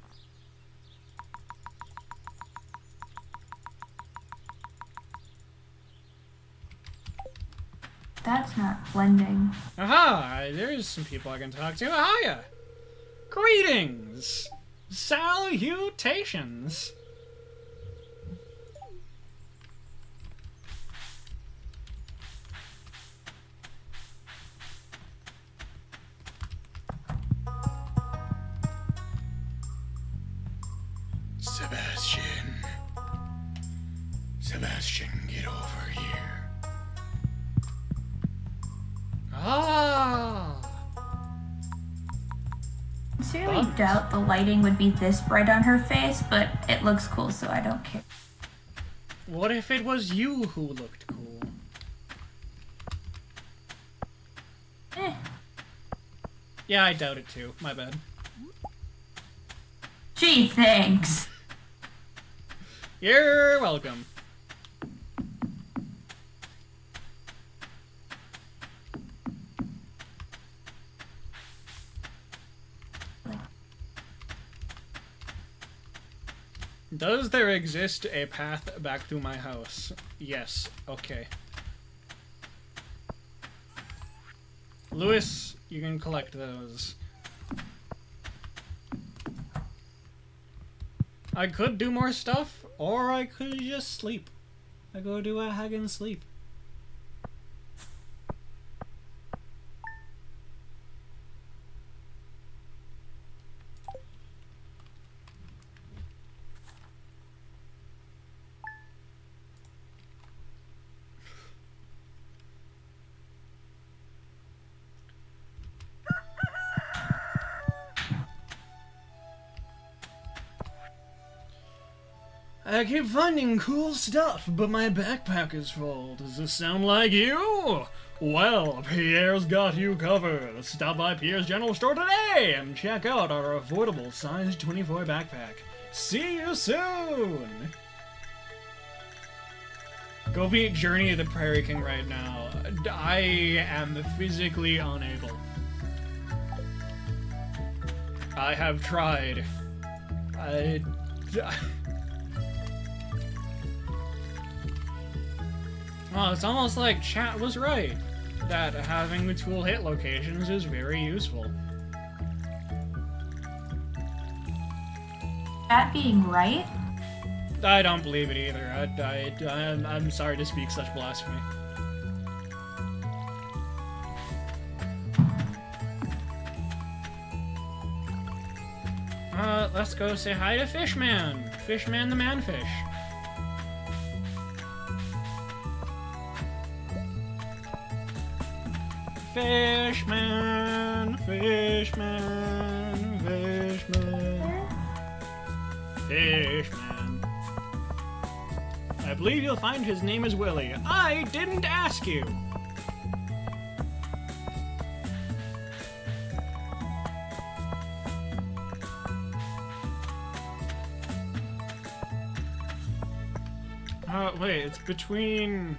that's not blending. Aha! There's some people I can talk to. Hiya! Greetings! Salutations! Sebastian, get over here. Ah! I sincerely doubt the lighting would be this bright on her face, but it looks cool, so I don't care. What if it was you who looked cool? Yeah, I doubt it too. My bad. Gee, thanks. You're welcome. Does there exist a path back to my house? Yes. Okay. Lewis, you can collect those. I could do more stuff, or I could just sleep. I go do a hag and sleep. I keep finding cool stuff, but my backpack is full. Does this sound like you? Well, Pierre's got you covered. Stop by Pierre's General Store today and check out our affordable size 24 backpack. See you soon! Go beat Journey of the Prairie King right now. I am physically unable. I have tried. Well, it's almost like chat was right, that having the tool hit locations is very useful. That being right? I don't believe it either. I'm sorry to speak such blasphemy. Let's go say hi to Fishman. Fishman the Manfish. Fishman, Fishman, Fishman, Fishman. I believe you'll find his name is Willie. I didn't ask you. Wait, it's between...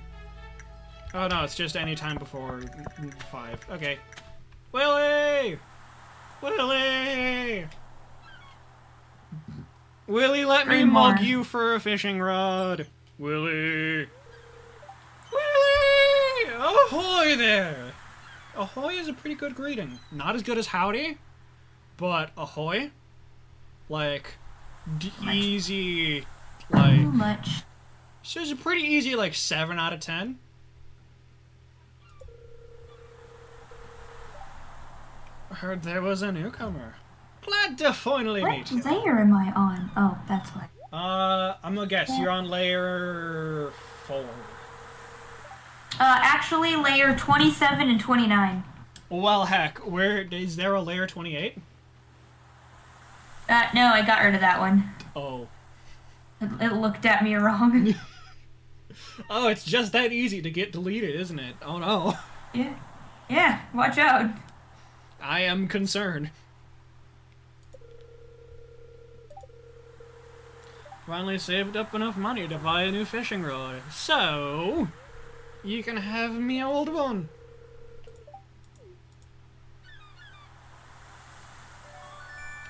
Oh no, it's just any time before 5. Okay. Willie! Willie! Willie, let me mug you for a fishing rod. Willie! Willie! Ahoy there! Ahoy is a pretty good greeting. Not as good as howdy, but ahoy. Like, easy, like... Too much. So it's a pretty easy, like, 7 out of 10. Heard there was a newcomer. Glad to finally meet you. What layer am I on? Oh, that's why. I'm gonna guess you're on layer 4. Actually, layer 27 and 29. Well, heck, where is there a layer 28? No, I got rid of that one. Oh. It looked at me wrong. Oh, it's just that easy to get deleted, isn't it? Oh no. Yeah. Yeah, watch out. I am concerned. Finally saved up enough money to buy a new fishing rod. So, you can have me old one.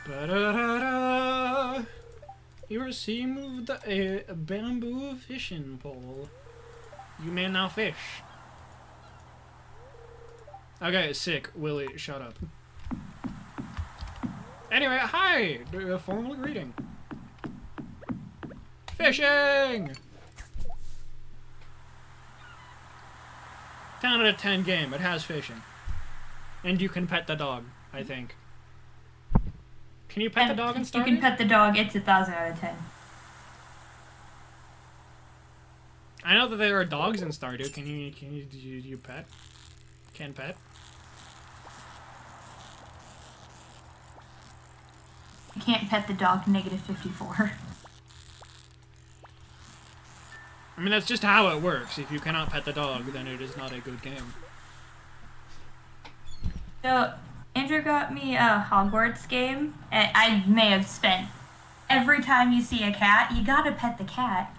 Ba-da-da-da. You received a bamboo fishing pole. You may now fish. Okay, sick. Willie, shut up. Anyway, hi! Formal greeting. Fishing! 10 out of 10 game. It has fishing. And you can pet the dog, I think. Can you pet the dog in Stardew? You can pet the dog. It's 1,000 out of 10. I know that there are dogs in Stardew. Can you pet? Can pet? You can't pet the dog. -54. I mean, that's just how it works. If you cannot pet the dog, then it is not a good game. So, Andrew got me a Hogwarts game. I may have spent. Every time you see a cat, you gotta pet the cat.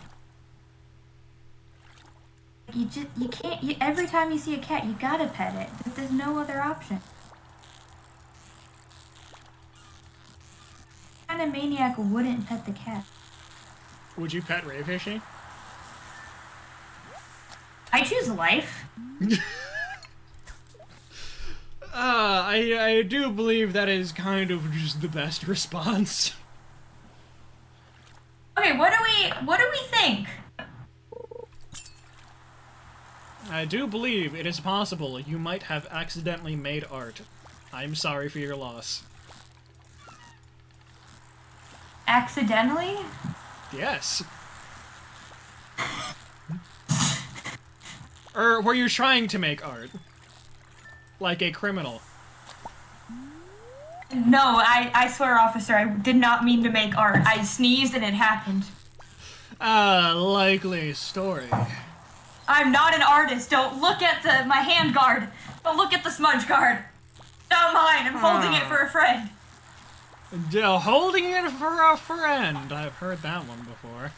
You can't, every time you see a cat, you gotta pet it. There's no other option. What kind of maniac wouldn't pet the cat? Would you pet ray fishing? I choose life. I do believe that is kind of just the best response. Okay, what do we think? I do believe it is possible you might have accidentally made art. I'm sorry for your loss. Accidentally? Yes. Or were you trying to make art? Like a criminal? No, I swear, officer, I did not mean to make art. I sneezed and it happened. Likely story. I'm not an artist. Don't look at my hand guard. Don't look at the smudge guard. Not mine. I'm holding it for a friend. Holding it for a friend. I've heard that one before.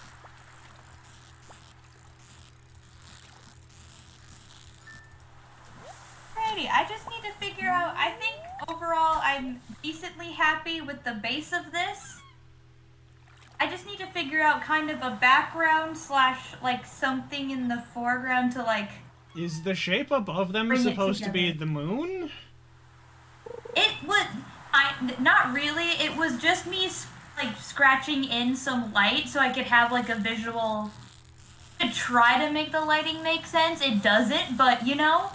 Alrighty, I just need to figure out, I think overall I'm decently happy with the base of this. I just need to figure out kind of a background / like something in the foreground to like... Is the shape above them supposed to be the moon? It was... not really. It was just me like scratching in some light so I could have like a visual to try to make the lighting make sense. It doesn't, but you know...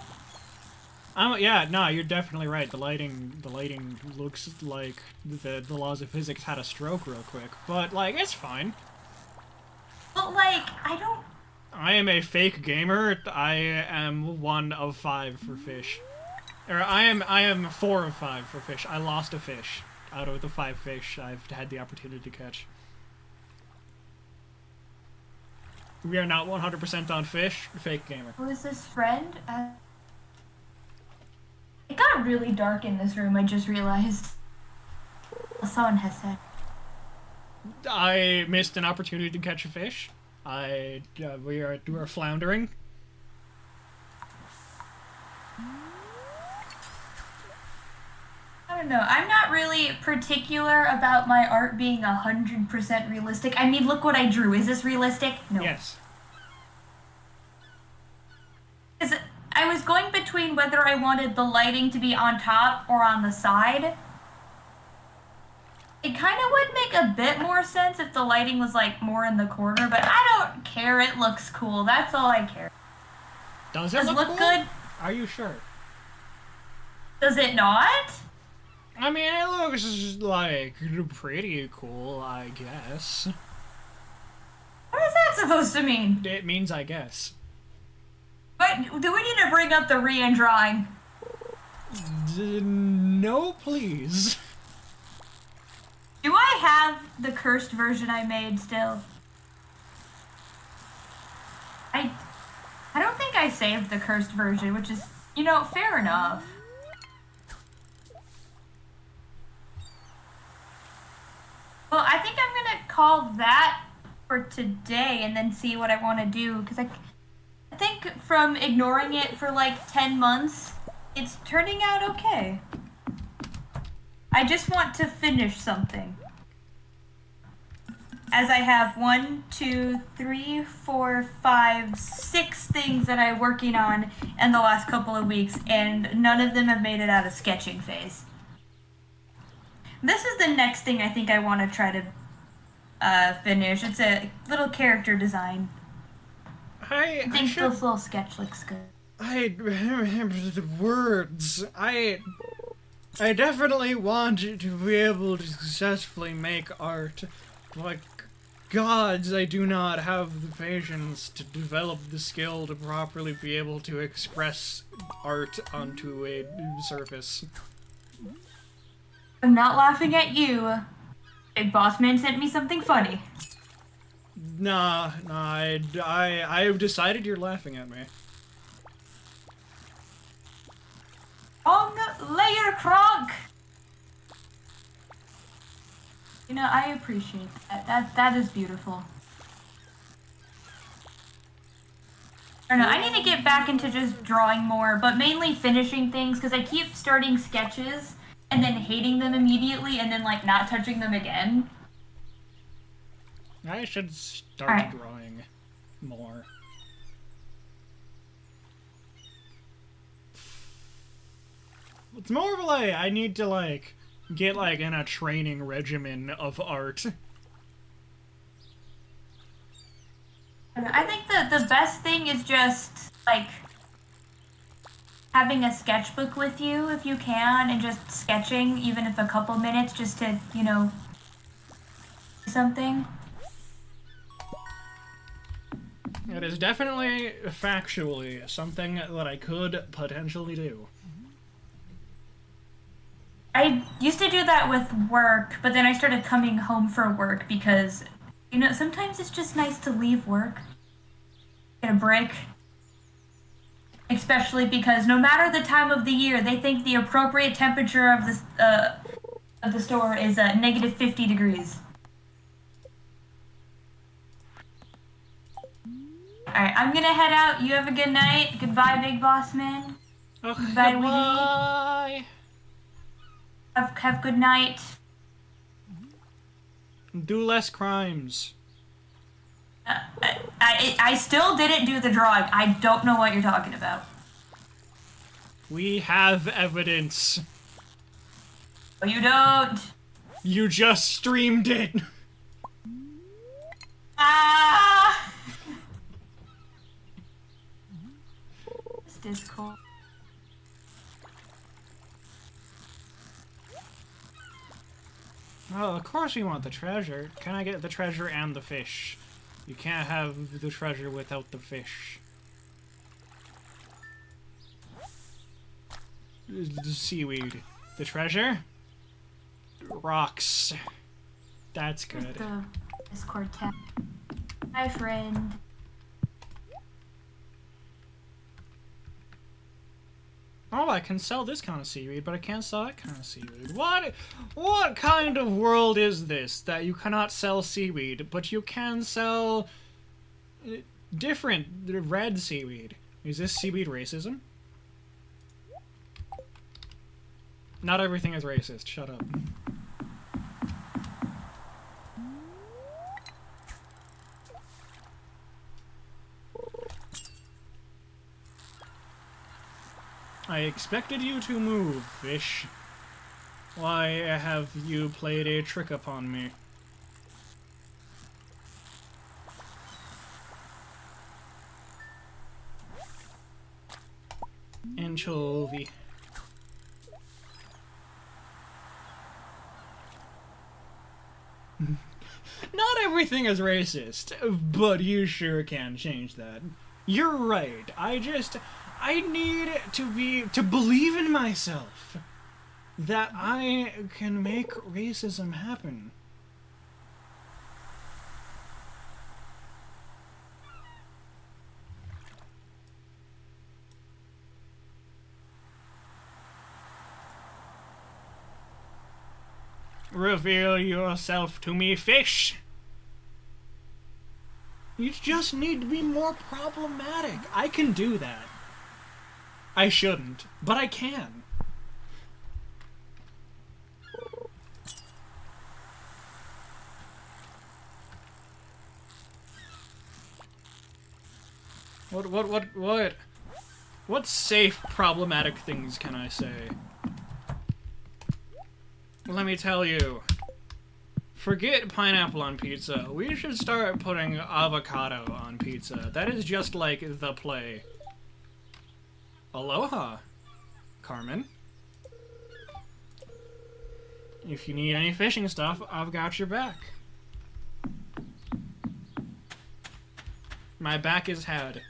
Yeah, no, you're definitely right. The lighting looks like the laws of physics had a stroke real quick, but like it's fine. But like, I don't. I am a fake gamer. I am 1 of 5 for fish, or I am 4 of 5 for fish. I lost a fish out of the 5 fish I've had the opportunity to catch. We are not 100% on fish. Fake gamer. Who is this friend? It got really dark in this room, I just realized. Someone has said. I missed an opportunity to catch a fish. We are floundering. I don't know. I'm not really particular about my art being 100% realistic. I mean, look what I drew. Is this realistic? No. Yes. I was going between whether I wanted the lighting to be on top or on the side. It kind of would make a bit more sense if the lighting was like more in the corner, but I don't care. It looks cool. That's all I care. Does it look cool? Good? Are you sure? Does it not? I mean, it looks like pretty cool, I guess. What is that supposed to mean? It means I guess. But do we need to bring up the Rian drawing? No, please. Do I have the cursed version I made still? I don't think I saved the cursed version, which is, you know, fair enough. Well, I think I'm gonna call that for today and then see what I want to do, because I think from ignoring it for like 10 months, it's turning out okay. I just want to finish something. as I have 1, 2, 3, 4, 5, 6 things that I'm working on in the last couple of weeks, and none of them have made it out of sketching phase. This is the next thing I think I want to try to finish. It's a little character design. I think this little sketch looks good. I remember the words. I definitely want to be able to successfully make art, but gods, I do not have the patience to develop the skill to properly be able to express art onto a surface. I'm not laughing at you. Big Boss Man sent me something funny. Nah, I've decided you're laughing at me. Layer Kronk! You know, I appreciate that. That is beautiful. I don't know, I need to get back into just drawing more, but mainly finishing things, because I keep starting sketches and then hating them immediately and then, like, not touching them again. I should start drawing more. It's more of like, I need to, like, get, like, in a training regimen of art. I think the best thing is just, like, having a sketchbook with you if you can, and just sketching, even if a couple minutes, just to, you know, do something. It is definitely, factually, something that I could potentially do. I used to do that with work, but then I started coming home for work because, you know, sometimes it's just nice to leave work, get a break. Especially because no matter the time of the year, they think the appropriate temperature of the store is negative 50 degrees. Alright, I'm gonna head out. You have a good night. Goodbye, Big Boss Man. Oh, goodbye, Weedy. Have good night. Do less crimes. I still didn't do the drawing. I don't know what you're talking about. We have evidence. No, you don't. You just streamed it. Ah! This Discord. Oh, of course we want the treasure. Can I get the treasure and the fish? You can't have the treasure without the fish. The seaweed. The treasure? Rocks. That's good. The Discord tab. Hi, friend. Oh, I can sell this kind of seaweed, but I can't sell that kind of seaweed. What kind of world is this that you cannot sell seaweed, but you can sell different red seaweed? Is this seaweed racism? Not everything is racist. Shut up. I expected you to move, fish. Why have you played a trick upon me? Anchovy. Not everything is racist, but you sure can change that. You're right. I need to believe in myself that I can make racism happen. Reveal yourself to me, fish. You just need to be more problematic. I can do that. I shouldn't, but I can. What safe, problematic things can I say? Let me tell you. Forget pineapple on pizza. We should start putting avocado on pizza. That is just like the play. Aloha, Carmen. If you need any fishing stuff, I've got your back. My back is had.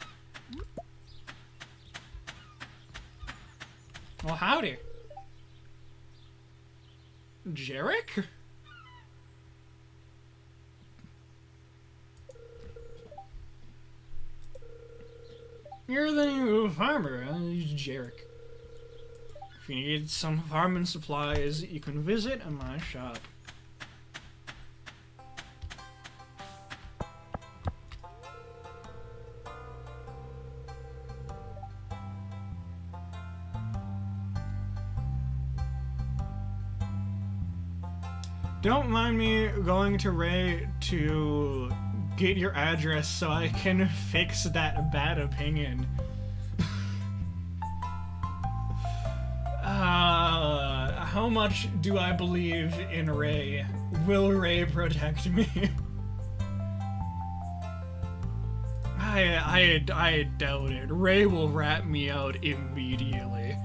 Well, howdy. Jarek? You're the new farmer, Jarek. If you need some farming supplies, you can visit my shop. Don't mind me going to Ray to get your address so I can fix that bad opinion. How much do I believe in Ray? Will Ray protect me? I doubt it. Ray will rat me out immediately.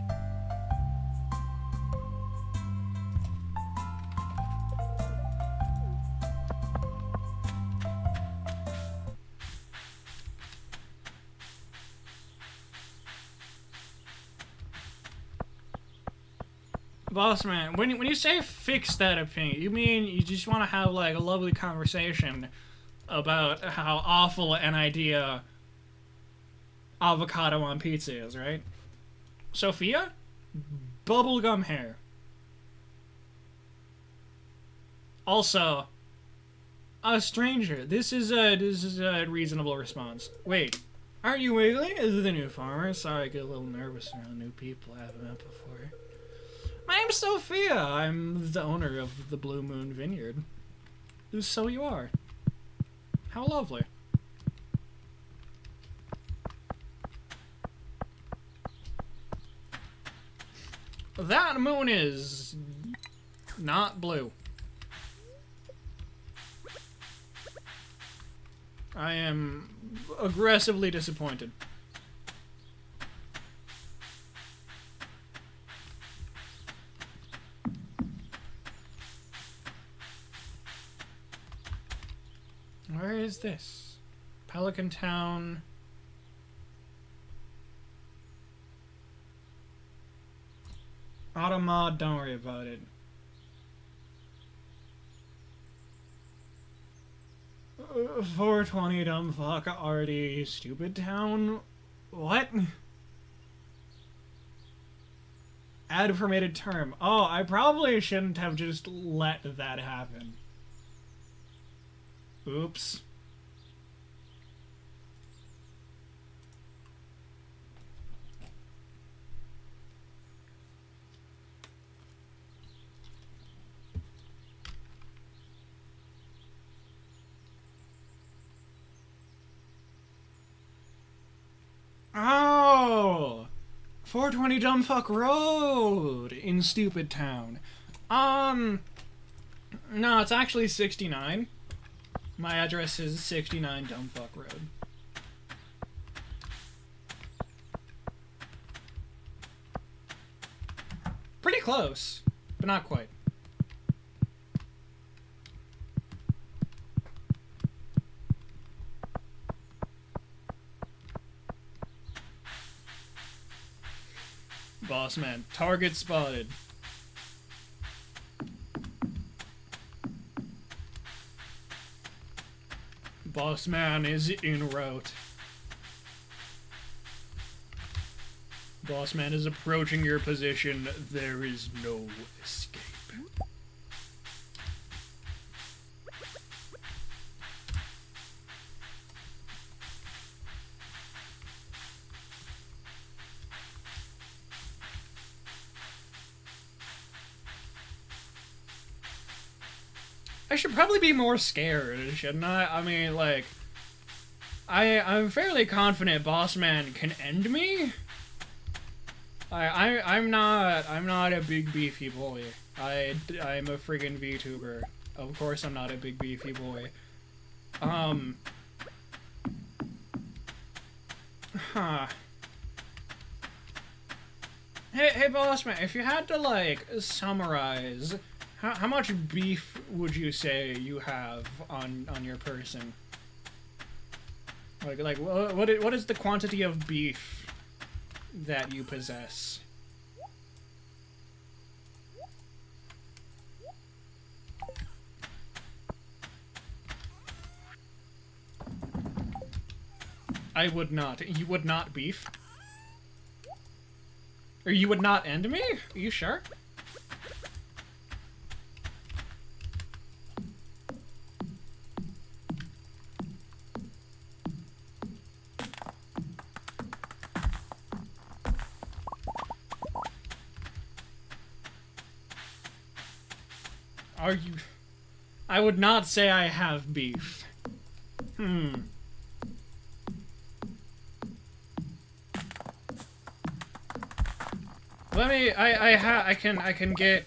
Boss man, when you say fix that opinion, you mean you just want to have like a lovely conversation about how awful an idea avocado on pizza is, right? Sophia? Bubblegum hair. Also, a stranger. This is a reasonable response. Wait, aren't you Wiggly? Is the new farmer? Sorry, I get a little nervous around new people I haven't met before. My name's Sophia. I'm the owner of the Blue Moon Vineyard. So you are. How lovely. That moon is not blue. I am aggressively disappointed. Where is this? Pelican Town. Automod, don't worry about it. 420 dumb fuck already stupid town? What? Add permitted term. Oh, I probably shouldn't have just let that happen. Oops. Oh! 420 Dumbfuck Road in Stupid Town. No, it's actually 69. My address is 69 Dumbfuck Road. Pretty close, but not quite. Boss man, target spotted. Boss man is en route. Boss man is approaching your position. There is no escape. I should probably be more scared, shouldn't I? I mean, like, I'm fairly confident Boss Man can end me. I'm not a big beefy boy. I'm a friggin' VTuber. Of course I'm not a big beefy boy. Huh. Hey, Boss Man, if you had to, like, summarize, how much beef would you say you have on your person? Like, what is the quantity of beef that you possess? I would not. You would not beef? Or you would not end me? Are you sure? Are you... I would not say I have beef. Let me... I can get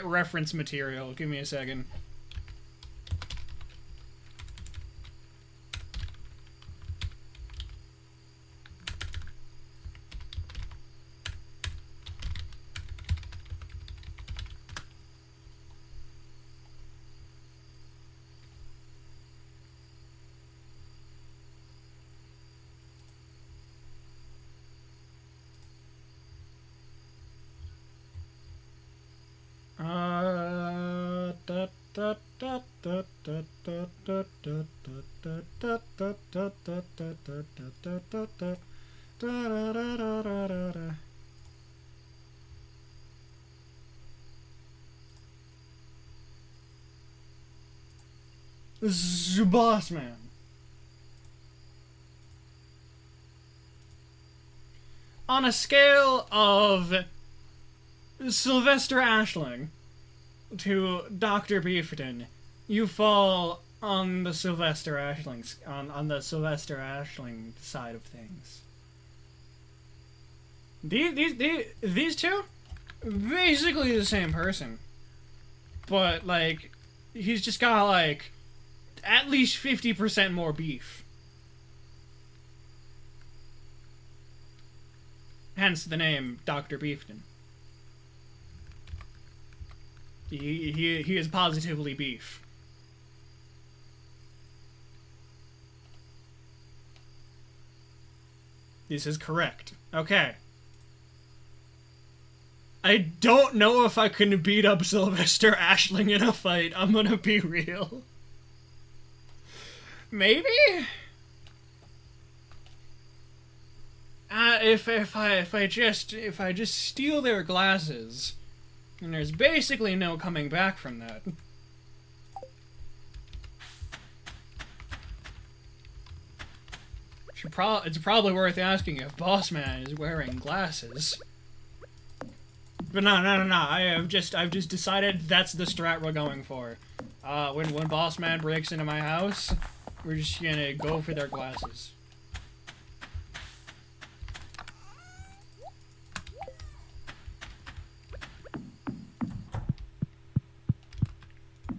reference material. Give me a second. Boss Man. On a scale of Sylvester Ashling to Dr. Beefton, you fall on the Sylvester Ashling on the Sylvester Ashling side of things. These two, basically the same person, but like he's just got like at least 50% more beef. Hence the name Dr. Beefton. He is positively beef. This is correct. Okay. I don't know if I can beat up Sylvester Ashling in a fight. I'm gonna be real. Maybe? If I just steal their glasses, and there's basically no coming back from that. It's probably worth asking if Boss Man is wearing glasses. But no. I've just decided that's the strat we're going for. When Boss Man breaks into my house, we're just gonna go for their glasses.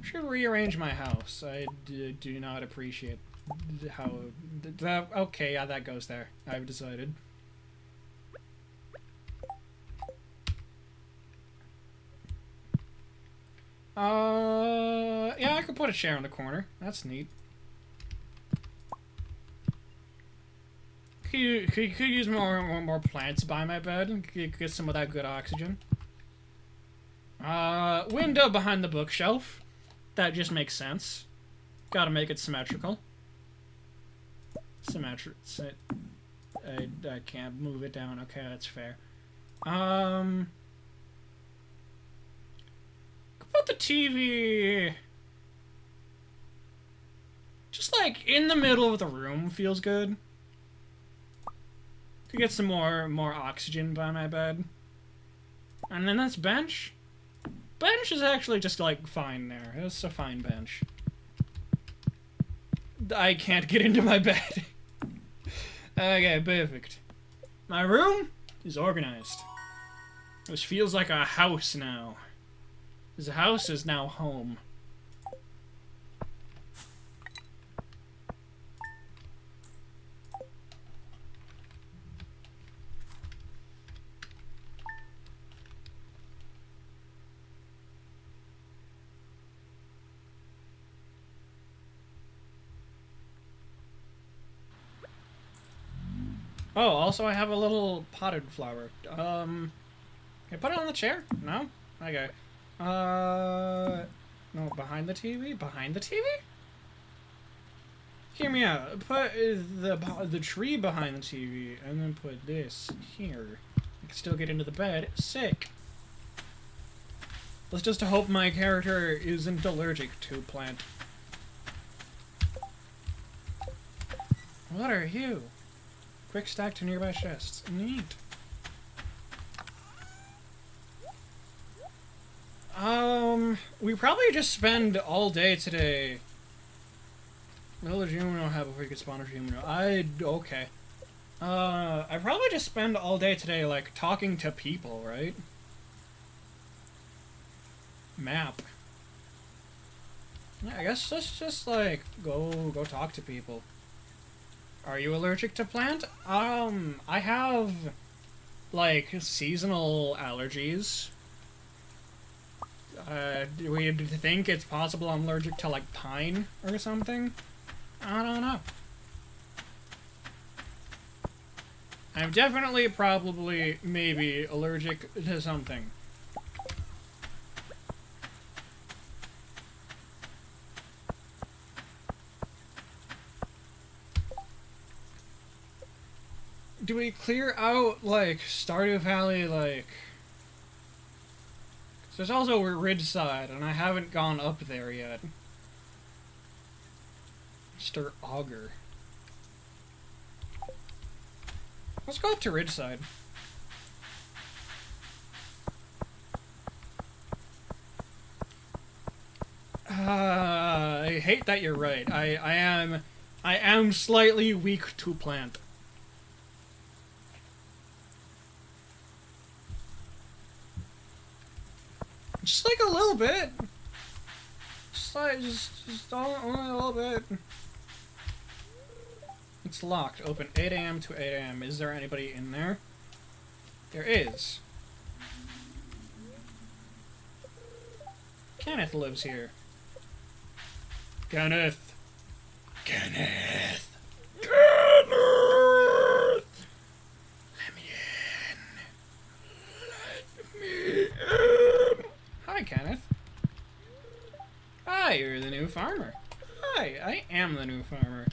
Should rearrange my house. I do not appreciate how... okay, yeah, that goes there. I've decided. Yeah, I could put a chair in the corner. That's neat. Could use more plants by my bed and get some of that good oxygen. Window behind the bookshelf. That just makes sense. Gotta make it symmetrical. I can't move it down. Okay, that's fair. Put the TV just like in the middle of the room feels good. Could get some more oxygen by my bed. And then that's bench. Bench is actually just like fine there. It's a fine bench. I can't get into my bed. Okay, perfect. My room is organized. This feels like a house now. This house is now home. Oh, also I have a little potted flower. Can I put it on the chair? No? Okay. No, behind the TV? Behind the TV? Hear me out. Put the tree behind the TV, and then put this here. I can still get into the bed. Sick. Let's just hope my character isn't allergic to plant. What are you? Quick stack to nearby chests. Neat. We probably just spend all day today. Village Humano have before you could spawn a Humano. Okay. I probably just spend all day today, like, talking to people, right? Map. Yeah, I guess let's just, like, go talk to people. Are you allergic to plant? I have, like, seasonal allergies. Do we think it's possible I'm allergic to, like, pine or something? I don't know. I'm definitely, probably, maybe allergic to something. Do we clear out, like, Stardew Valley, like... There's also Ridgeside, and I haven't gone up there yet. Mr. Augur. Let's go up to Ridgeside. I hate that you're right. I am slightly weak to plant. Just like a little bit. Just only a little bit. It's locked. Open 8 a.m. to 8 a.m. Is there anybody in there? There is. Kenneth lives here. Kenneth! Kenneth! Kenneth! Let me in. Let me in. Hi, Kenneth. Hi, you're the new farmer. Hi, I am the new farmer.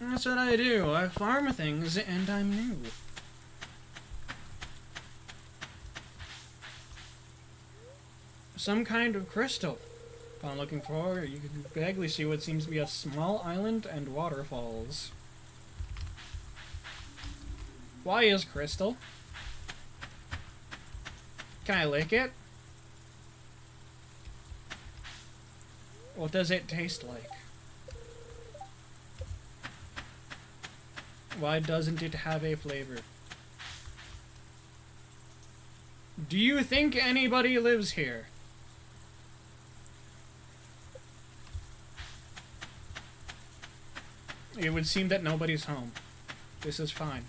That's what I do. I farm things, and I'm new. Some kind of crystal. Upon looking forward, you can vaguely see what seems to be a small island and waterfalls. Why is crystal? Can I lick it? What does it taste like? Why doesn't it have a flavor? Do you think anybody lives here? It would seem that nobody's home. This is fine.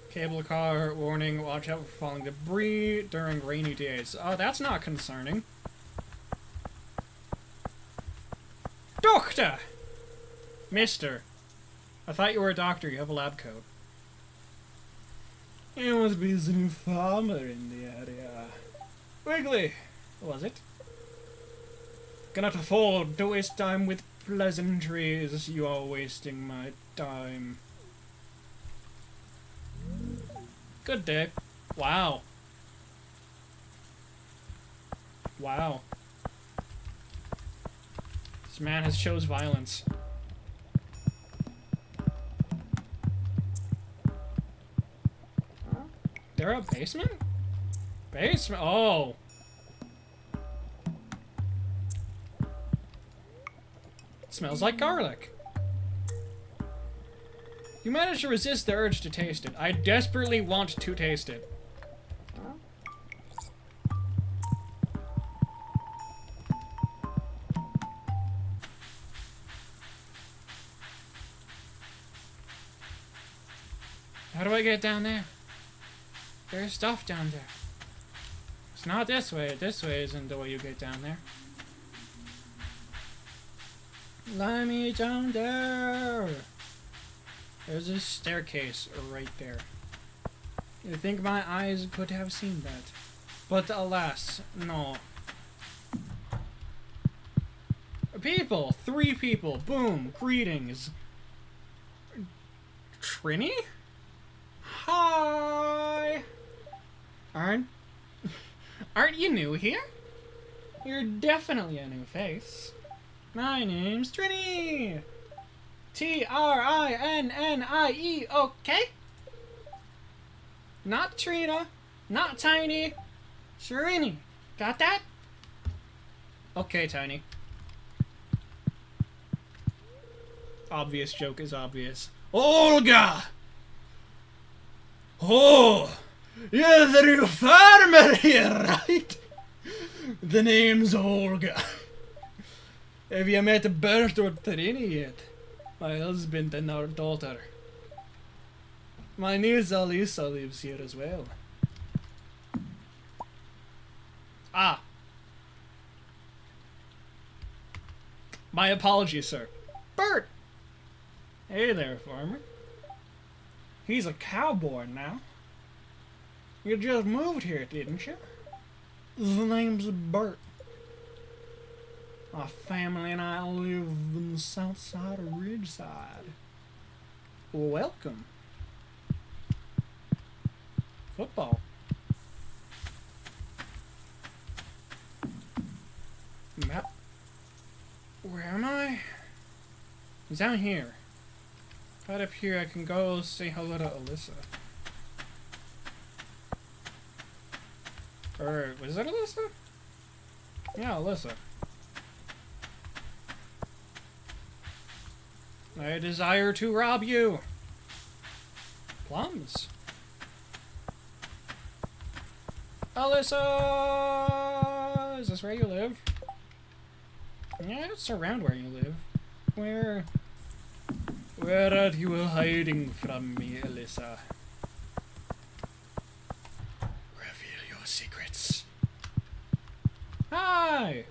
Cable car, warning, watch out for falling debris during rainy days. Oh, that's not concerning. Doctor! Mister. I thought you were a doctor, you have a lab coat. You must be the new farmer in the area. Wiggly! Was it? Cannot afford to waste time with pleasantries. You are wasting my time. Good day. Wow. Wow. This man has chose violence. There a basement? Basement? Oh. It smells like garlic. You managed to resist the urge to taste it. I desperately want to taste it. How do I get down there? There's stuff down there. It's not this way. This way isn't the way you get down there. Let me down there. There's a staircase right there. I think my eyes could have seen that. But alas, no. People! 3 people! Boom! Greetings! Trini? Hi! Aren't you new here? You're definitely a new face. My name's Trini! T-R-I-N-N-I-E, okay? Not Trina, not Tiny, Trini. Got that? Okay, Tiny. Obvious joke is obvious. Olga! Oh! You're the new farmer here, right? The name's Olga. Have you met Bert or Trini yet? My husband and our daughter. My niece Alisa lives here as well. Ah. My apologies, sir. Bert! Hey there, farmer. He's a cowboy now. You just moved here, didn't you? The name's Bert. My family and I live in the south side of Ridgeside. Welcome. Football. Map. Where am I? It's down here. Right up here I can go say hello to Alyssa. Or, was that Alyssa? Yeah, Alyssa. I desire to rob you. Plums. Alyssa! Is this where you live? Yeah, it's around where you live. Where are you hiding from me, Alyssa? Reveal your secrets. Hi!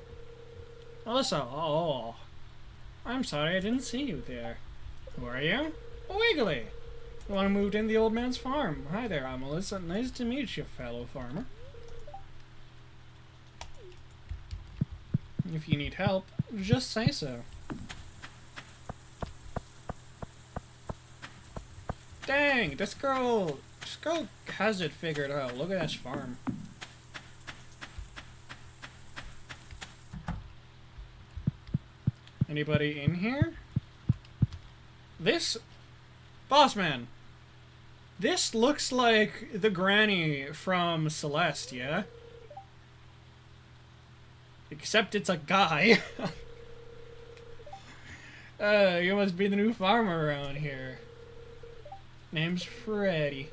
Alyssa, oh. I'm sorry I didn't see you there. Who are you? Wiggly! The one who moved in the old man's farm. Hi there, I'm Alyssa. Nice to meet you, fellow farmer. If you need help, just say so. Dang, this girl has it figured out. Look at this farm. Anybody in here? This... Boss man. This looks like the granny from Celeste, yeah? Except it's a guy. You must be the new farmer around here. Name's Freddy.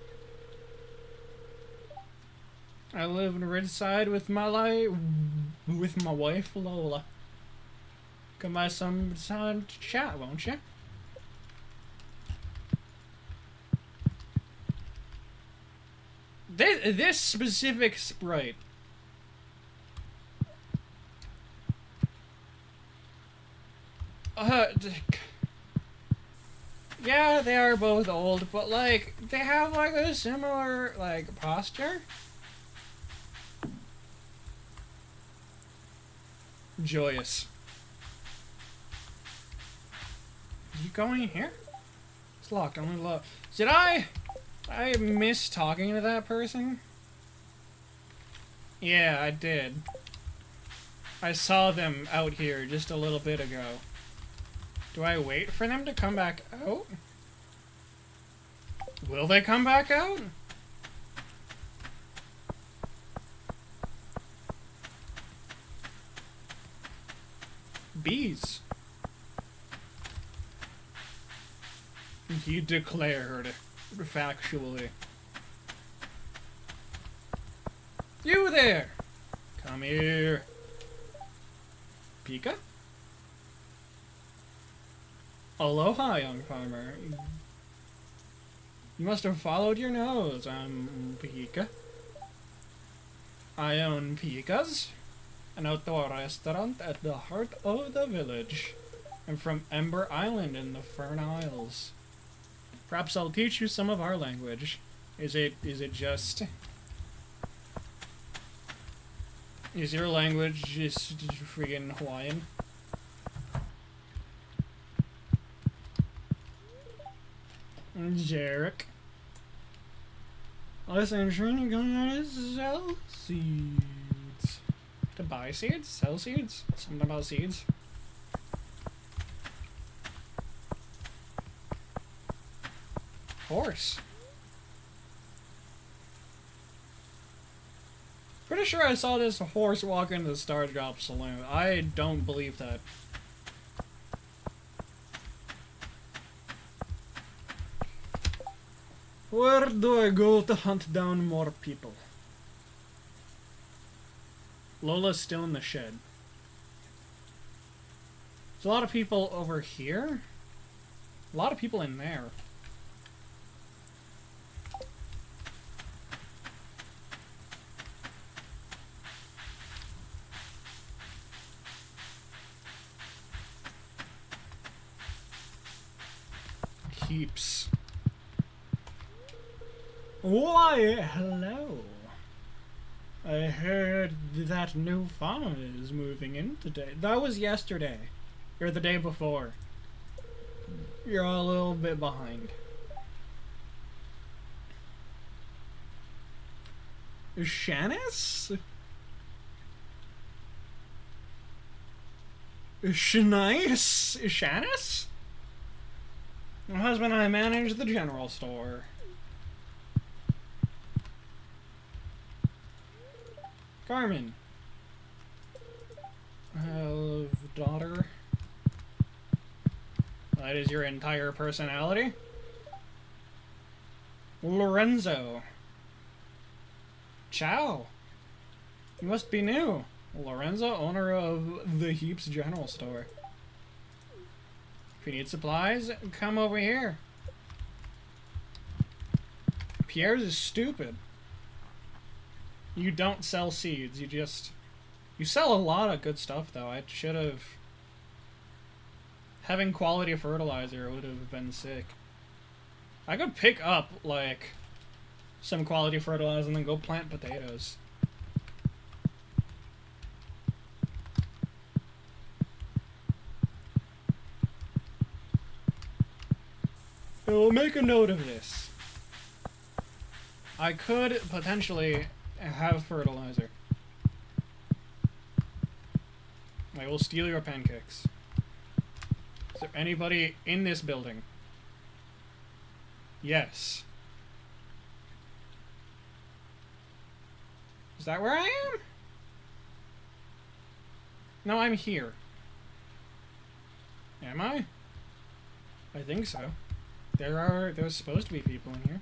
I live in Ridgeside with my wife Lola. Come by some time to chat, won't you? This specific sprite. Yeah, they are both old, but like they have like a similar like posture. Joyous. You going in here? It's locked. Only locked. Did I miss talking to that person? Yeah, I did. I saw them out here just a little bit ago. Do I wait for them to come back out? Will they come back out? Bees. He declared, factually. You there! Come here. Pika? Aloha, young farmer. You must have followed your nose. I'm Pika. I own Pika's, an outdoor restaurant at the heart of the village. I'm from Ember Island in the Fern Isles. Perhaps I'll teach you some of our language. Is it just... Is your language just friggin' Hawaiian? Jarek. Listen, trying to go out to sell seeds. To buy seeds? Sell seeds? Something about seeds? Horse. Pretty sure I saw this horse walk into the Star Drop Saloon. I don't believe that. Where do I go to hunt down more people? Lola's still in the shed. There's a lot of people over here. A lot of people in there. Heaps. Why, hello. I heard that new farm is moving in today. That was yesterday. Or the day before. You're a little bit behind. Shanice? Shanice? Shanice? My husband and I manage the general store. Carmen. Daughter. That is your entire personality? Lorenzo. Ciao. You must be new. Lorenzo, owner of the Heaps General Store. If you need supplies, come over here. Pierre's is stupid. You don't sell seeds, you sell a lot of good stuff, though. I should have... Having quality fertilizer would have been sick. I could pick up, like, some quality fertilizer and then go plant potatoes. We'll make a note of this. I could potentially have fertilizer. I will steal your pancakes. Is there anybody in this building? Yes. Is that where I am? No, I'm here. Am I? I think so. There's supposed to be people in here.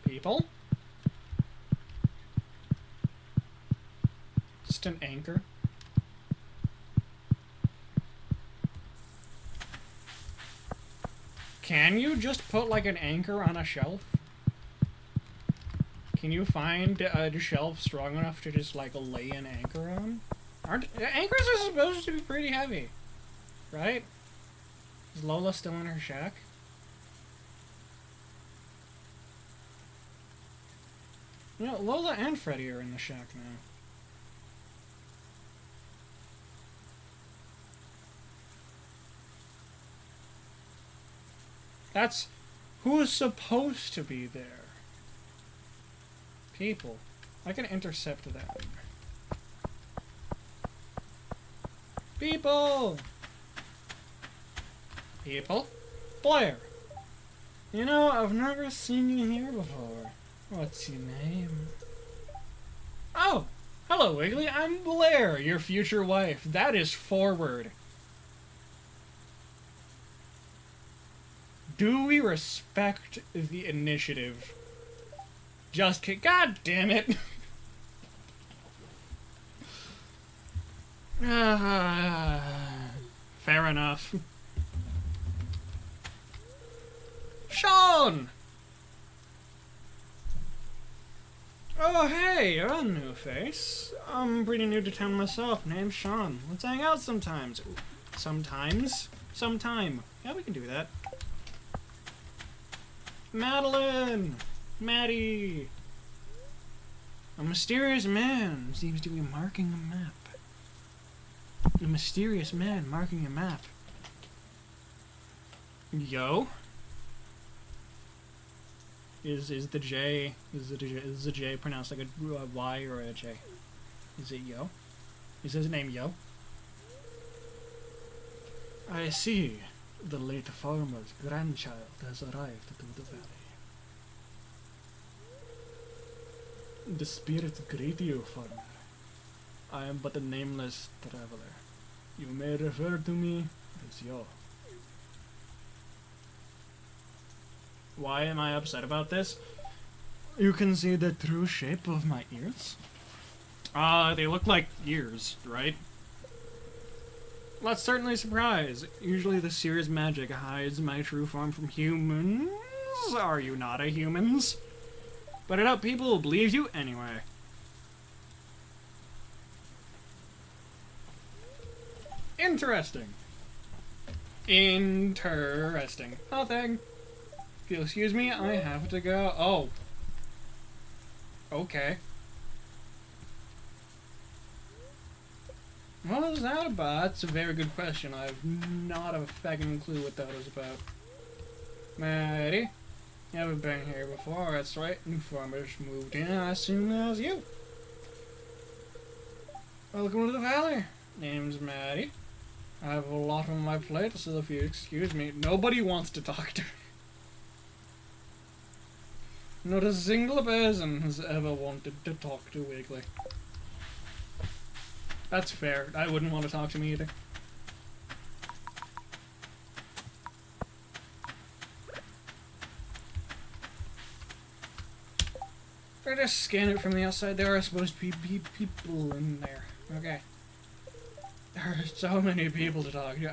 People? Just an anchor. Can you just put like an anchor on a shelf? Can you find a shelf strong enough to just like lay an anchor on? Anchors are supposed to be pretty heavy, right? Is Lola still in her shack? You know, Lola and Freddy are in the shack now. That's who is supposed to be there. People. I can intercept them. People! People? Blair! You know, I've never seen you here before. What's your name? Oh! Hello, Wiggly. I'm Blair, your future wife. That is forward. Do we respect the initiative? Just kidding. God damn it! Fair enough. Sean! Oh, hey, you're a new face. I'm pretty new to town myself. Name's Sean. Let's hang out sometimes. Sometimes? Sometime. Yeah, we can do that. Madeline! Maddie! A mysterious man seems to be marking a map. A mysterious man marking a map. Yo? Is the J pronounced like a Y or a J? Is it Yo? Is his name Yo? I see. The late farmer's grandchild has arrived to the valley. The spirits greet you, farmer. I am but a nameless traveler. You may refer to me as Yo. Why am I upset about this? You can see the true shape of my ears? They look like ears, right? That's certainly a surprise. Usually the Seer's magic hides my true form from humans. Are you not a humans? But I doubt people will believe you anyway. Interesting. Interesting. Nothing. If you'll excuse me, I have to go. Oh. Okay. What was that about? That's a very good question. I have not a fucking clue what that was about. Maddie? You haven't been here before, that's right. New farmers moved in, I assume that was you. Welcome to the valley. Name's Maddie. I have a lot on my plate, so if you excuse me, nobody wants to talk to me. Not a single person has ever wanted to talk to Wiggly. That's fair. I wouldn't want to talk to me either. If I just scan it from the outside, there are supposed to be people in there. Okay. There are so many people to talk to.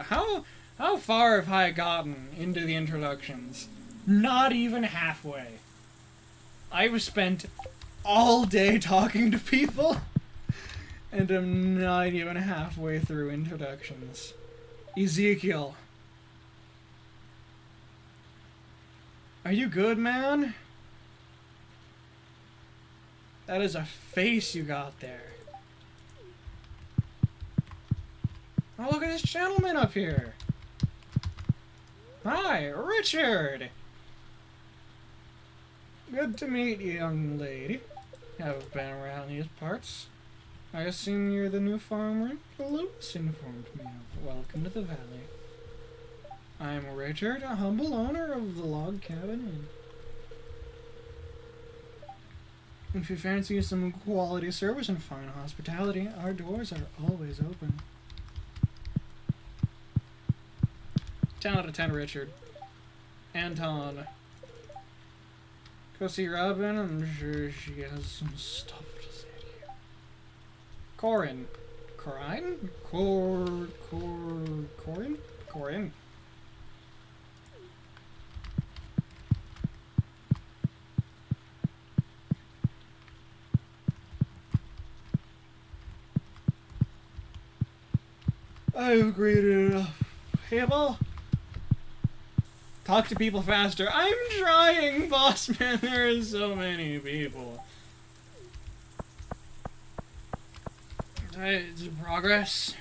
How far have I gotten into the introductions? Not even halfway. I've spent all day talking to people, and I'm not even halfway through introductions. Ezekiel. Are you good, man? That is a face you got there. Oh, look at this gentleman up here. Hi, Richard. Good to meet you, young lady. Haven't been around these parts. I assume you're the new farmer Lewis informed me of. Welcome to the valley. I'm Richard, a humble owner of the Log Cabin Inn. If you fancy some quality service and fine hospitality, our doors are always open. 10 out of 10, Richard. Anton. Go see Robin, I'm sure she has some stuff to say to you. Corin. Corin? Corin? Corin. I've greeted enough people. Talk to people faster. I'm trying, boss man. There are so many people. It's progress.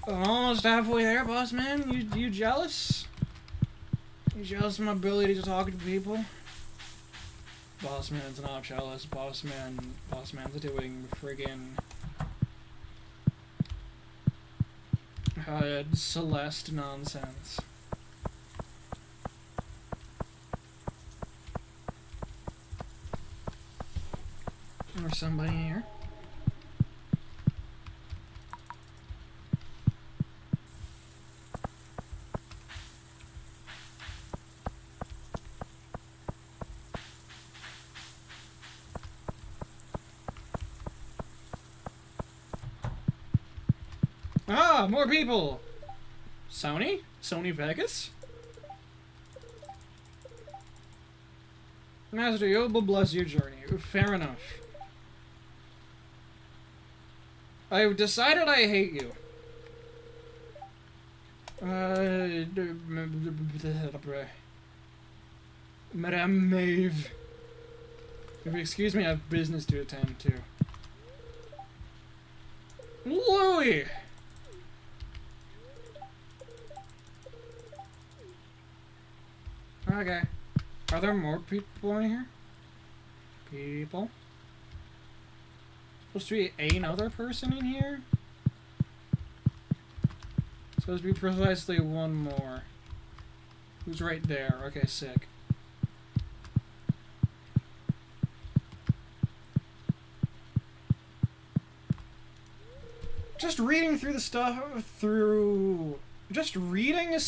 I'm almost halfway there, boss man. You jealous? You jealous of my ability to talk to people? Boss man's not jealous. Boss man's doing friggin' Celeste nonsense. somebody here. Ah, more people! Sony? Sony Vegas? Master Yoba, bless your journey. Fair enough. I've decided I hate you. Madame Maeve. If you excuse me, I have business to attend to. Louis! Okay. Are there more people in here? People? Supposed to be another person in here? Supposed to be precisely one more. Who's right there? Okay, sick. Just reading through the stuff just reading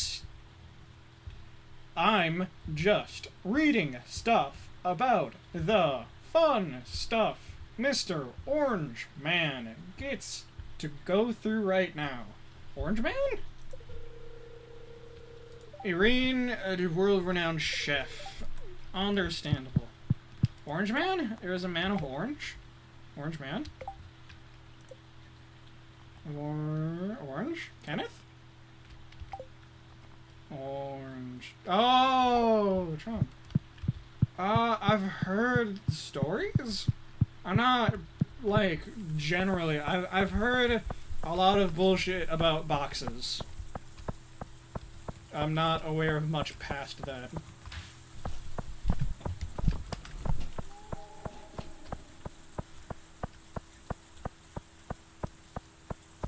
I'm just reading stuff about the fun stuff Mr. Orange Man gets to go through right now. Orange Man? Irene, a world-renowned chef. Understandable. Orange Man? There is a man of orange? Orange Man? Orange? Kenneth? Orange. Oh, Trump. I've heard stories. I'm not, like, generally. I've heard a lot of bullshit about boxes. I'm not aware of much past that.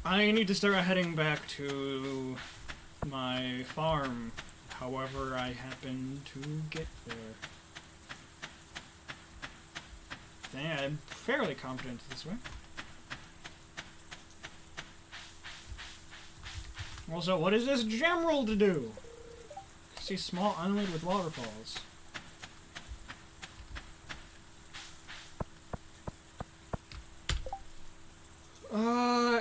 I need to start heading back to my farm, however I happen to get there. Yeah, I'm fairly confident this way. Also, what is this gemerald to do? I see small island with waterfalls.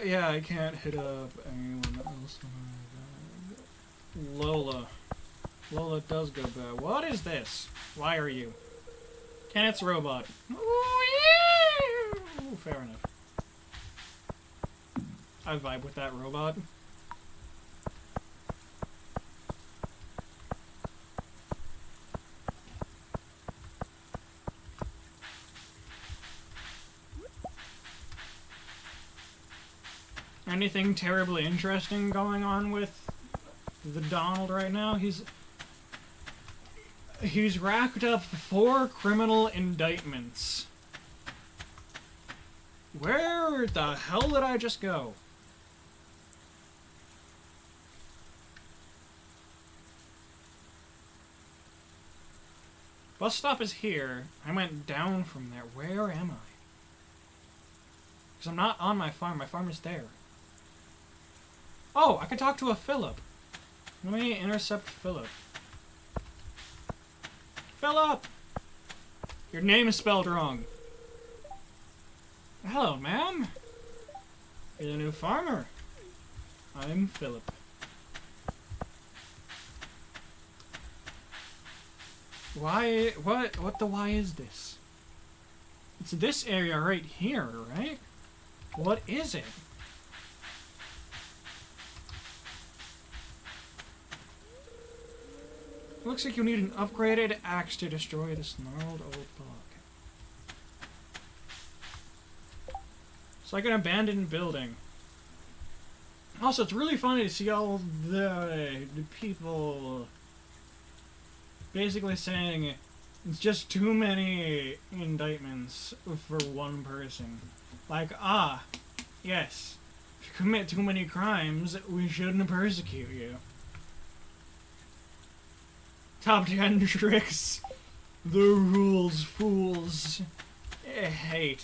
Yeah, I can't hit up anyone else. Lola. Lola does go bad. What is this? Why are you? Kenneth's robot. Ooh, fair enough. I vibe with that robot. Anything terribly interesting going on with the Donald right now? He's racked up 4 criminal indictments. Where the hell did I just go? Bus stop is here. I went down from there. Where am I? Because I'm not on my farm. My farm is there. Oh, I can talk to a Philip. Let me intercept Philip. Philip! Your name is spelled wrong. Hello, ma'am. You're the new farmer. I'm Philip. Why? What the why is this? It's this area right here, right? What is it? Looks like you need an upgraded axe to destroy this gnarled old block. It's like an abandoned building. Also, it's really funny to see all the people basically saying it's just too many indictments for one person. Like, yes, if you commit too many crimes, we shouldn't persecute you. Top 10 tricks the rules fools hate.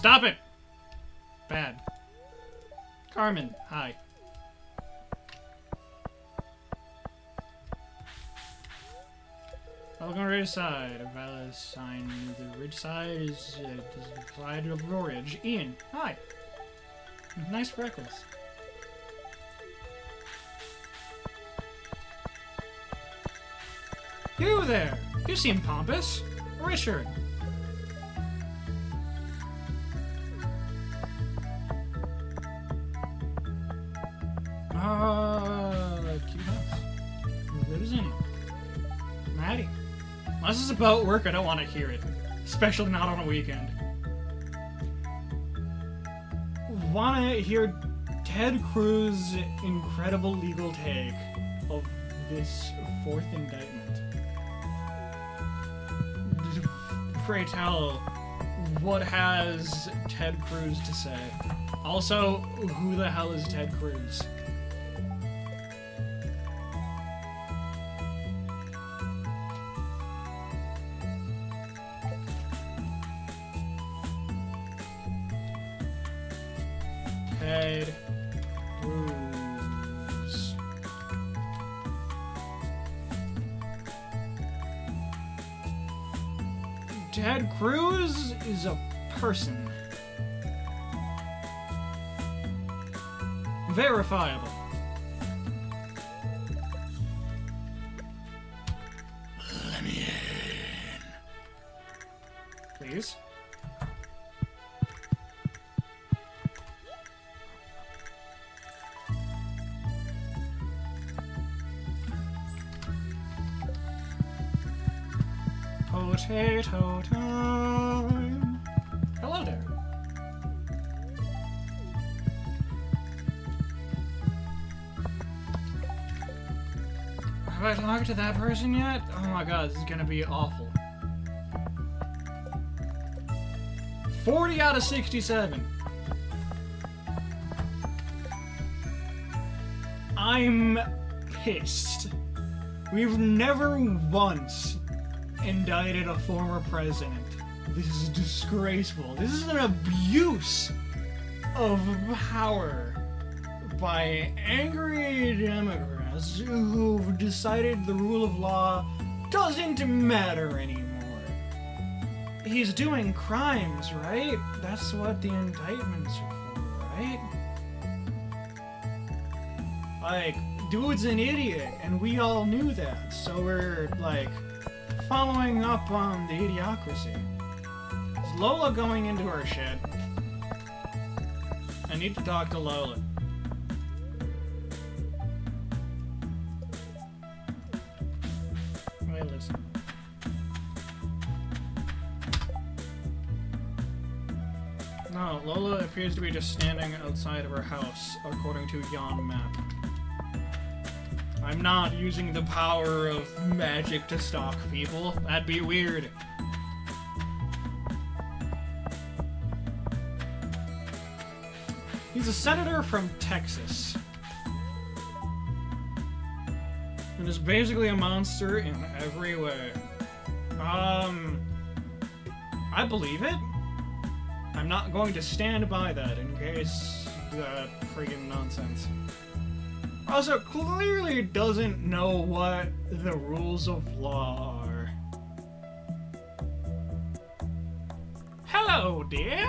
Stop it! Bad. Carmen, hi. Welcome to Ridgeside. A valid sign. The Ridgeside is the side of Ridge. Ian, hi. Nice freckles. You there! You seem pompous. Richard. Cute house. Who lives in it? Maddie. Unless it's about work, I don't want to hear it. Especially not on a weekend. Wanna hear Ted Cruz's incredible legal take of this fourth indictment. Pray tell, what has Ted Cruz to say? Also, who the hell is Ted Cruz? Ted Cruz. Ted Cruz is a person. Verifiable. Let me in. Please. Potato time. Hello there. Have I talked to that person yet? Oh my god, this is gonna be awful. 40 out of 67. I'm pissed. We've never once indicted a former president. This is disgraceful. This is an abuse of power by angry Democrats who've decided the rule of law doesn't matter anymore. He's doing crimes, right? That's what the indictments are for, right? Like, dude's an idiot, and we all knew that, so we're, like, following up on the idiocracy. Is Lola going into her shed? I need to talk to Lola. Wait, listen. No, Lola appears to be just standing outside of her house, according to Yon Map. I'm not using the power of magic to stalk people. That'd be weird. He's a senator from Texas. And is basically a monster in every way. I believe it. I'm not going to stand by that in case that friggin' nonsense. Also, clearly doesn't know what the rules of law are. Hello, dear.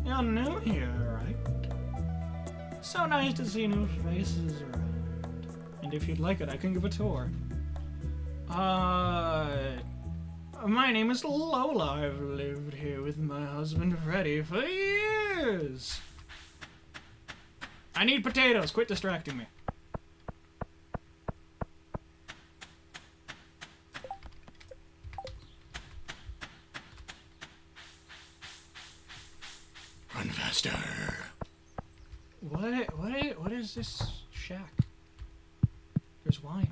You're new here, right? So nice to see new faces around. And if you'd like it, I can give a tour. My name is Lola. I've lived here with my husband Freddy for years. I need potatoes. Quit distracting me. Run faster. What is this shack? There's wine.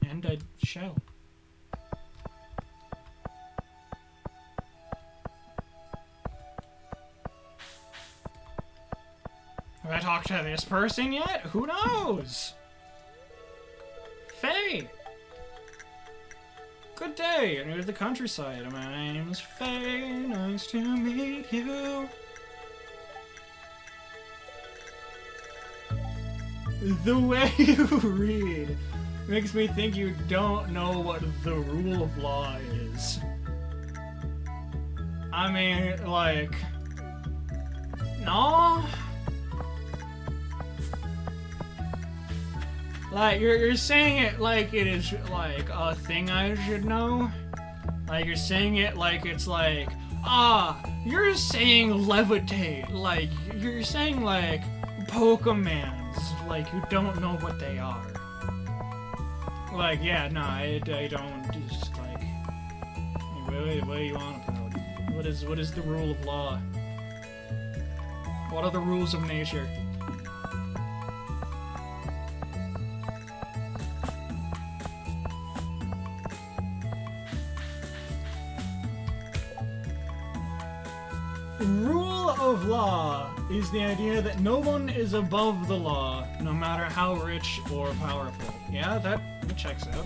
And a shell. Have I talked to this person yet? Who knows? Faye! Good day, I'm new to the countryside. My name is Faye, and I nice to meet you. The way you read makes me think you don't know what the rule of law is. I mean, like... No? Like, you're saying it like it is, like, a thing I should know? Like, you're saying it like it's like, you're saying levitate. Like, you're saying, like, Pokemans. Like, you don't know what they are. Like, yeah, no, I don't, just, like... What do you want about? What is the rule of law? What are the rules of nature? Rule of law is the idea that no one is above the law, no matter how rich or powerful. Yeah, that checks out.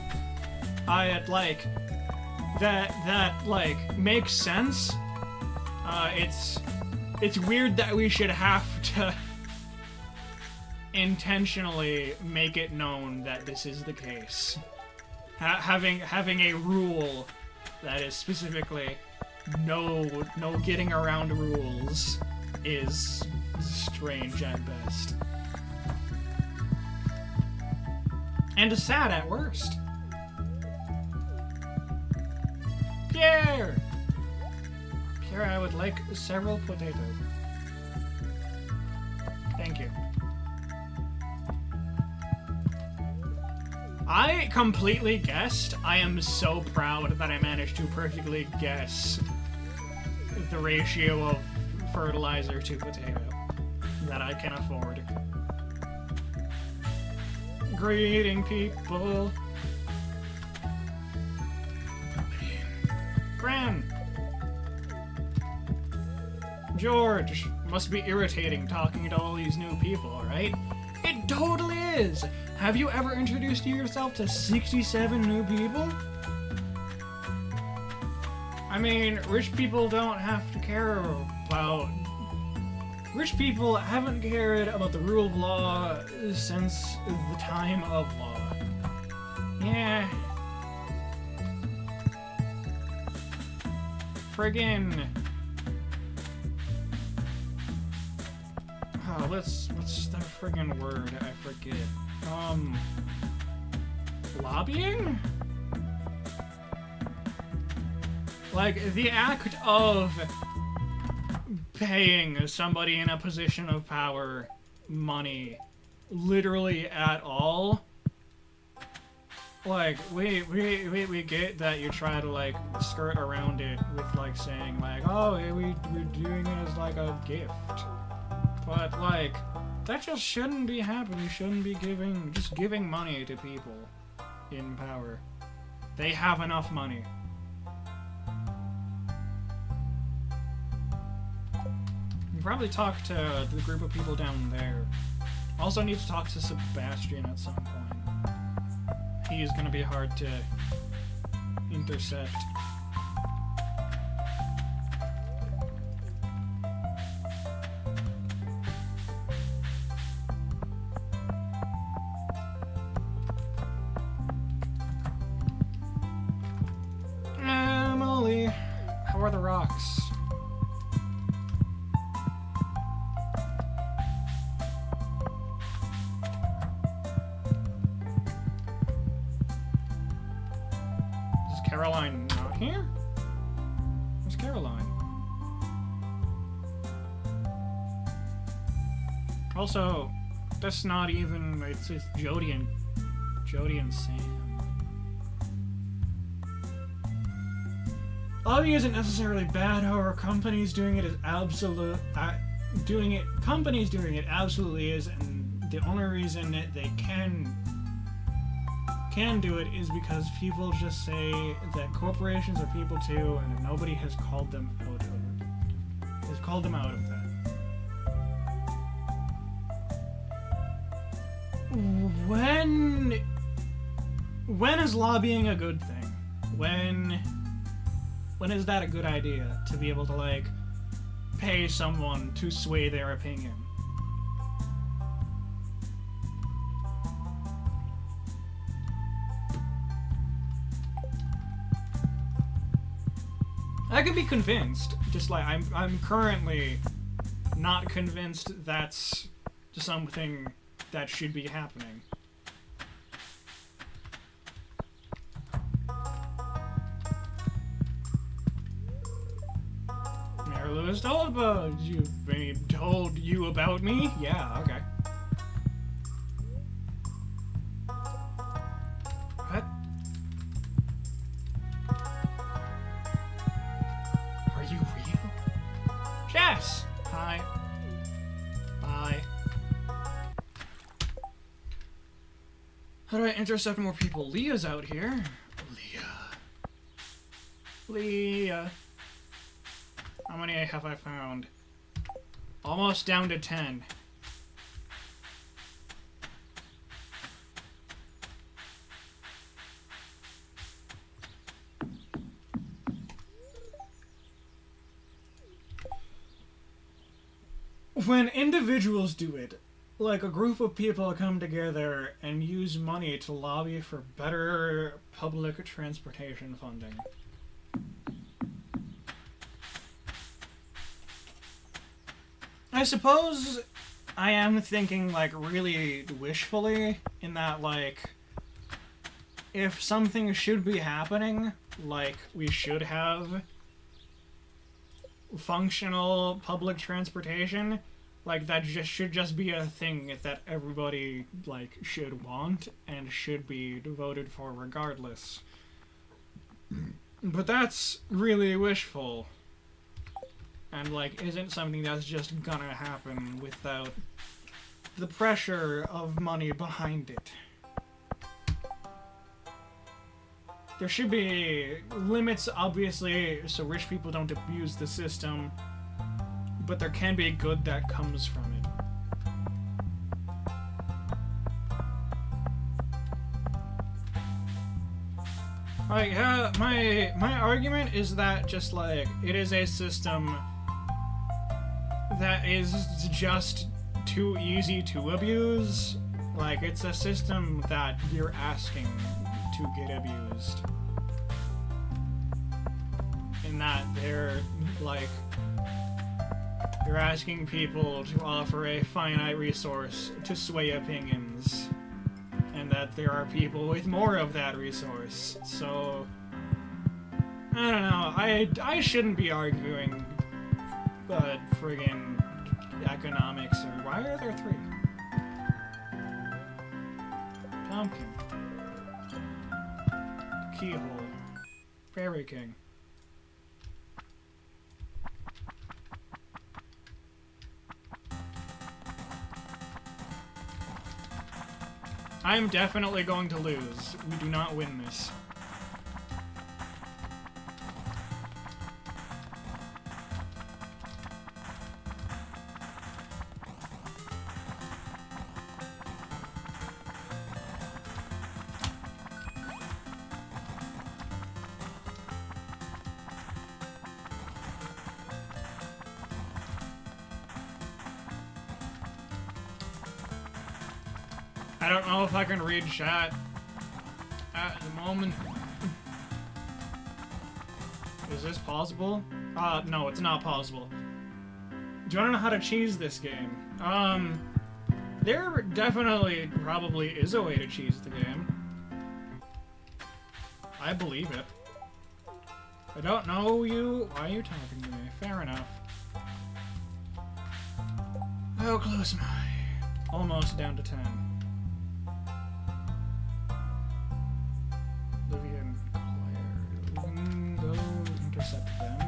Like, that like, makes sense. It's weird that we should have to intentionally make it known that this is the case. Having a rule that is specifically no getting around rules is strange at best. And sad at worst. Pierre! Pierre, I would like several potatoes. Thank you. I completely guessed. I am so proud that I managed to perfectly guess the ratio of fertilizer to potato that I can afford. Greeting people. Gran. George, must be irritating talking to all these new people, right? It totally is! Have you ever introduced yourself to 67 new people? I mean, rich people don't have to care about... Rich people haven't cared about the rule of law since the time of law. Yeah. Friggin'... Oh, what's that friggin' word? I forget. Lobbying? Like, the act of paying somebody in a position of power money, literally at all. Like, we get that you try to, like, skirt around it with, like, saying, like, oh, yeah, we're doing it as, like, a gift. But, like, that just shouldn't be happening. You shouldn't be giving money to people in power. They have enough money. You probably talk to the group of people down there. Also need to talk to Sebastian at some point. He is gonna be hard to intercept. Emily, how are the rocks? Caroline not here? Where's Caroline? Also, that's not even, it's Jody and Sam. Lobbying isn't necessarily bad, however, companies doing it is companies doing it absolutely is, and the only reason that they can do it is because people just say that corporations are people too, and nobody has called them out of it. Has called them out of that. When is lobbying a good thing? When is that a good idea? To be able to, like, pay someone to sway their opinion? I could be convinced, just like I'm currently not convinced that's something that should be happening. Mayor Lewis told you about me? Yeah, okay. What? Are you real? Jess! Hi. Bye. How do I intercept more people? Leah's out here. Leah. How many have I found? Almost down to 10. When individuals do it, like a group of people come together and use money to lobby for better public transportation funding. I suppose I am thinking, like, really wishfully, in that, like, if something should be happening, like, we should have functional public transportation, like, that should just be a thing that everybody, like, should want and should be voted for regardless. But that's really wishful. And, like, isn't something that's just gonna happen without the pressure of money behind it. There should be limits, obviously, so rich people don't abuse the system, but there can be good that comes from it. Like, my argument is that just, like, it is a system that is just too easy to abuse. Like, it's a system that you're asking to get abused. In that they're, like, you're asking people to offer a finite resource to sway opinions. And that there are people with more of that resource. So, I don't know, I shouldn't be arguing friggin' economics, or why are there 3? Pumpkin. Keyhole. Prairie King. I'm definitely going to lose. We do not win this. I don't know if I can read chat at the moment. Is this possible? No, it's not possible. Do you want to know how to cheese this game? There definitely probably is a way to cheese the game. I believe it. I don't know you. Why are you talking to me? Fair enough. How close am I? Almost down to 10. Livia and Claire. We can go intercept them.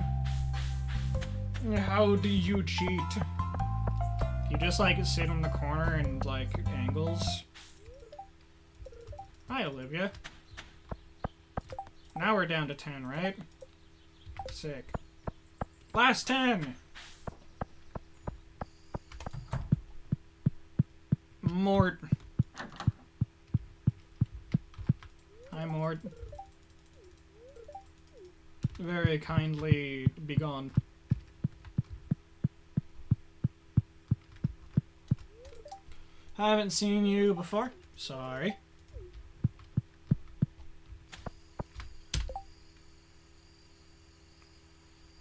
How do you cheat? You just, like, sit in the corner and, like, angles. Hi, Olivia. Now we're down to 10, right? Sick. Last 10! Mort. Hi, Mort. Very very kindly be gone. Haven't seen you before. Sorry.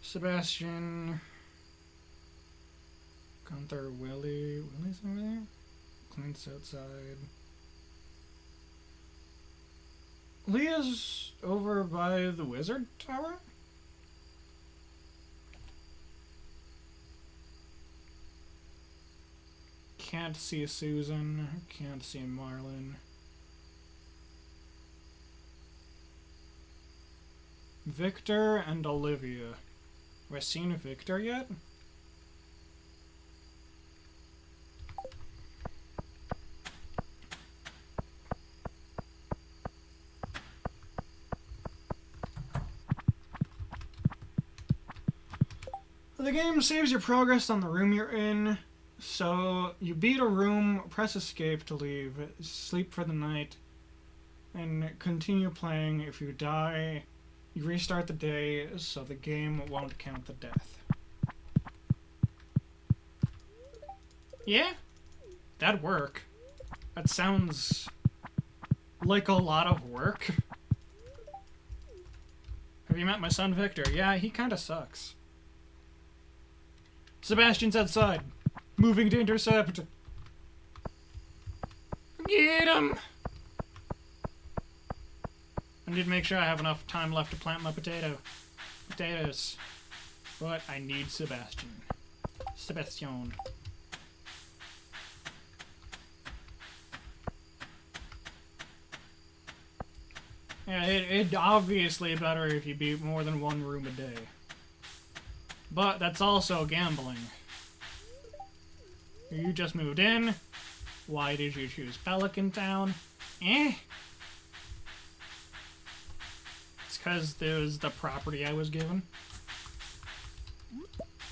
Sebastian. Gunther, Willie. Willie's over there? Clint's outside. Leah's over by the wizard tower? Can't see Susan. Can't see Marlon. Victor and Olivia. Have I seen Victor yet? The game saves your progress on the room you're in, so you beat a room, press escape to leave, sleep for the night, and continue playing. If you die, you restart the day, so the game won't count the death. Yeah? That'd work. That sounds like a lot of work. Have you met my son Victor? Yeah, he kinda sucks. Sebastian's outside, moving to intercept. Get him! I need to make sure I have enough time left to plant my potatoes. But I need Sebastian. Sebastian. Yeah, it'd obviously better if you beat more than one room a day. But that's also gambling. You just moved in. Why did you choose Pelican Town? It's because there was the property I was given.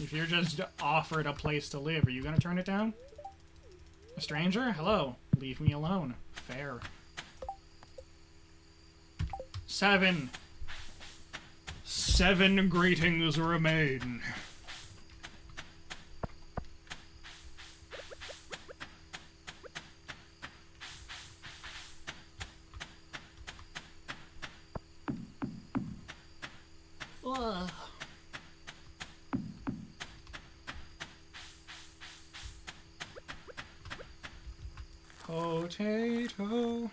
If you're just offered a place to live, are you gonna turn it down? A stranger? Hello. Leave me alone. Fair. 7 greetings remain. Ugh. Potato.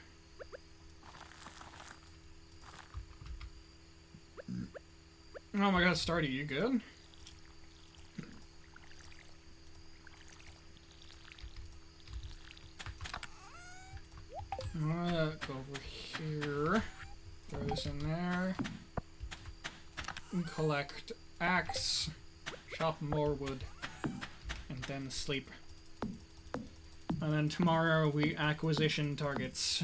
Oh my god, Stardew, you good? Go over here. Throw this in there. Collect axe. Chop more wood. And then sleep. And then tomorrow we acquisition targets.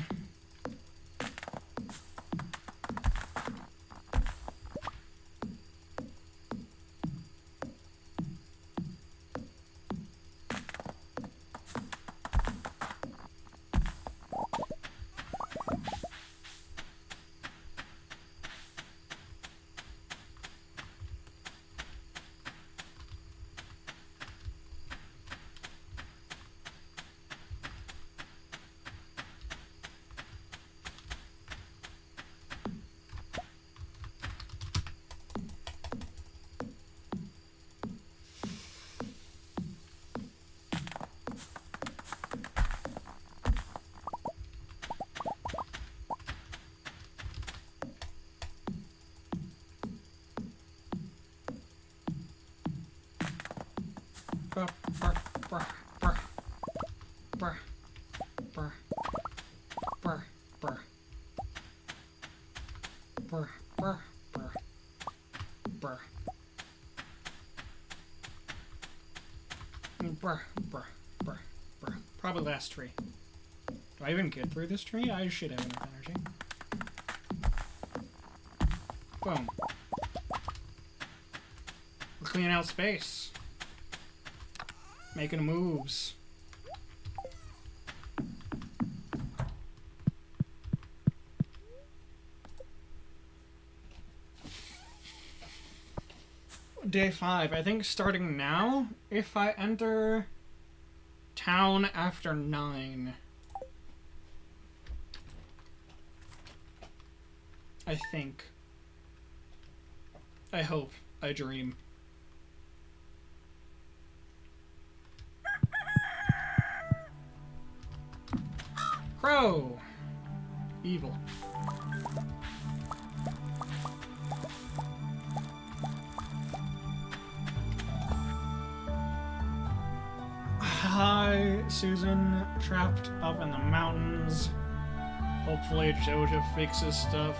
Probably last tree. Do I even get through this tree? I should have enough energy. Boom. We're cleaning out space. Making moves. day 5. I think starting now, if I enter town after 9. I think. I hope. I dream. Crow! Evil. Hi, Susan. Trapped up in the mountains. Hopefully Jojo fixes stuff.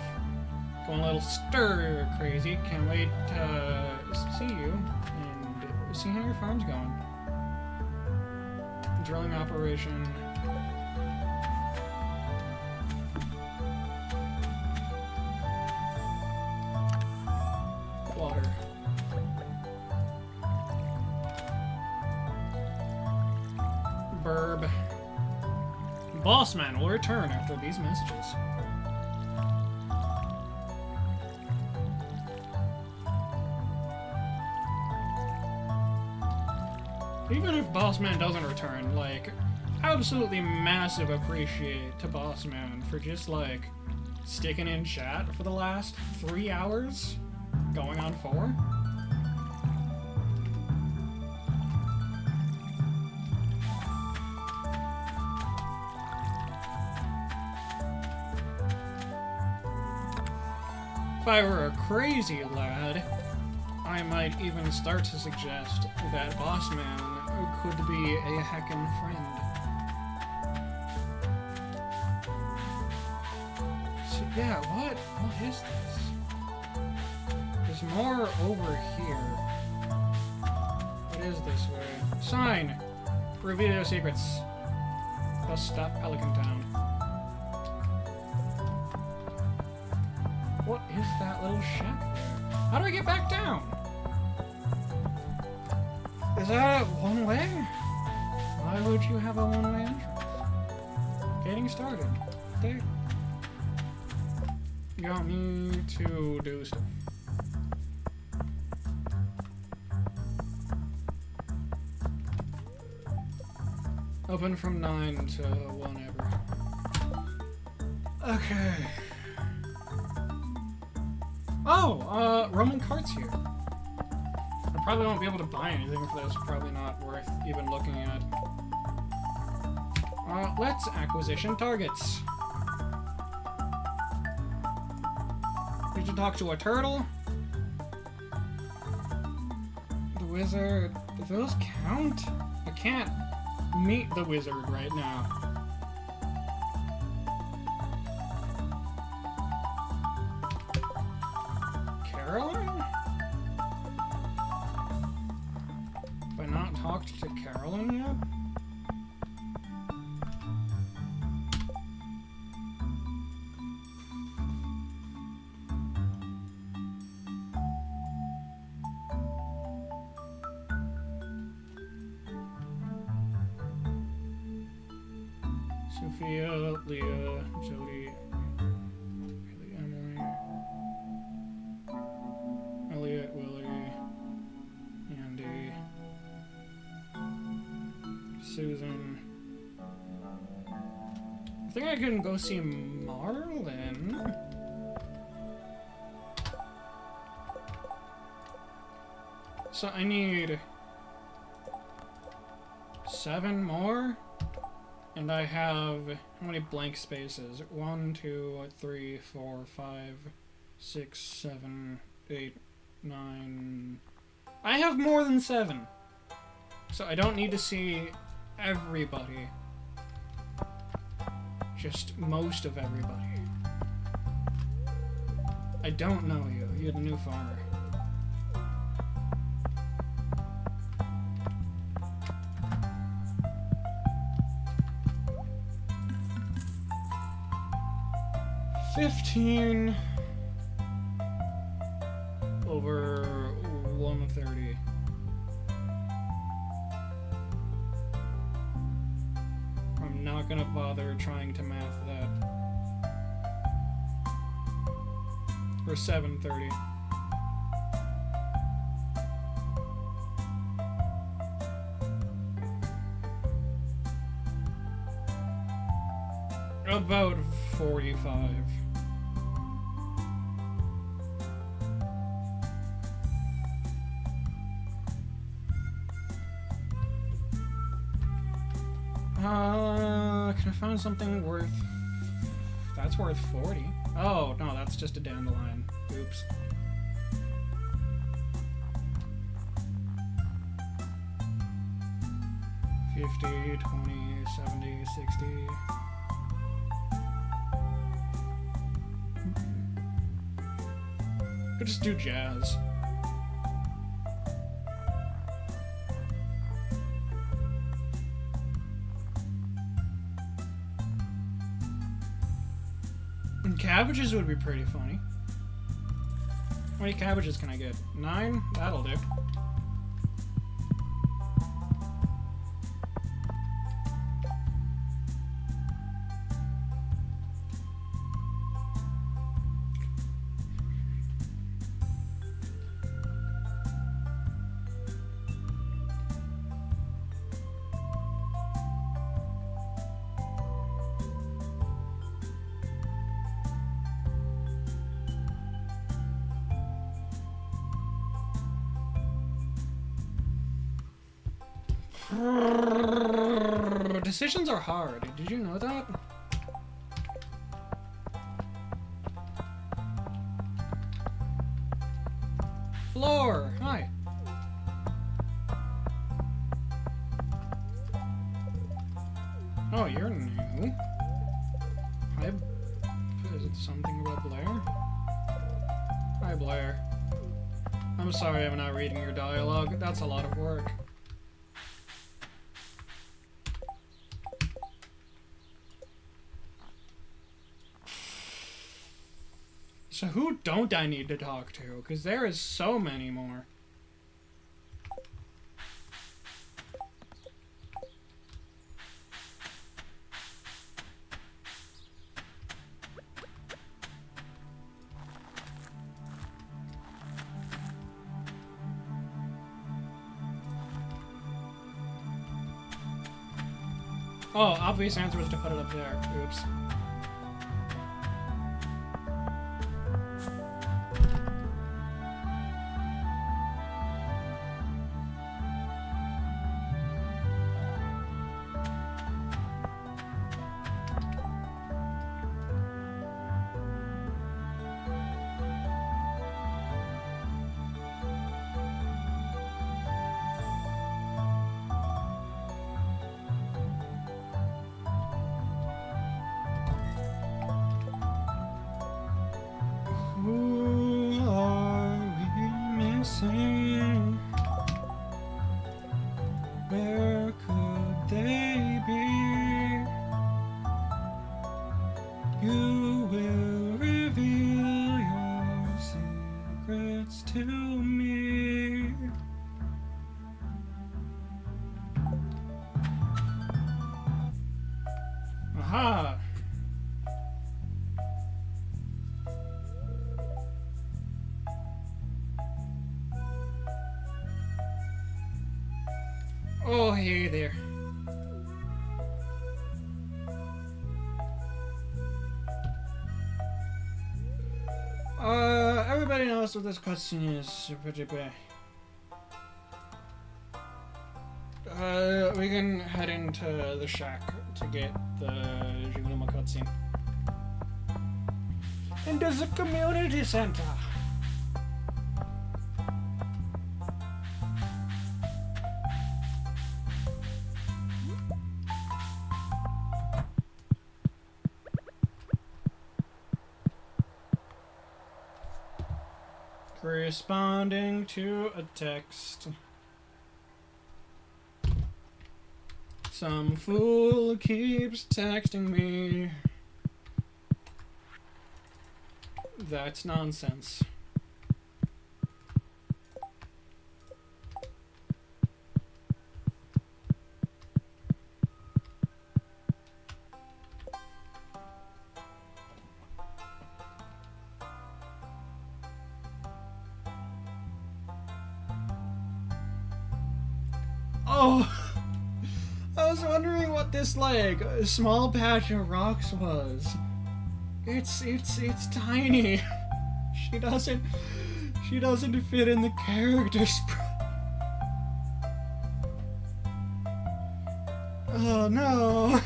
Going a little stir crazy. Can't wait to see you and see how your farm's going. Drilling operation. Water. Burb. Bossman will return after these messages. Even if Bossman doesn't return, like, absolutely massive appreciate to Bossman for just, like, sticking in chat for the last 3 hours, going on 4. If I were a crazy lad, I might even start to suggest that Bossman could be a heckin' friend. So, yeah, what is this? There's more over here. What is this way? Sign! Reveal secrets. Bus stop Pelican Town. What is that little shack there? How do I get back down? Is that one way? Why would you have a one-way entrance? Getting started. They got me to do stuff. Open from 9 to whenever. Okay. Oh, Roman carts here. I probably won't be able to buy anything if that's probably not worth even looking at. Let's acquisition targets. Did you talk to a turtle? The wizard. Do those count? I can't meet the wizard right now. Carolyn? Have I not talked to Carolyn yet? Sophia, Leah, Jody, Emily, Elliot, Willie, Andy, Susan. I think I can go see Marlin. So I need 7 more. And I have how many blank spaces? 1, 2, 3, 4, 5, 6, 7, 8, 9. I have more than 7. So I don't need to see everybody. Just most of everybody. I don't know you. You're the new farmer. $15 over 130. I'm not gonna bother trying to math that. Or 730. About 45. Can I find something worth... That's worth 40. Oh, no, that's just a dandelion. Oops. $50, $20, $70, $60. Could just do jazz. And cabbages would be pretty funny. How many cabbages can I get? 9? That'll do. Decisions are hard. Did you know that? Floor! Hi. Oh, you're new. Hi. Is it something about Blair? Hi, Blair. I'm sorry I'm not reading your dialogue. That's a lot of work. So who don't I need to talk to? Because there is so many more. Oh, obvious answer was to put it up there. Oops. Where could they be? You will reveal your secrets to me. Aha! Oh, hey there. Everybody knows what this cutscene is. We can head into the shack to get the Junima cutscene. And there's a community center. Responding to a text. Some fool keeps texting me. That's nonsense. Oh, I was wondering what this, like, small patch of rocks was. It's tiny. She doesn't fit in the character Oh no.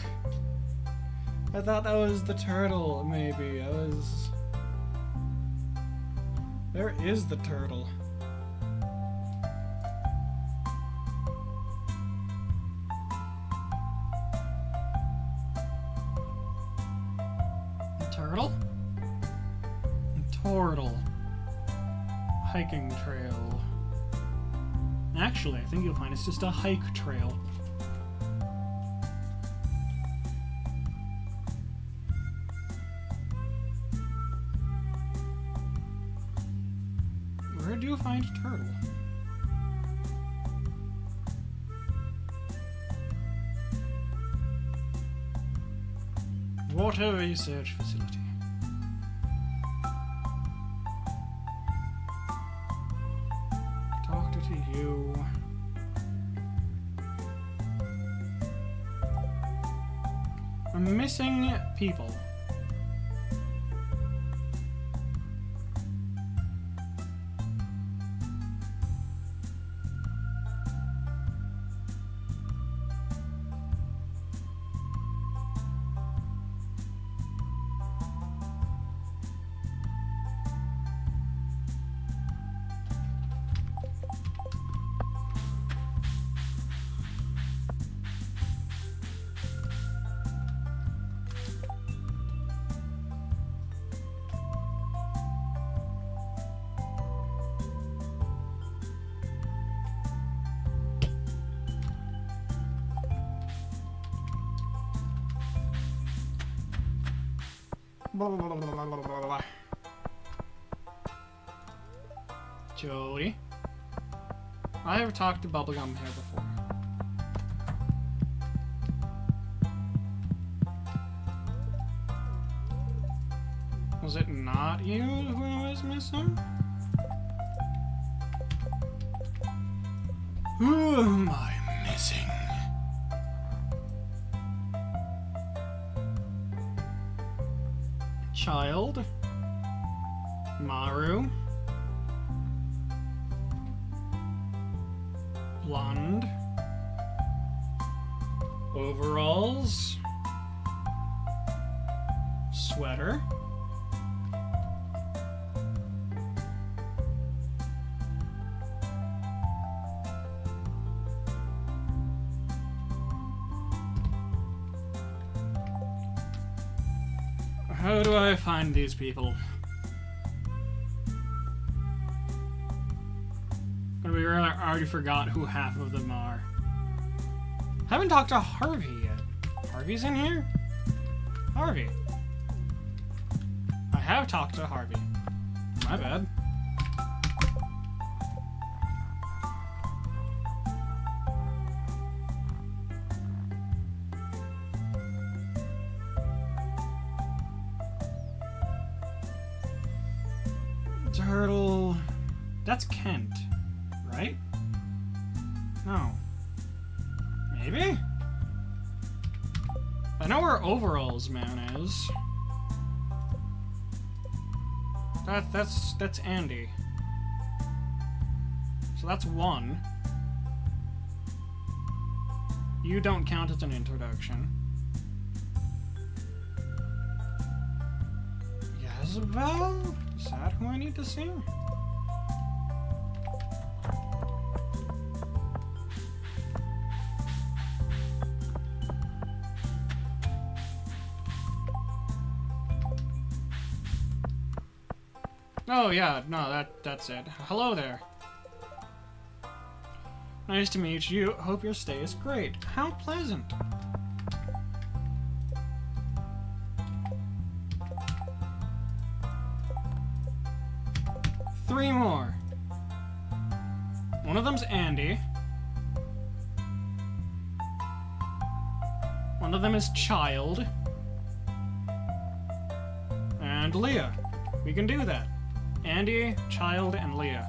I thought that was the turtle, maybe. There is the turtle. Turtle? Turtle. Hiking trail. Actually, I think you'll find it's just a hike trail. Where do you find a turtle? Water research facility. Talk to you. I'm missing people. Jody. I have talked to Bubblegum here before. Was it not you who was missing? Who am I missing? Child. Maru. Blonde. Overalls. Sweater. How do I find these people? We already forgot who half of them are. Haven't talked to Harvey yet. Harvey's in here? Harvey. I have talked to Harvey. My bad. Turtle. That's Kent, right? No. Maybe? I know where Overalls Man is. That's Andy. So that's one. You don't count as an introduction. Isabel? Is that who I need to see? Oh yeah, no, that's it. Hello there. Nice to meet you. Hope your stay is great. How pleasant. Three more. One of them's Andy. One of them is Child. And Leah. We can do that. Andy, Child, and Leah.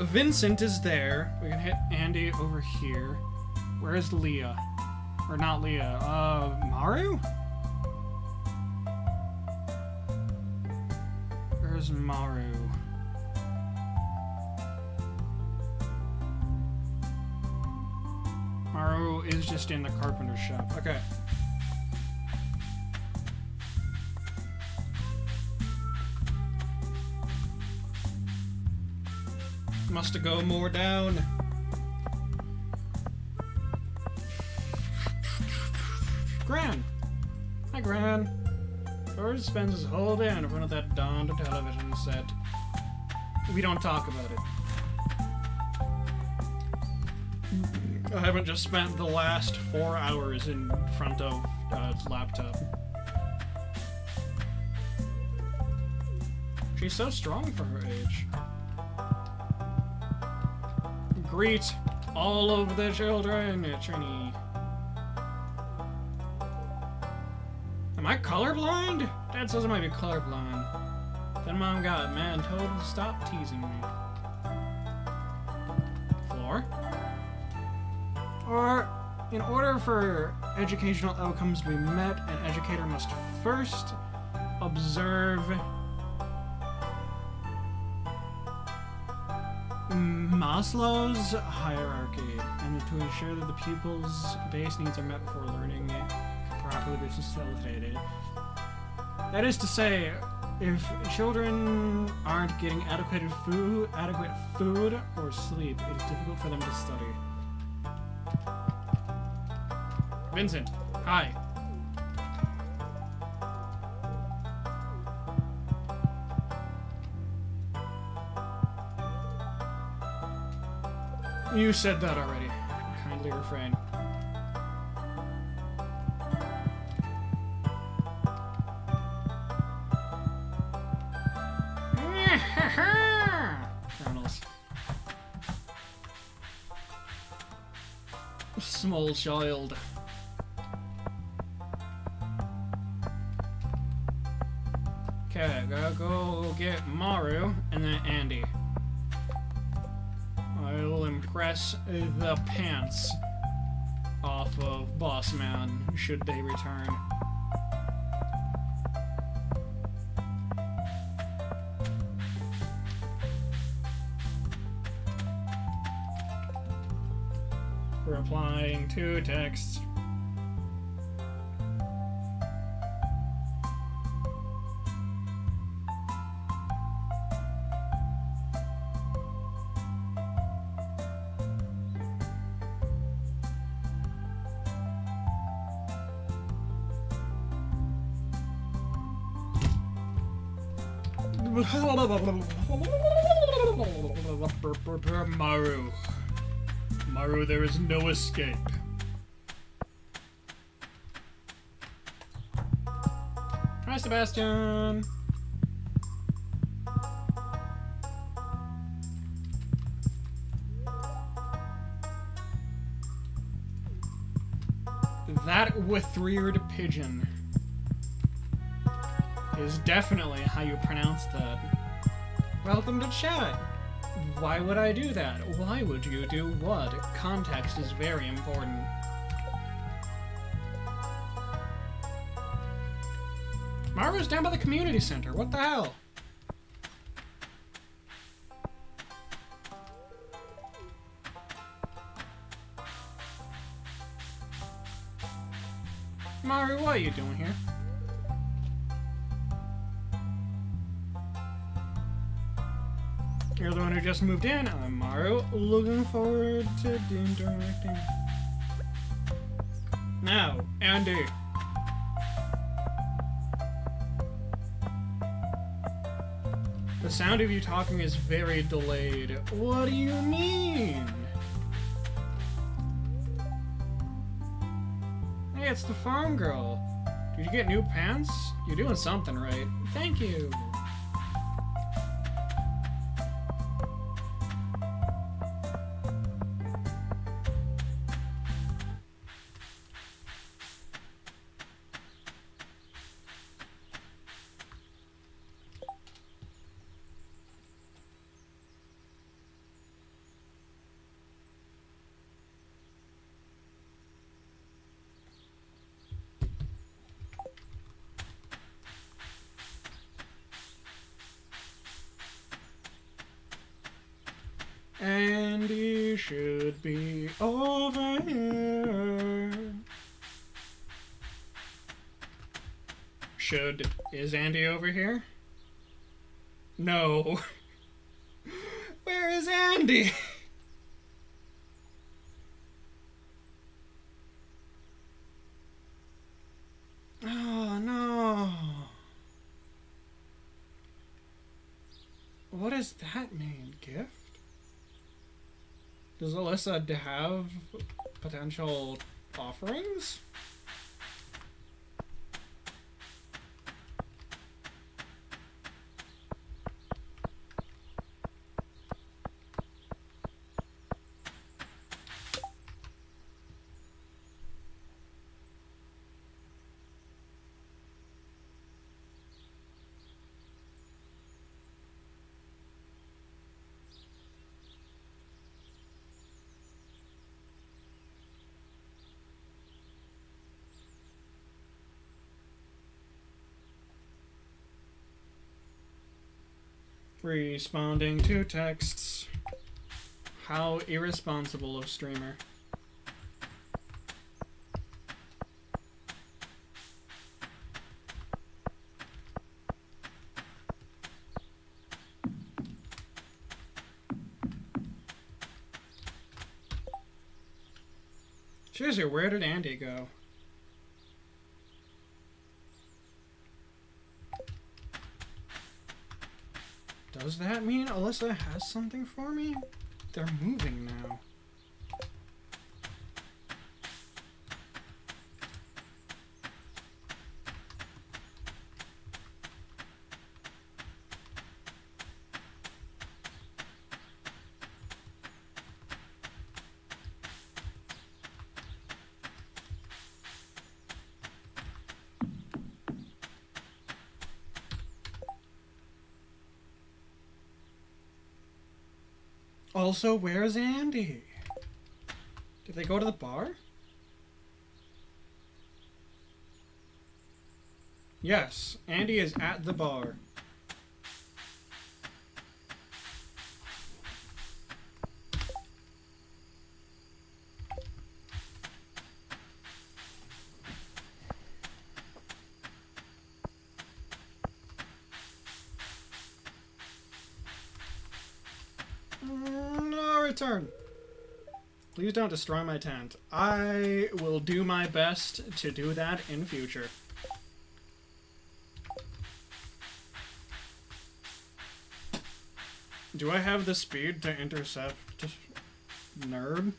Vincent is there. We can hit Andy over here. Where is Leah? Or not Leah, Maru? Where's Maru? Maru is just in the carpenter shop. Okay. Must go more down. Gran! Hi, Gran. George spends his whole day in front of that darned television set. We don't talk about it. I haven't just spent the last 4 hours in front of his laptop. She's so strong for her age. Greet all of the children, Trini. Am I colorblind? Dad says I might be colorblind. Then Mom got it, man. Told him to stop teasing me. Floor? Or, in order for educational outcomes to be met, an educator must first observe Maslow's hierarchy, and to ensure that the pupil's base needs are met before learning can properly be facilitated. That is to say, if children aren't getting adequate food or sleep, it is difficult for them to study. Vincent, hi. You said that already. Kindly refrain. Colonels. Small child. Okay, gotta go get Maru and then Andy. I'll impress the pants off of Boss Man should they return. Replying to texts. Maru, there is no escape. Hi, Sebastian. That with-reared pigeon is definitely how you pronounce that. Welcome to chat. Why would I do that? Why would you do what? Context is very important. Maru's down by the community center. What the hell? Maru, what are you doing here? You're the one who just moved in. I'm Maru. Looking forward to interacting. Now, Andy. The sound of you talking is very delayed. What do you mean? Hey, it's the farm girl. Did you get new pants? You're doing something right. Thank you. Andy should be over here. Is Andy over here? No. Where is Andy? Oh no. What does that mean? Gift? Does Alyssa have potential offerings? Responding to texts. How irresponsible of streamer. Seriously, where did Andy go? Does that mean Alyssa has something for me? They're moving now. Also, where's Andy? Did they go to the bar? Yes, Andy is at the bar. No return. Please don't destroy my tent. I will do my best to do that in future. Do I have the speed to intercept nerd?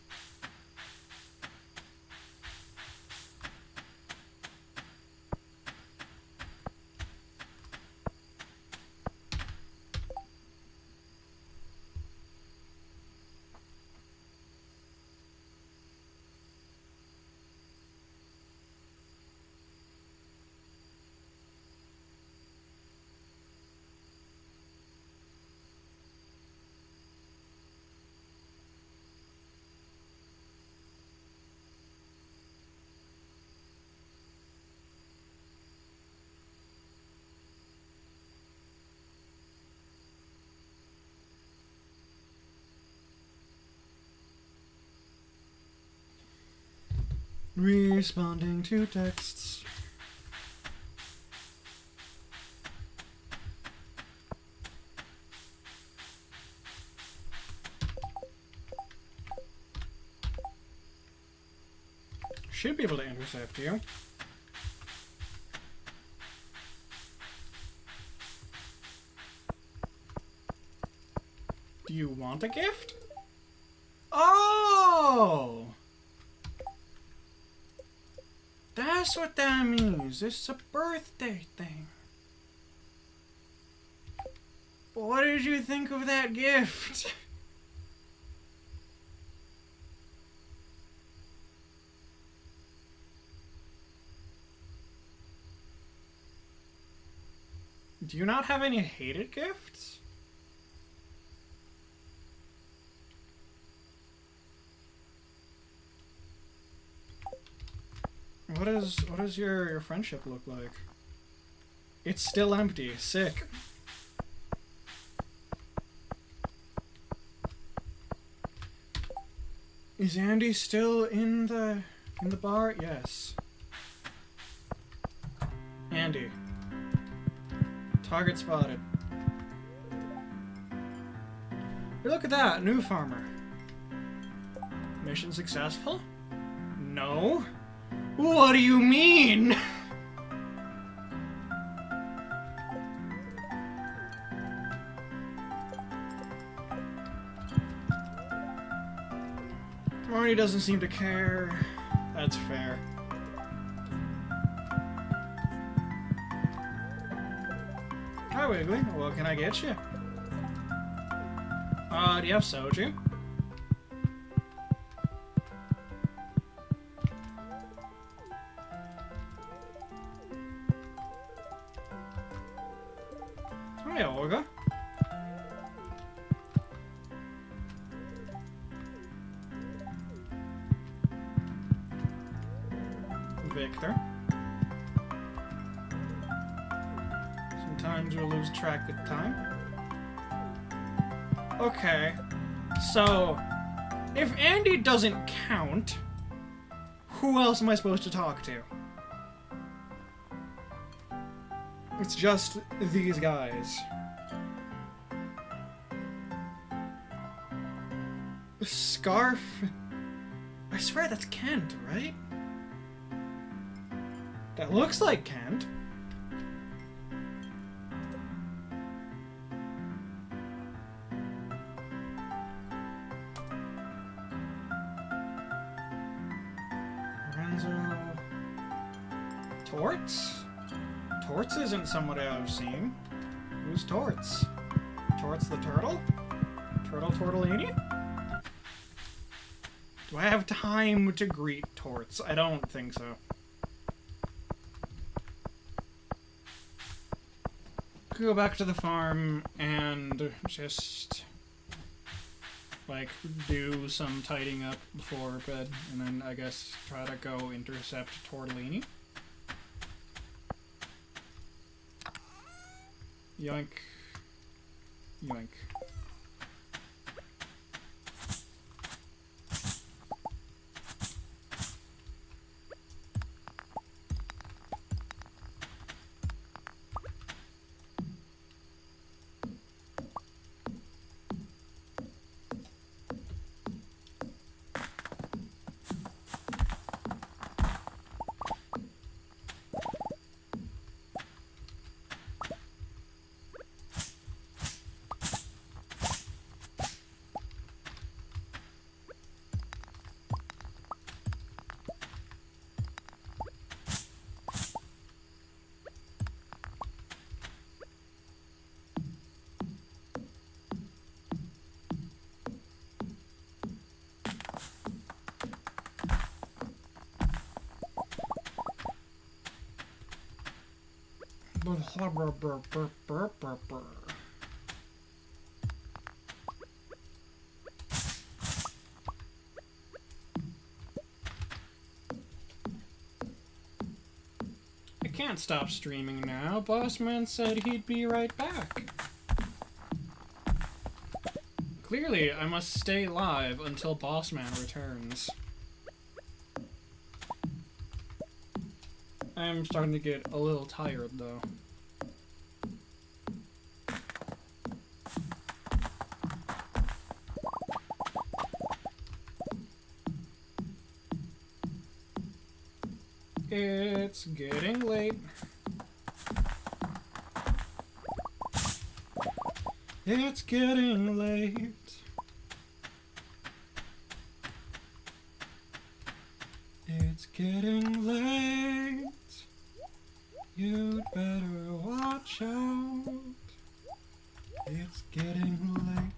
Responding to texts. Should be able to intercept you. Do you want a gift? Oh! That's what that means. It's a birthday thing. What did you think of that gift? Do you not have any hated gifts? What does your friendship look like? It's still empty. Sick. Is Andy still in the bar? Yes. Andy. Target spotted. Hey, look at that, new farmer. Mission successful? No. What do you mean? Marty doesn't seem to care. That's fair. Hi, Wiggly. What can I get you? Do you have soju? Hi, Olga. Victor. Sometimes we lose track of time. Okay, so if Andy doesn't count, who else am I supposed to talk to? It's just these guys. Scarf? I swear that's Kent, right? That looks like Kent. Lorenzo... Torts? Torts isn't somebody I've seen. Who's Torts? Torts the turtle? Turtle Tortellini? Do I have time to greet Torts? I don't think so. Go back to the farm and just like do some tidying up before bed, and then I guess try to go intercept Tortellini. Yoink. Yoink. I can't stop streaming now. Bossman said he'd be right back. Clearly, I must stay live until Bossman returns. I'm starting to get a little tired, though. It's getting late. It's getting late. It's getting late. You'd better watch out. It's getting late.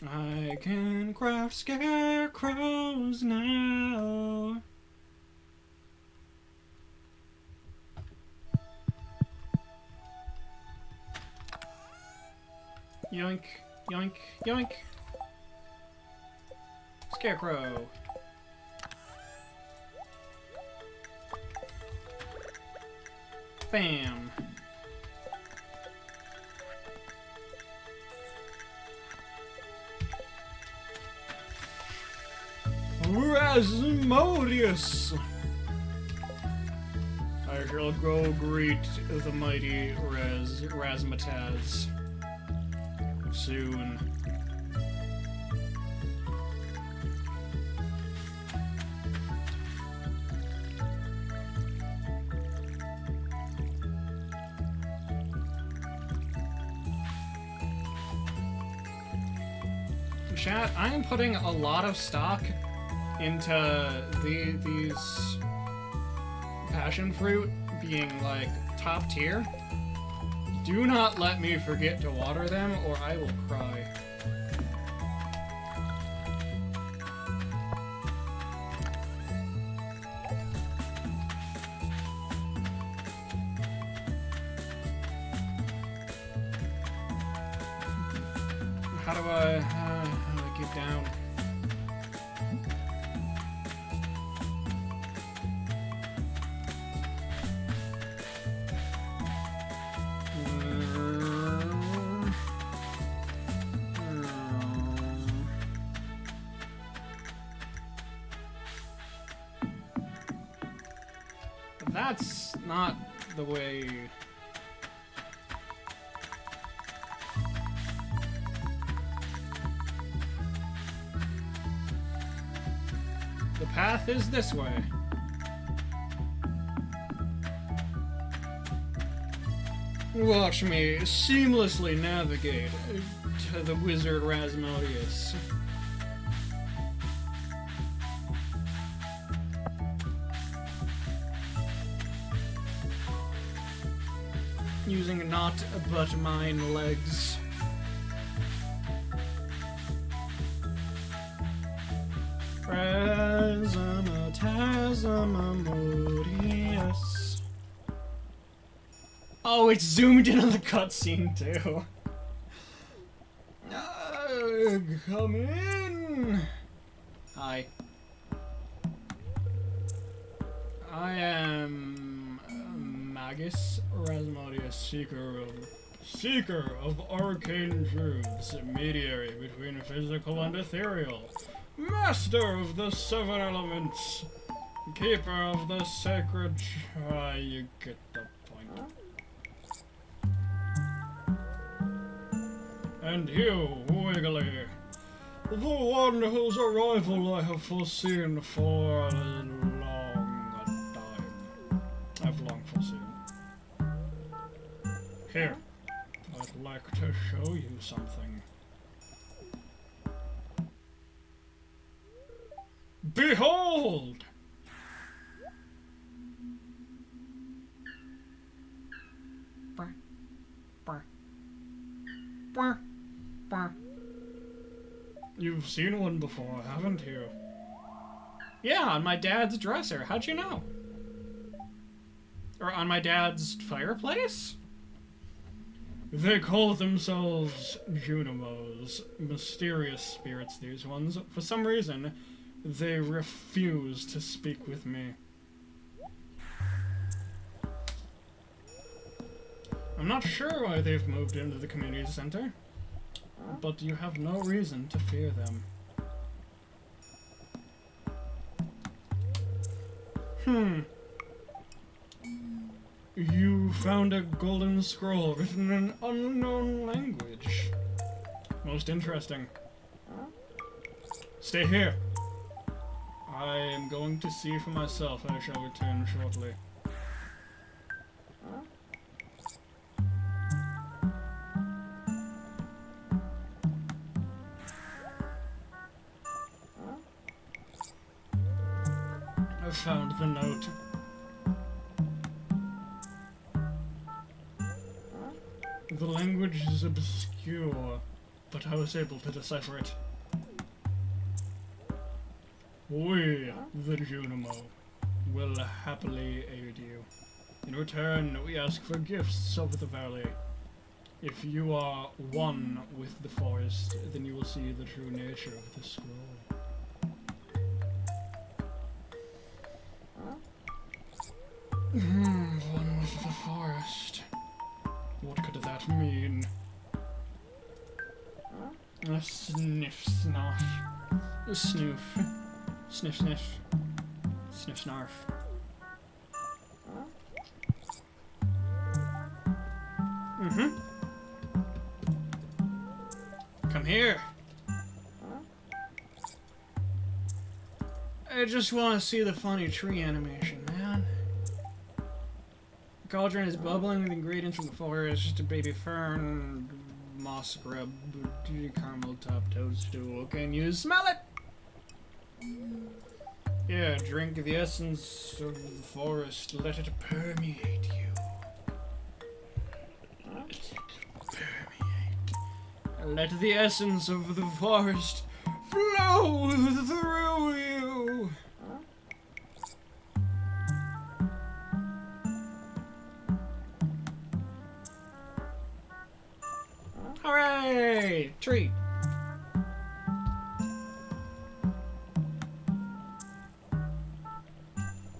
I can craft scarecrows now. Yoink, yoink, yoink. Scarecrow. Bam. Rasmodius! I shall go greet the mighty Razmataz soon. Chat, I am putting a lot of stock into these passion fruit being like top tier. Do not let me forget to water them or I will cry. How do I get down? That's not the way. The path is this way. Watch me seamlessly navigate to the wizard Rasmodius. Using not but mine legs. Razmatazamamodius. Oh, it's zoomed in on the cutscene too. Come in. Hi. I am Magus Rasmodius, seeker of arcane truths, mediary between physical and ethereal, master of the seven elements, keeper of the sacred. You get the point. And you, Wiggly, the one whose arrival I have foreseen for a long time. I've long foreseen. Here, I'd like to show you something. Behold! You've seen one before, haven't you? Yeah, on my dad's dresser. How'd you know? Or on my dad's fireplace? They call themselves Junimos. Mysterious spirits, these ones. For some reason, they refuse to speak with me. I'm not sure why they've moved into the community center, but you have no reason to fear them. You found a golden scroll written in an unknown language. Most interesting. Stay here. I am going to see for myself. I shall return shortly. I found the note. The language is obscure, but I was able to decipher it. We, the Junimo, will happily aid you. In return, we ask for gifts of the valley. If you are one with the forest, then you will see the true nature of the scroll. One with the forest. What could that mean? A sniff, snuff. A snoof. Sniff, sniff. Sniff, snarf. Mm-hmm. Come here. I just want to see the funny tree animation, man. The cauldron is bubbling with ingredients from the forest. Just a baby fern, moss grub, caramel top toadstool. Can you smell it? Yeah, drink the essence of the forest. Let it permeate you. Let it permeate. Let the essence of the forest flow through you. Hooray! Treat.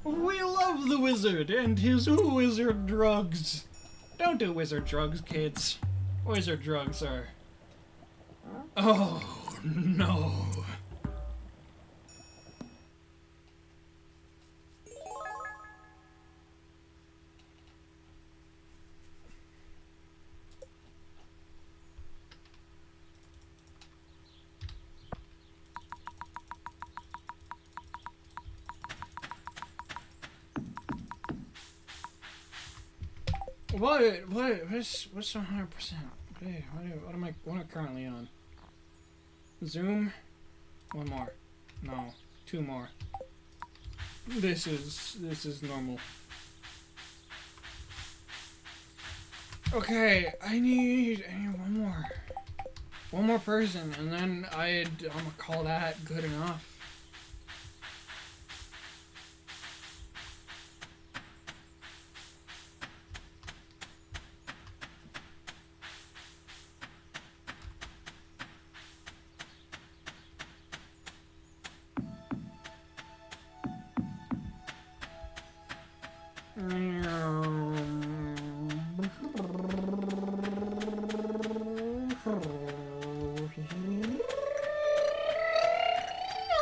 We love the wizard and his wizard drugs. Don't do wizard drugs, kids. Wizard drugs are... Oh, no. What's 100%? Hey, what am I currently on? Zoom? One more. No, two more. This is normal. Okay, I need one more person, and then I'm gonna call that good enough.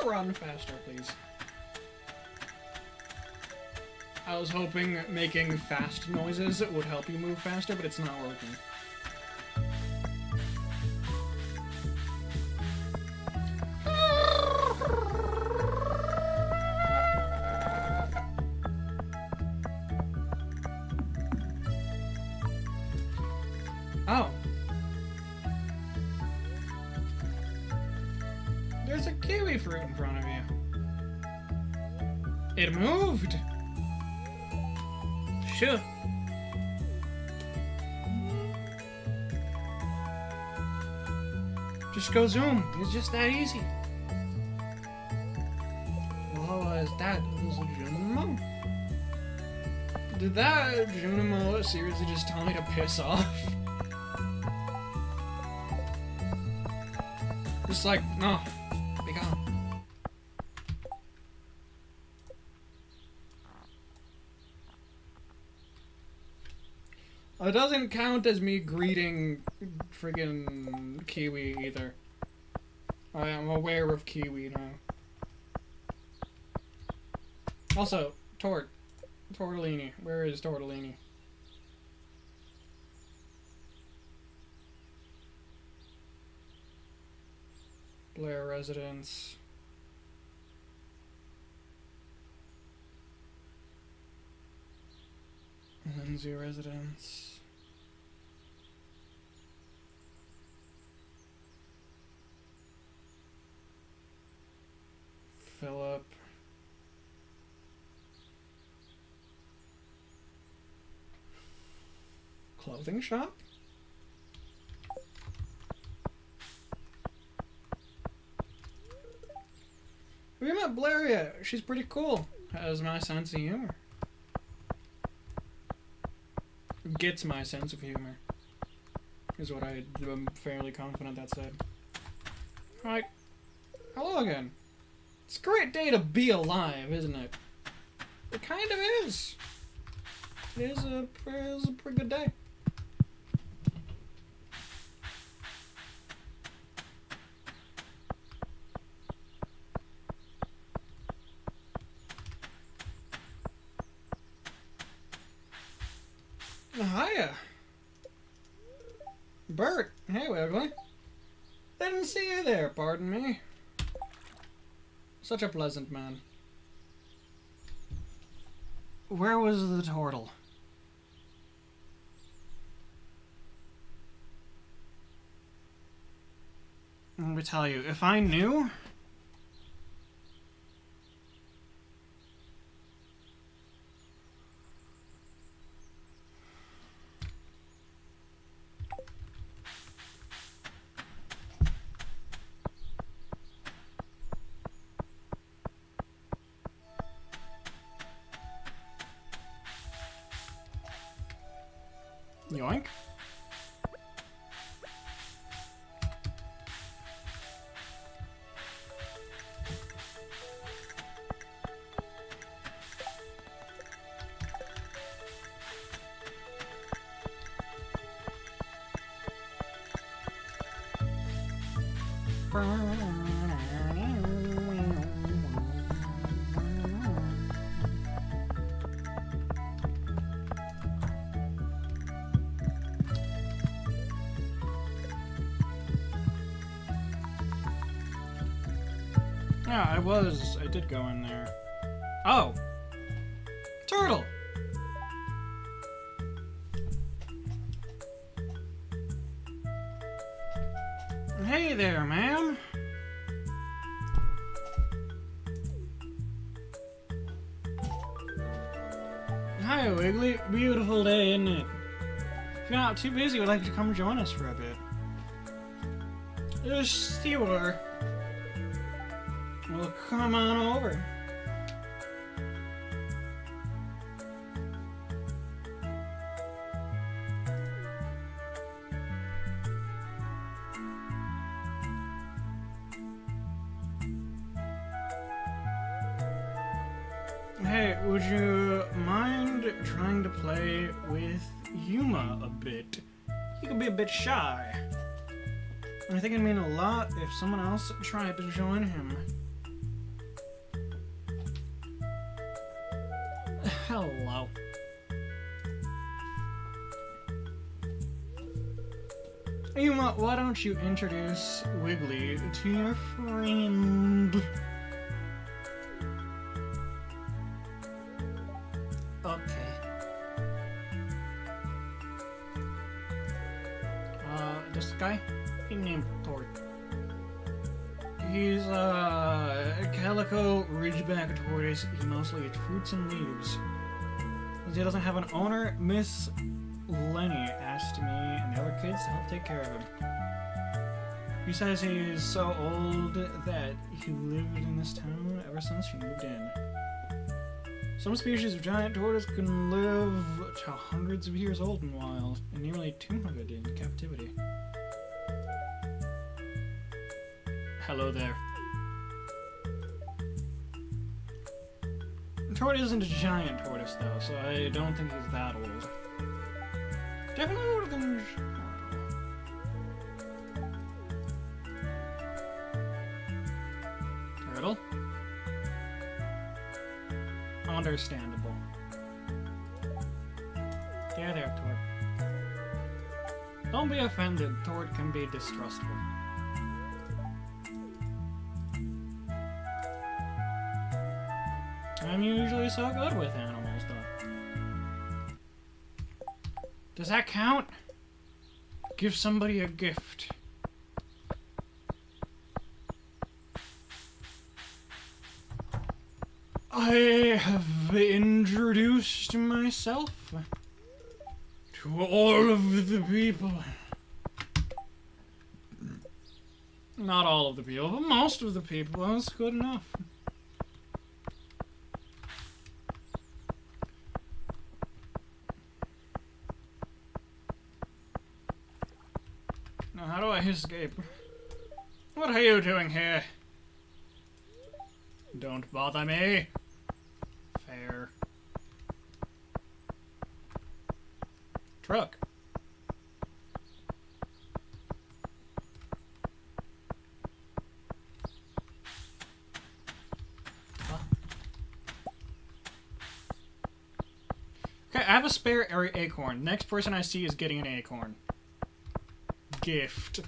Run faster, please. I was hoping making fast noises would help you move faster, but it's not working. Oh. There's a kiwi fruit in front of you. It moved! Sure. Just go zoom. It's just that easy. What was that? It was a Junimo? Did that Junimo seriously just tell me to piss off? Just like, no. Be gone. It doesn't count as me greeting friggin' Kiwi either. I am aware of Kiwi now. Also, Tortellini. Where is Tortellini? Blair residence. Lindsay residence. Philip. Clothing shop? Have you met Blair yet? She's pretty cool. Has my sense of humor. Gets my sense of humor. Is what I'm fairly confident that said. Alright. Hello again. It's a great day to be alive, isn't it? It kind of is. It is a pretty good day. Hiya. Bert. Hey, Wiggly. Didn't see you there, pardon me. Such a pleasant man. Where was the turtle? Let me tell you, if I knew... Yoink. Yeah, I did go in there. Oh! Turtle! Hey there, ma'am! Hi, Wiggly. Beautiful day, isn't it? If you're not too busy, we'd like to come join us for a bit. Yes, you are. Well, come on over. Hey, would you mind trying to play with Yuma a bit? He can be a bit shy. And I think it'd mean a lot if someone else tried to join him. Hello. Yuma, why don't you introduce Wiggly to your friend? Okay. This guy? He named Tort. He's a calico ridgeback tortoise. He mostly eats fruits and leaves. Since he doesn't have an owner, Miss Lenny asked me and the other kids to help take care of him. He says he is so old that he lived in this town ever since she moved in. Some species of giant tortoise can live to hundreds of years old in wild, and nearly 200 in captivity. Hello there. Tortoise isn't a giant tortoise, though, so I don't think he's that old. Definitely older than Turtle? Understandable. There, Tort. Don't be offended. Tort can be distrustful. I'm usually so good with animals, though. Does that count? Give somebody a gift. I have introduced myself to all of the people. Not all of the people, but most of the people. That's good enough. Now, how do I escape? What are you doing here? Don't bother me. Fair. Truck. Okay, I have a spare acorn. Next person I see is getting an acorn. Gift.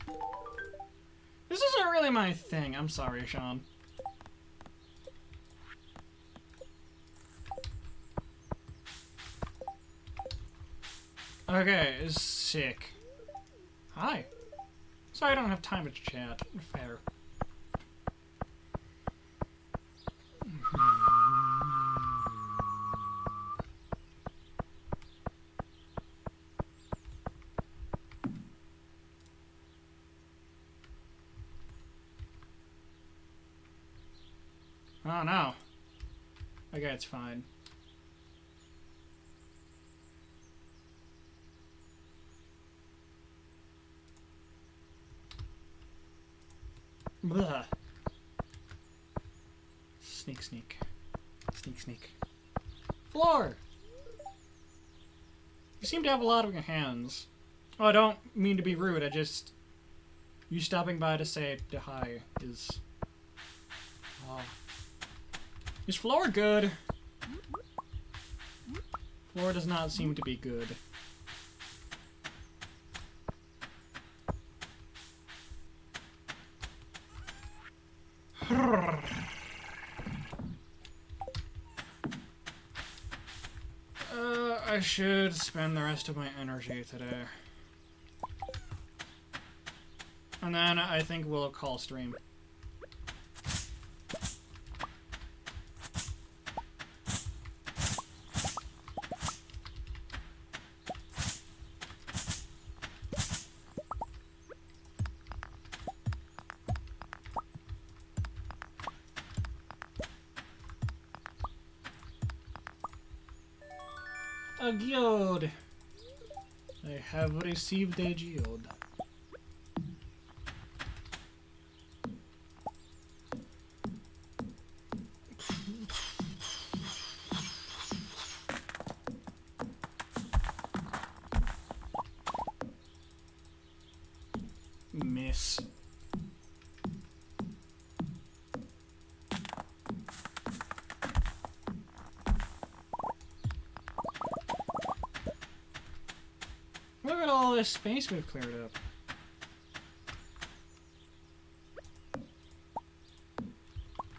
This isn't really my thing. I'm sorry, Sean. Okay, sick. Hi. Sorry I don't have time to chat. Fair. Oh no. Okay, it's fine. Blah. Sneak, sneak. Sneak, sneak. Floor! You seem to have a lot on your hands. Oh, I don't mean to be rude, I just... You stopping by to say hi is... Oh. Is Floor good? Floor does not seem to be good. I should spend the rest of my energy today. And then I think we'll call stream. A geode! I have received a geode. Miss. Look at all this space we've cleared up.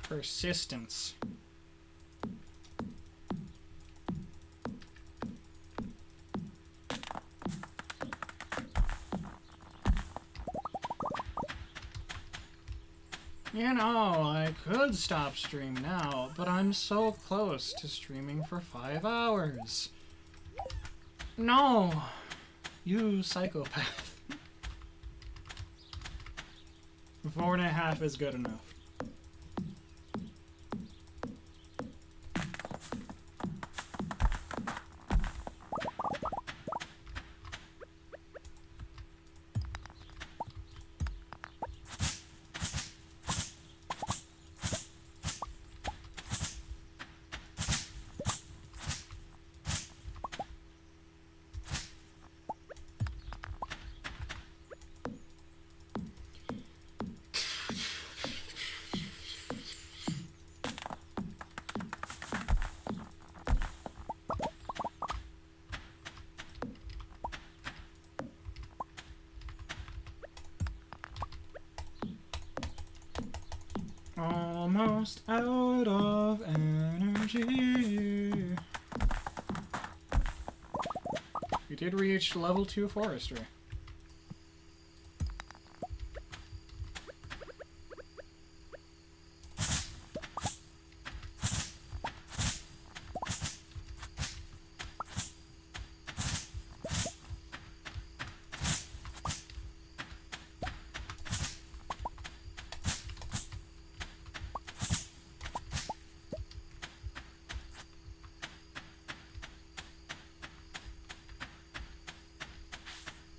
Persistence. You know, I could stop stream now, but I'm so close to streaming for 5 hours. No! You psychopath. 4.5 is good enough. Almost out of energy. We did reach level 2 forestry.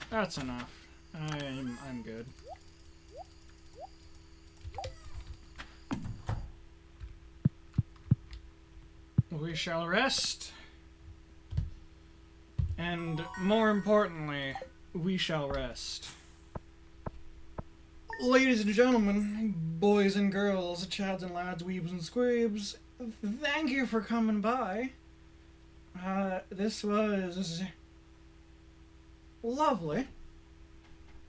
That's enough. I'm good. We shall rest. And more importantly, we shall rest. Ladies and gentlemen, boys and girls, chads and lads, weebs and squibs, thank you for coming by. This was lovely.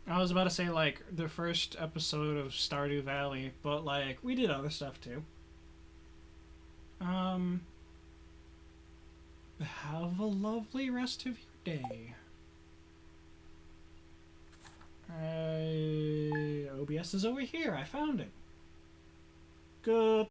I was about to say, like, the first episode of Stardew Valley, but, like, we did other stuff, too. Have a lovely rest of your day. OBS is over here. I found it. Good.